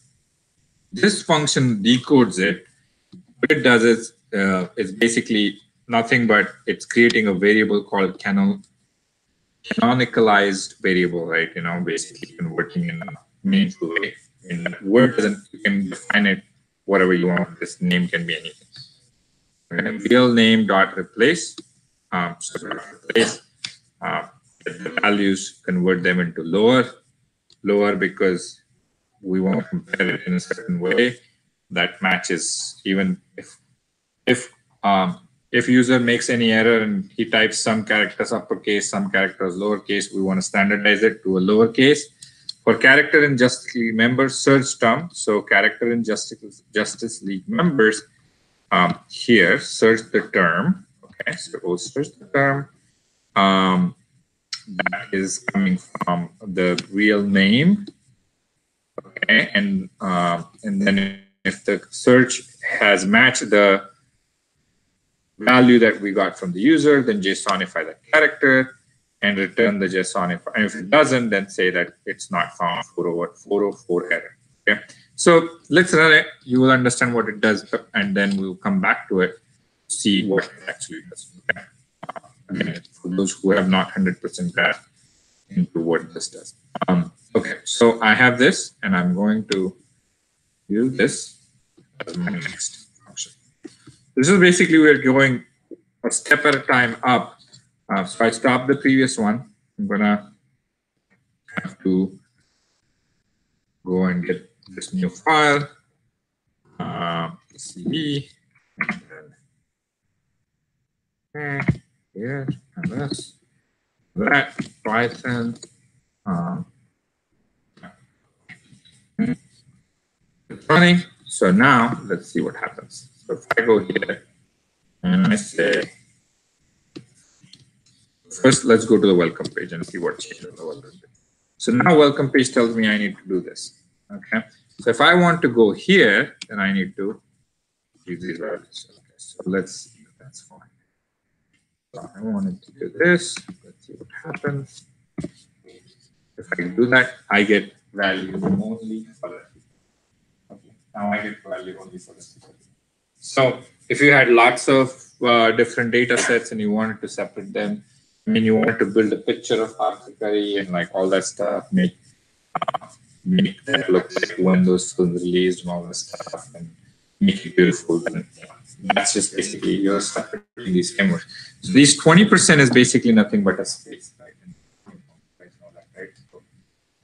Speaker 1: This function decodes it. What it does is it's basically nothing but it's creating a variable called canonicalized variable, right? You know, basically converting in a meaningful way. In that word doesn't, you can define it whatever you want. This name can be anything. Real name dot replace. So replace the values, convert them into lower because we want to compare it in a certain way that matches. Even if user makes any error and he types some characters uppercase, some characters lowercase, we want to standardize it to a lowercase. For character in Justice League members, search term. So character in Justice League members, here, search the term. Okay, so we'll search the term. That is coming from the real name. Okay, and then if the search has matched the value that we got from the user, then JSONify the character and return the JSONify. And if it doesn't, then say that it's not found 404 error. Okay, so let's run it. You will understand what it does, and then we'll come back to it, see what it actually does. Okay. Again, for those who have not 100% got into what this does. Okay, so I have this, and I'm going to use this as my next function. This is basically we're going a step at a time up. So I stopped the previous one. I'm gonna have to go and get this new file, CD, and then here, and this, that, Python. It's running. So now let's see what happens. So if I go here and I say, first let's go to the welcome page and see what changes on the welcome page. So now welcome page tells me I need to do this. Okay. So if I want to go here, then I need to use these values. Okay. So let's, that's fine. So I wanted to do this. Let's see what happens. If I do that, I get value only for that. Okay. Now I get value only for this. So if you had lots of different data sets and you wanted to separate them, I mean, you wanted to build a picture of Arthur and like all that stuff, make that look like when those films released and all that stuff, and make it beautiful. Then that's just basically you're separating these frameworks. So these 20% is basically nothing but a space, right? Right? So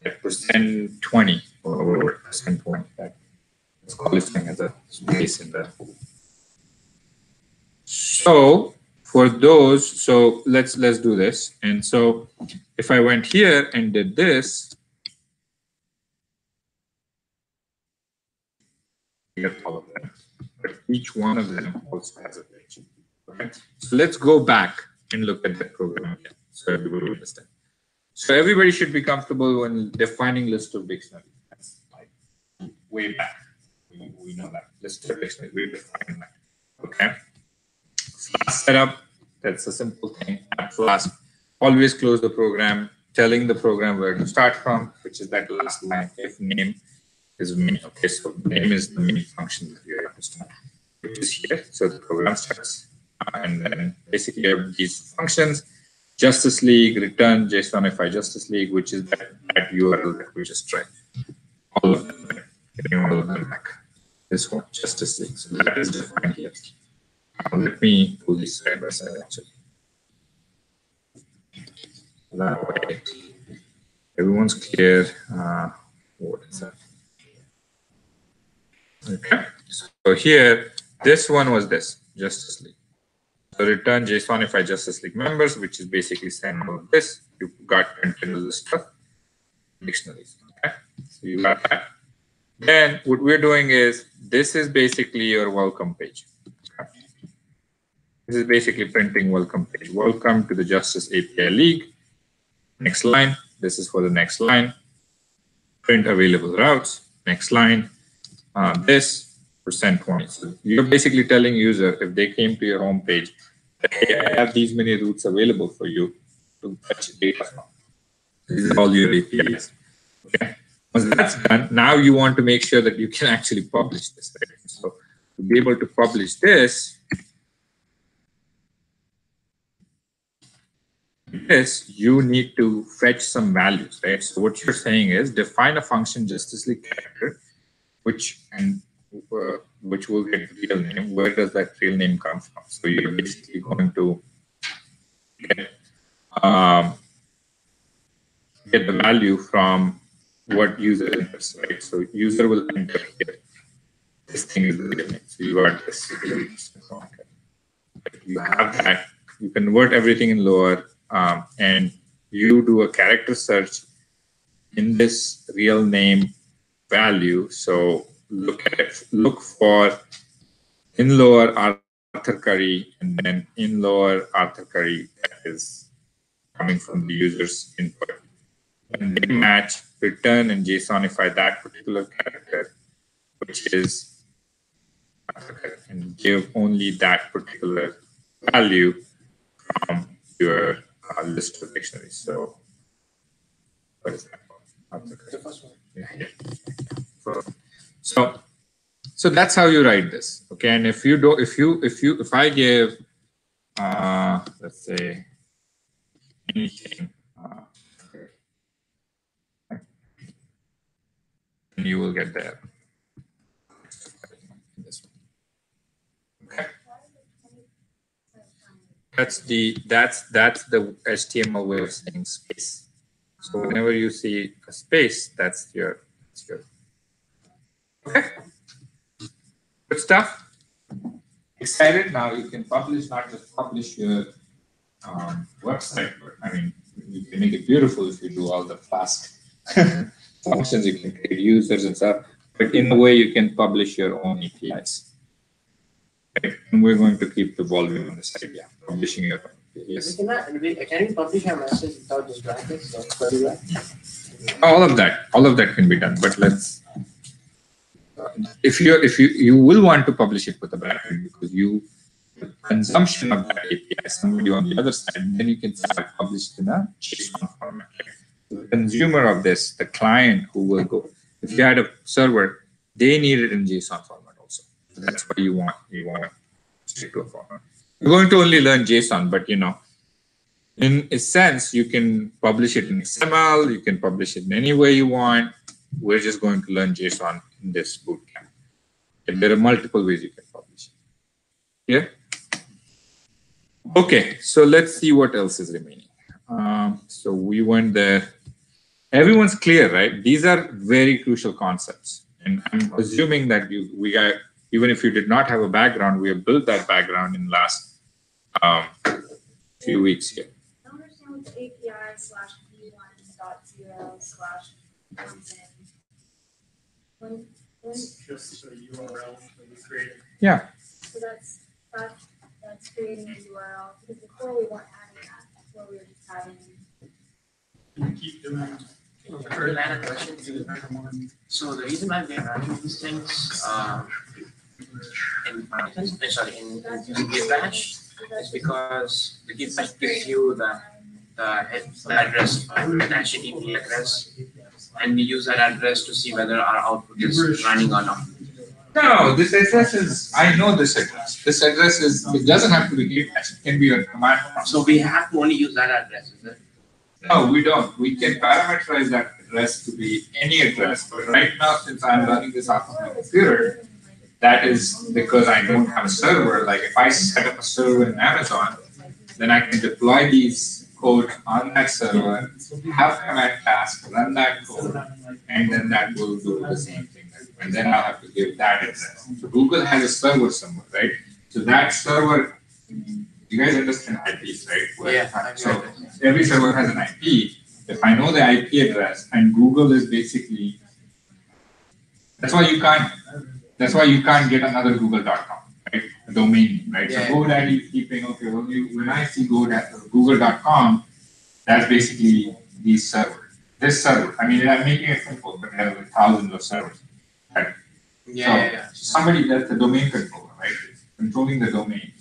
Speaker 1: that percent 20 or percent 20, that is qualifying as a space in the. So for those, so let's do this. And so if I went here and did this, get all of them. But each one of them also has a page. Okay. So let's go back and look at the program again, so everybody understand. So everybody should be comfortable when defining list of dictionaries. That's like way back. We know that list of dictionaries. We define that. Okay. Flask setup. That's a simple thing. Flask. Always close the program, telling the program where to start from, which is that last line. If name is main. Okay, so name is the main function that you have to start, which is here. So the program starts, and then basically you have these functions: Justice League, return JSONify Justice League, which is that URL that we just tried. All of them, getting all of them back. This one, Justice League. So that is defined here. Let me pull this side by side actually. That way, everyone's clear. What is that? Okay, so here, this one was this, Justice League. So return JSONify Justice League members, which is basically saying all of this. You got content list of dictionaries. Okay, so you got that. Then what we're doing is, this is basically your welcome page. Okay. This is basically printing welcome page. Welcome to the Justice API League. Next line, this is for the next line. Print available routes, next line. This %20. So you're basically telling user if they came to your home page, that, hey, I have these many routes available for you to fetch data from. These are all your APIs. Okay. Once that's done, now you want to make sure that you can actually publish this. Right? So to be able to publish this, you need to fetch some values, right? So what you're saying is define a function just as character, which will get real name. Where does that real name come from? So you're basically going to get the value from what user enters, right? So user will enter here. This thing is the real name. So you got this. You have that. You convert everything in Lower, and you do a character search in this real name value. So look for in Lower Arthur Curry, and then in Lower Arthur Curry that is coming from the user's input. When they match, return and JSONify that particular character, which is Arthur Curry, and give only that particular value from your list of dictionaries. So what is that called? The first one. Yeah. So that's how you write this. Okay, and if I give let's say anything, and you will get there. Okay. That's the HTML way of saying space. So whenever you see a space, that's your okay. Good stuff. Excited now? You can publish, not just publish your website, but I mean, you can make it beautiful if you do all the fast functions. You can create users and stuff, but in a way, you can publish your own APIs. Okay. And we're going to keep evolving on this idea, publishing your own APIs.
Speaker 7: Can we publish our message without just brackets?
Speaker 1: All of that can be done, but let's. If you will want to publish it with a bracket because the consumption of that API is somebody on the other side, then you can start published in a JSON format. The consumer of this, the client who will go, if you had a server, they need it in JSON format also. So that's why you want to stick to a format. You're going to only learn JSON, but in a sense, you can publish it in XML, you can publish it in any way you want. We're just going to learn JSON in this bootcamp. And there are multiple ways you can publish it. Yeah? Okay, so let's see what else is remaining. So we went there. Everyone's clear, right? These are very crucial concepts. And I'm assuming that even if you did not have a background, we have built that background in the last few weeks here.
Speaker 3: I don't understand what the API /v1.0/ comes in. When
Speaker 8: It's just a URL that we created.
Speaker 1: Yeah.
Speaker 3: so that's creating a URL because before we weren't adding that. Before we were just having.
Speaker 8: And keep doing.
Speaker 7: So the reason why we are running these things in Python, in Git bash, is because the Git bash gives you the address, the HTTP address, and we use that address to see whether our output is running or not.
Speaker 1: No, this address is, I know this address. This address is, it doesn't have to be Git bash. It can be a command prompt.
Speaker 7: So we have to only use that address, is it?
Speaker 1: No, we don't. We can parameterize that address to be any address. But right now, since I'm running this off of my computer, that is because I don't have a server. Like if I set up a server in Amazon, then I can deploy these code on that server, have command task, run that code, and then that will do the same thing. And then I'll have to give that address. So Google has a server somewhere, right? So that server, you guys understand IPs, right?
Speaker 7: Yeah.
Speaker 1: So every server has an IP. If I know the IP address, and Google is basically, that's why you can't get another Google.com, right? A domain name, right?
Speaker 7: Yeah.
Speaker 1: So GoDaddy is keeping, okay, when I see Google.com, that's basically these servers. This server, I mean, I'm making it simple, but there are thousands of servers. Right? Somebody, that's the domain controller, right? It's controlling the domain.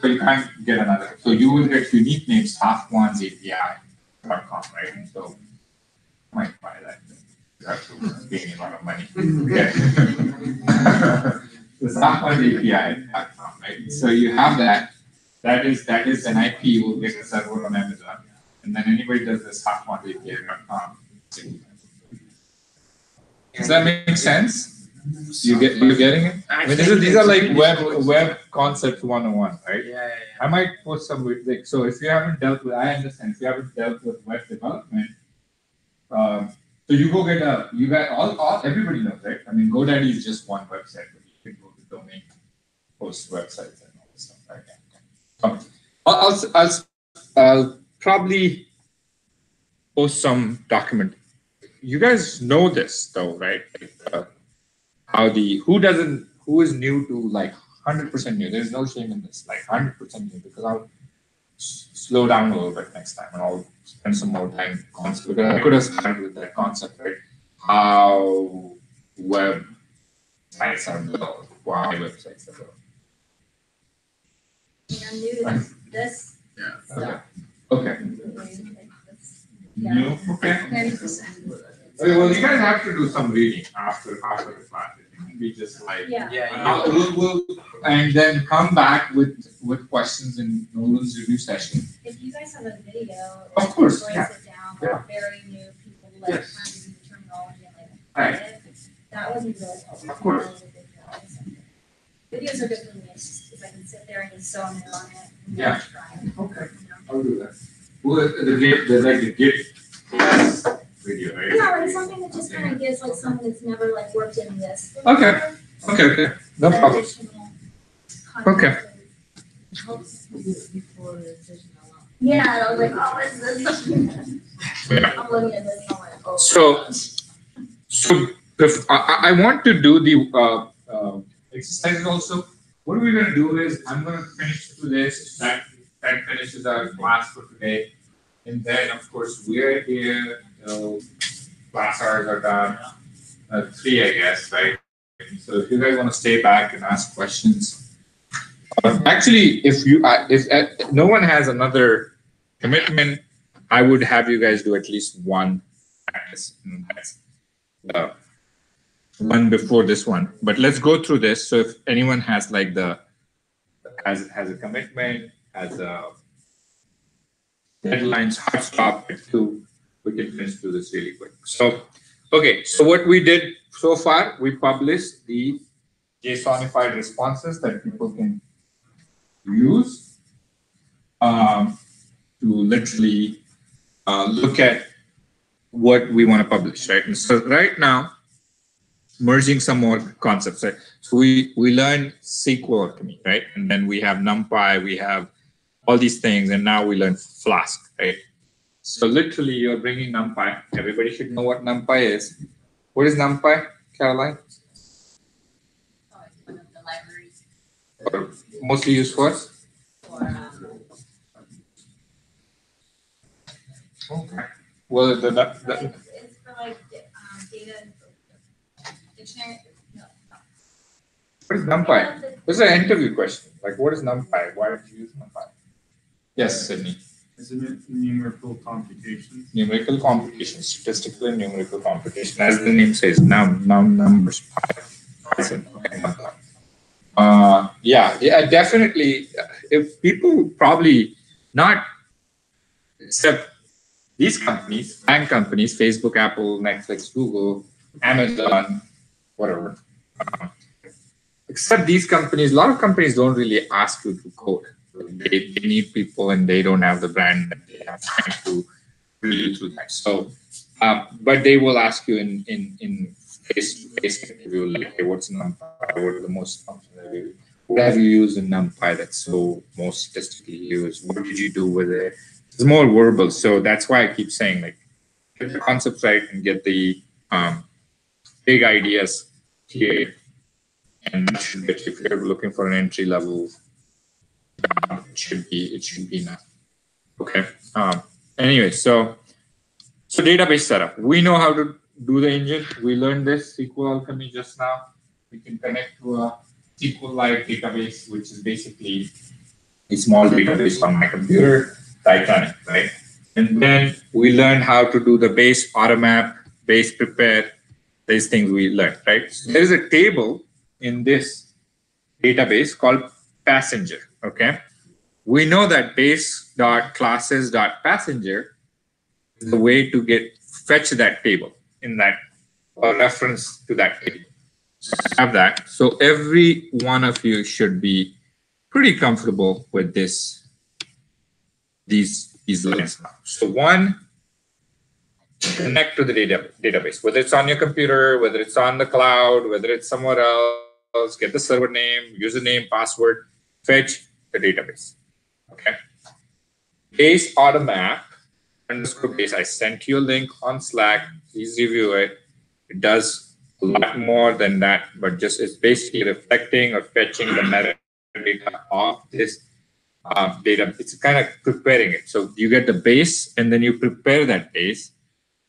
Speaker 1: So you can't get another. So you will get unique names, staff1api.com, right? So I might buy that. You have to pay me a lot of money. Okay. So staff1api.com, right? So you have that. That is an IP you will get the server on Amazon. And then anybody does this staff1api.com. Does that make sense? You getting it? I mean, these are like web concepts 101, right? I might post some like, so if you haven't dealt with, I understand if you haven't dealt with web development, so you go get you got all everybody knows, right? I mean, GoDaddy is just one website, but you can go to domain, host websites and all this stuff, right? I'll probably post some document. You guys know this though, right? Who is new to like 100% new? There's no shame in this, like 100% new, because I'll slow down a little bit next time and I'll spend some more time on concept. Because I could have started with that concept, right? How web sites are built, why websites are built.
Speaker 3: I'm new to this.
Speaker 1: Yeah.
Speaker 3: Stuff.
Speaker 1: Okay.
Speaker 3: Yeah.
Speaker 1: New? Okay.
Speaker 3: 90%.
Speaker 1: Okay, well, you guys have to do some reading after the class. It can be just like, we'll and then come back with questions in Nolan's review session.
Speaker 3: If you guys have a video,
Speaker 1: Of course,
Speaker 3: breaks
Speaker 1: yeah.
Speaker 3: it down,
Speaker 1: Yeah.
Speaker 3: like very new people, like
Speaker 1: Yes.
Speaker 3: kind of using the terminology and like,
Speaker 1: Right.
Speaker 3: that would be really helpful.
Speaker 1: Of course.
Speaker 3: Videos are good for me, it's just because I can sit there and just zone in on it. And
Speaker 1: Yeah.
Speaker 3: try it,
Speaker 1: Okay.
Speaker 3: you know?
Speaker 1: I'll do that. Well, the Git video, right?
Speaker 3: Yeah, like something that just kind of gives like someone that's never like worked in this.
Speaker 1: Okay. Okay. No
Speaker 3: That
Speaker 1: problem.
Speaker 3: additional
Speaker 1: Okay.
Speaker 3: context.
Speaker 6: Before the session alone.
Speaker 3: Yeah, I was like, oh, what is this?
Speaker 1: Yeah.
Speaker 3: I'm looking at this and I'm like, oh.
Speaker 1: So if I want to do the exercises also. What we're going to do is I'm going to finish through this. That finishes our class for today. And then, of course, we're here. Class hours are done. 3, I guess, right? So if you guys want to stay back and ask questions. Actually, if no one has another commitment, I would have you guys do at least one practice. And that's one before this one. But let's go through this. So if anyone has like has a commitment, has a deadlines, hard stop at 2, we can finish through this really quick. So, okay, so what we did so far, we published the JSONified responses that people can use to literally look at what we want to publish, right? And so right now, merging some more concepts, right? So we learned SQL alchemy, right? And then we have NumPy, we have all these things, and now we learn Flask, right? So literally, you're bringing NumPy. Everybody should know what NumPy is. What is NumPy, Caroline?
Speaker 6: Oh, it's one of the libraries.
Speaker 1: Or mostly used for? Okay. Well,
Speaker 3: It's for like data dictionary. No.
Speaker 1: what is NumPy? This is an interview question. Like, what is NumPy? Why did you use NumPy? Yes, Sydney.
Speaker 8: Isn't it numerical computation?
Speaker 1: Numerical computation, statistical and numerical computation. As the name says, numbers, yeah, definitely. If people probably not, except these companies, bank companies, Facebook, Apple, Netflix, Google, Amazon, whatever. Except these companies, a lot of companies don't really ask you to code. They need people and they don't have the brand that they have time to really through that. So, but they will ask you in face-to-face interview, like, hey, what's NumPy? What are the most functional? What have you used in NumPy that's so most statistically used? What did you do with it? It's more verbal. So that's why I keep saying, like, get the concepts right and get the big ideas clear. And that should get you, if you're looking for an entry level, it should be enough. Okay. Anyway, so database setup. We know how to do the engine. We learned this SQL alchemy just now. we can connect to a SQLite database, which is basically a small database on my computer, Titanic, right? And then we learn how to do the base automap, base prepare, these things we learned, right? So there is a table in this database called passenger, okay? We know that base.classes.passenger is the way to fetch that table in that, or reference to that table. So I have that. So every one of you should be pretty comfortable with these lines now. So one, connect to the database, whether it's on your computer, whether it's on the cloud, whether it's somewhere else, get the server name, username, password, fetch the database. Okay. Base automap _ base. I sent you a link on Slack. Please review it. It does a lot more than that, but just it's basically reflecting or fetching the metadata of this data. It's kind of preparing it. So you get the base, and then you prepare that base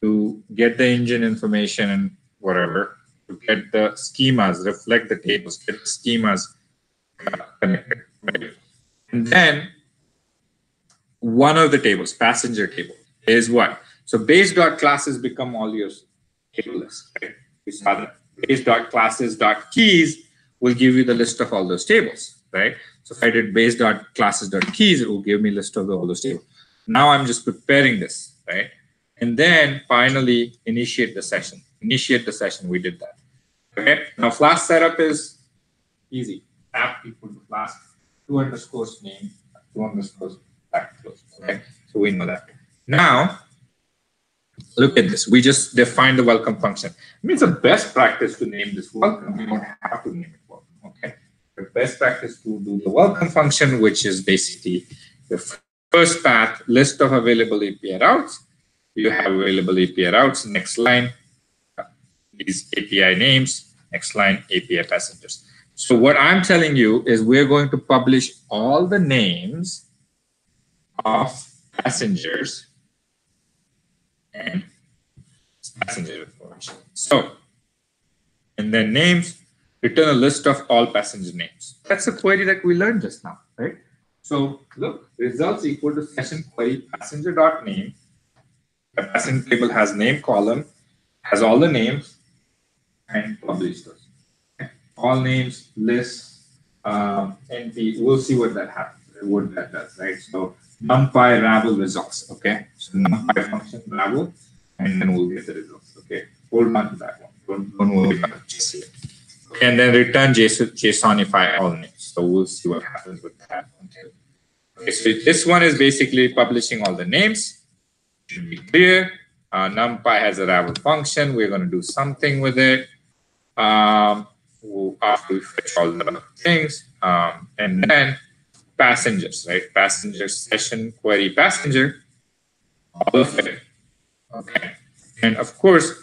Speaker 1: to get the engine information and whatever, to get the schemas, reflect the tables, get the schemas connected. Right? And then one of the tables, passenger table, is what? So base.classes become all your table lists. Right? We saw that. Base.classes.keys will give you the list of all those tables, right? So if I did base.classes.keys, it will give me a list of all those tables. Now I'm just preparing this, right? And then finally initiate the session. Initiate the session, we did that. Okay, now Flask setup is easy. App equal to Flask, 2 underscores name, 2 underscores back close. Okay, so we know that. Now, look at this. We just defined the welcome function. I mean, it's a best practice to name this welcome. You don't have to name it welcome. Okay, the best practice to do the welcome function, which is basically the first path, list of available API routes. You have available API routes. Next line, these API names. Next line, API passengers. So what I'm telling you is we're going to publish all the names of passengers and passenger information. So, and then names, return a list of all passenger names. That's a query that we learned just now, right? So look, results equal to session query passenger.name. The passenger table has name column, has all the names, and publish those. Okay. All names, lists, NP. We'll see what that happens, what that does, right? So numpy rabble results. Okay, so numpy function rabble, and then we'll get the results. Okay, hold on to that one. Don't worry about it just yet. Okay, and then return JSONify all names. So we'll see what happens with that one too. Okay, so this one is basically publishing all the names. Should be clear. NumPy has a rabble function. We're going to do something with it after we fetch all the things. And then passengers, right? Passenger session query passenger, all of it. Okay. And of course,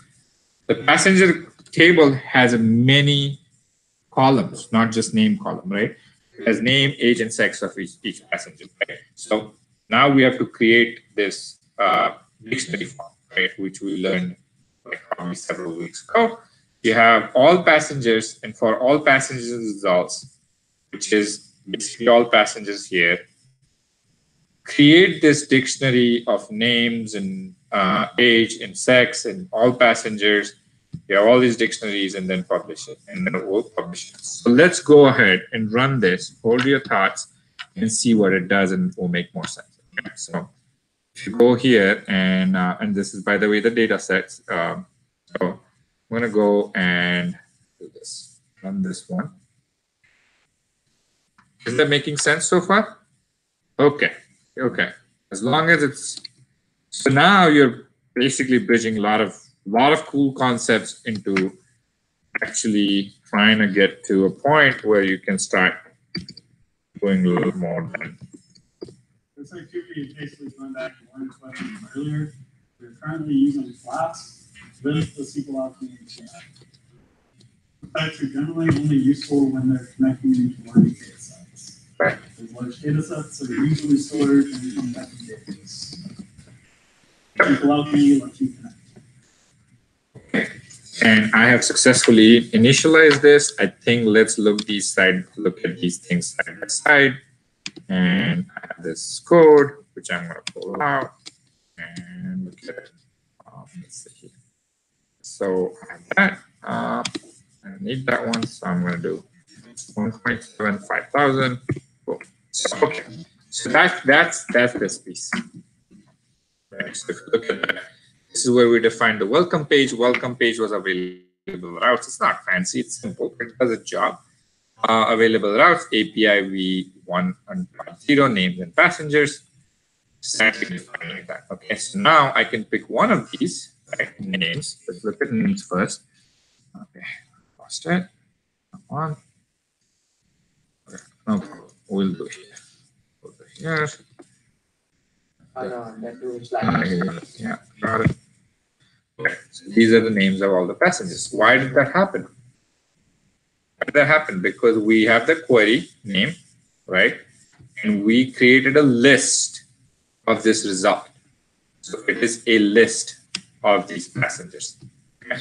Speaker 1: the passenger table has many columns, not just name column, right? It has name, age, and sex of each passenger, right? So now we have to create this dictionary form, right, which we learned like probably several weeks ago. You have all passengers, and for all passengers results, which is basically all passengers here, create this dictionary of names and age and sex and all passengers. You have all these dictionaries and then publish it, and then we'll publish it. So let's go ahead and run this, hold your thoughts, and see what it does, and it will make more sense. Okay, so if you go here, and this is, by the way, the data sets. So I'm going to go and do this, run this one. Is that making sense so far? Okay. Okay. As long as it's, so now you're basically bridging a lot of cool concepts into actually trying to get to a point where you can start doing a little more than.
Speaker 8: This activity is basically going back to one question from earlier. We're currently using Flask with the SQL Alchemy API. Types are generally only useful when they're connecting into large data sets.
Speaker 1: Right.
Speaker 8: Those large data sets are usually stored in the indexed database. SQL Alchemy lets you connect.
Speaker 1: Okay. And I have successfully initialized this. I think let's look at these things side by side. And I have this code, which I'm going to pull out and look at it. Let's see here. So I have that. I need that one, so I'm going to do 1.7 5,000. Cool. So, okay. So that's this piece. Right. So if you look at that, this is where we define the welcome page. Welcome page was available routes. It's not fancy. It's simple. It does a job. Available routes, API v1.0, names and passengers. Exactly defining that. Okay, so now I can pick one of these, right? Names. Let's look at names first. Okay, lost it. Come on. Okay, no problem. We'll do it here. Over here.
Speaker 7: Oh no, that too is like.
Speaker 1: Yeah, got it. Okay, so these are the names of all the passengers. Why did that happen? Why did that happen? Because we have the query name, right? And we created a list of this result. So it is a list of these passengers. Okay.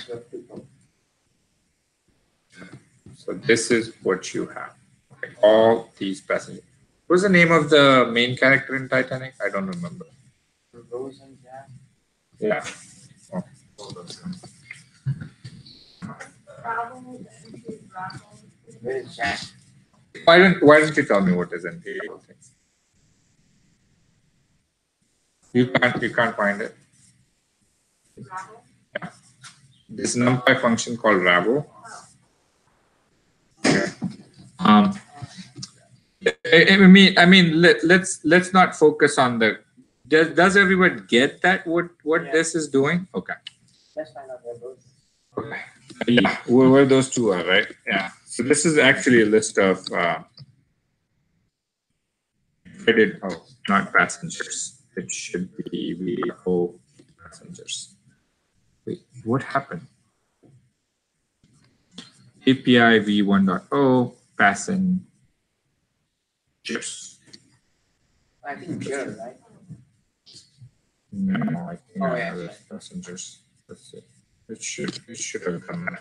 Speaker 1: So this is what you have. Okay. All these passengers. What's the name of the main character in Titanic? I don't remember.
Speaker 7: Rose and Jack.
Speaker 1: Yeah. Oh.
Speaker 7: Where is Jack?
Speaker 1: Why don't you tell me what is NP? You can't find it. Yeah. This NumPy function called Rabo. Okay. I mean, let's not focus on the. Does everyone get that what this is doing? Okay.
Speaker 7: Let's find out where those.
Speaker 1: Okay. Yeah, where those two are, right? Yeah. So this is actually a list of not passengers. It should be VO passengers. Wait, what happened? API v1.0 passengers.
Speaker 7: I think sure, right?
Speaker 1: No, I think
Speaker 7: Oh,
Speaker 1: I
Speaker 7: yeah.
Speaker 1: have the passengers. Let's see. It should have come out.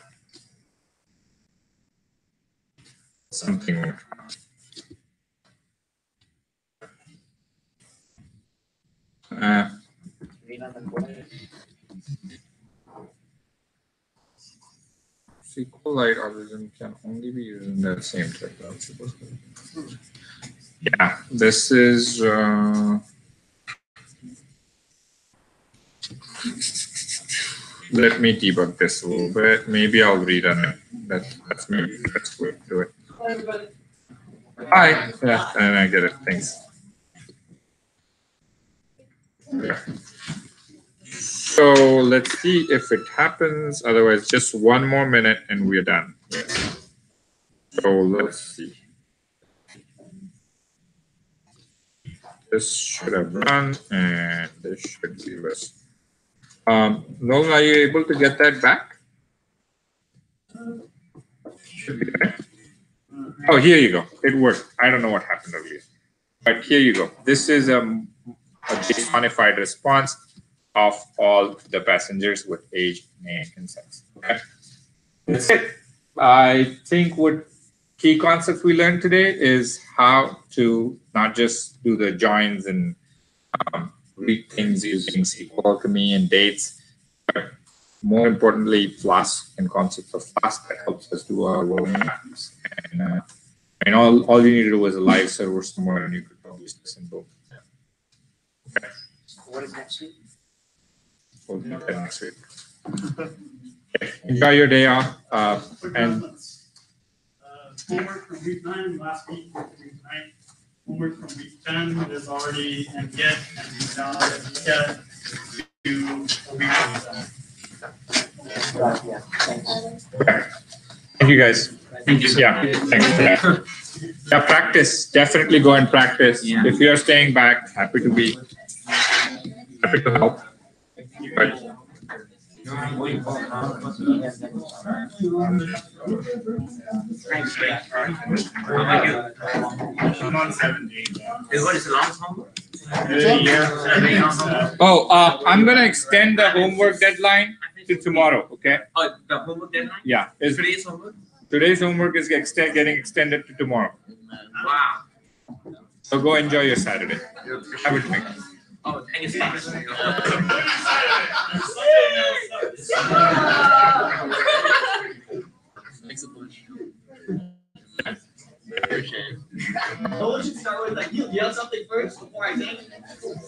Speaker 1: Something. SQLite algorithm can only be used in the same technology. Yeah, this is. Let me debug this a little bit. Maybe I'll rerun it. That's maybe the best way to do it.
Speaker 10: Hi, everybody.
Speaker 1: Hi. Yeah, and I get it. Thanks. Yeah. So let's see if it happens. Otherwise, just one more minute and we're done. Yeah. So let's see. This should have run, and this should be list. Nolan, are you able to get that back? Should be there. Oh, here you go. It worked. I don't know what happened earlier, but here you go. This is a JSONified response of all the passengers with age, name, and sex. Okay, that's it. I think what key concept we learned today is how to not just do the joins and read things using SQL alchemy and dates, but more importantly, Flask and concepts of Flask that helps us do our roadmaps. And all you need to do is a live server somewhere, and you could publish this in both. Okay.
Speaker 7: What is next week?
Speaker 1: We'll do that next week. Okay. Enjoy your day off.
Speaker 8: Quick
Speaker 1: And
Speaker 8: announcements. Homework from week 9, last week, week 9. Homework from week 10 is already in Git, and we've downloaded Git to a week from
Speaker 7: Yeah, thanks.
Speaker 1: okay. Thank you, guys.
Speaker 5: Thank you.
Speaker 1: Yeah, thanks for that. Yeah, practice. Definitely go and practice.
Speaker 5: Yeah.
Speaker 1: If you are staying back, happy to help. But
Speaker 7: Thanks, Ray.
Speaker 8: I'm on 17.
Speaker 7: What is the longest homework?
Speaker 8: Yeah.
Speaker 1: oh, I'm gonna extend the homework deadline to tomorrow, okay?
Speaker 7: Oh, the homework deadline?
Speaker 1: Yeah.
Speaker 7: Today's homework?
Speaker 1: Today's homework is getting extended to tomorrow.
Speaker 7: Wow.
Speaker 1: So go enjoy your Saturday. Have a drink.
Speaker 7: Oh, thank you so much.
Speaker 11: Makes a push.
Speaker 7: Appreciate it.
Speaker 2: I want you to start with like, you yell something first before I say it.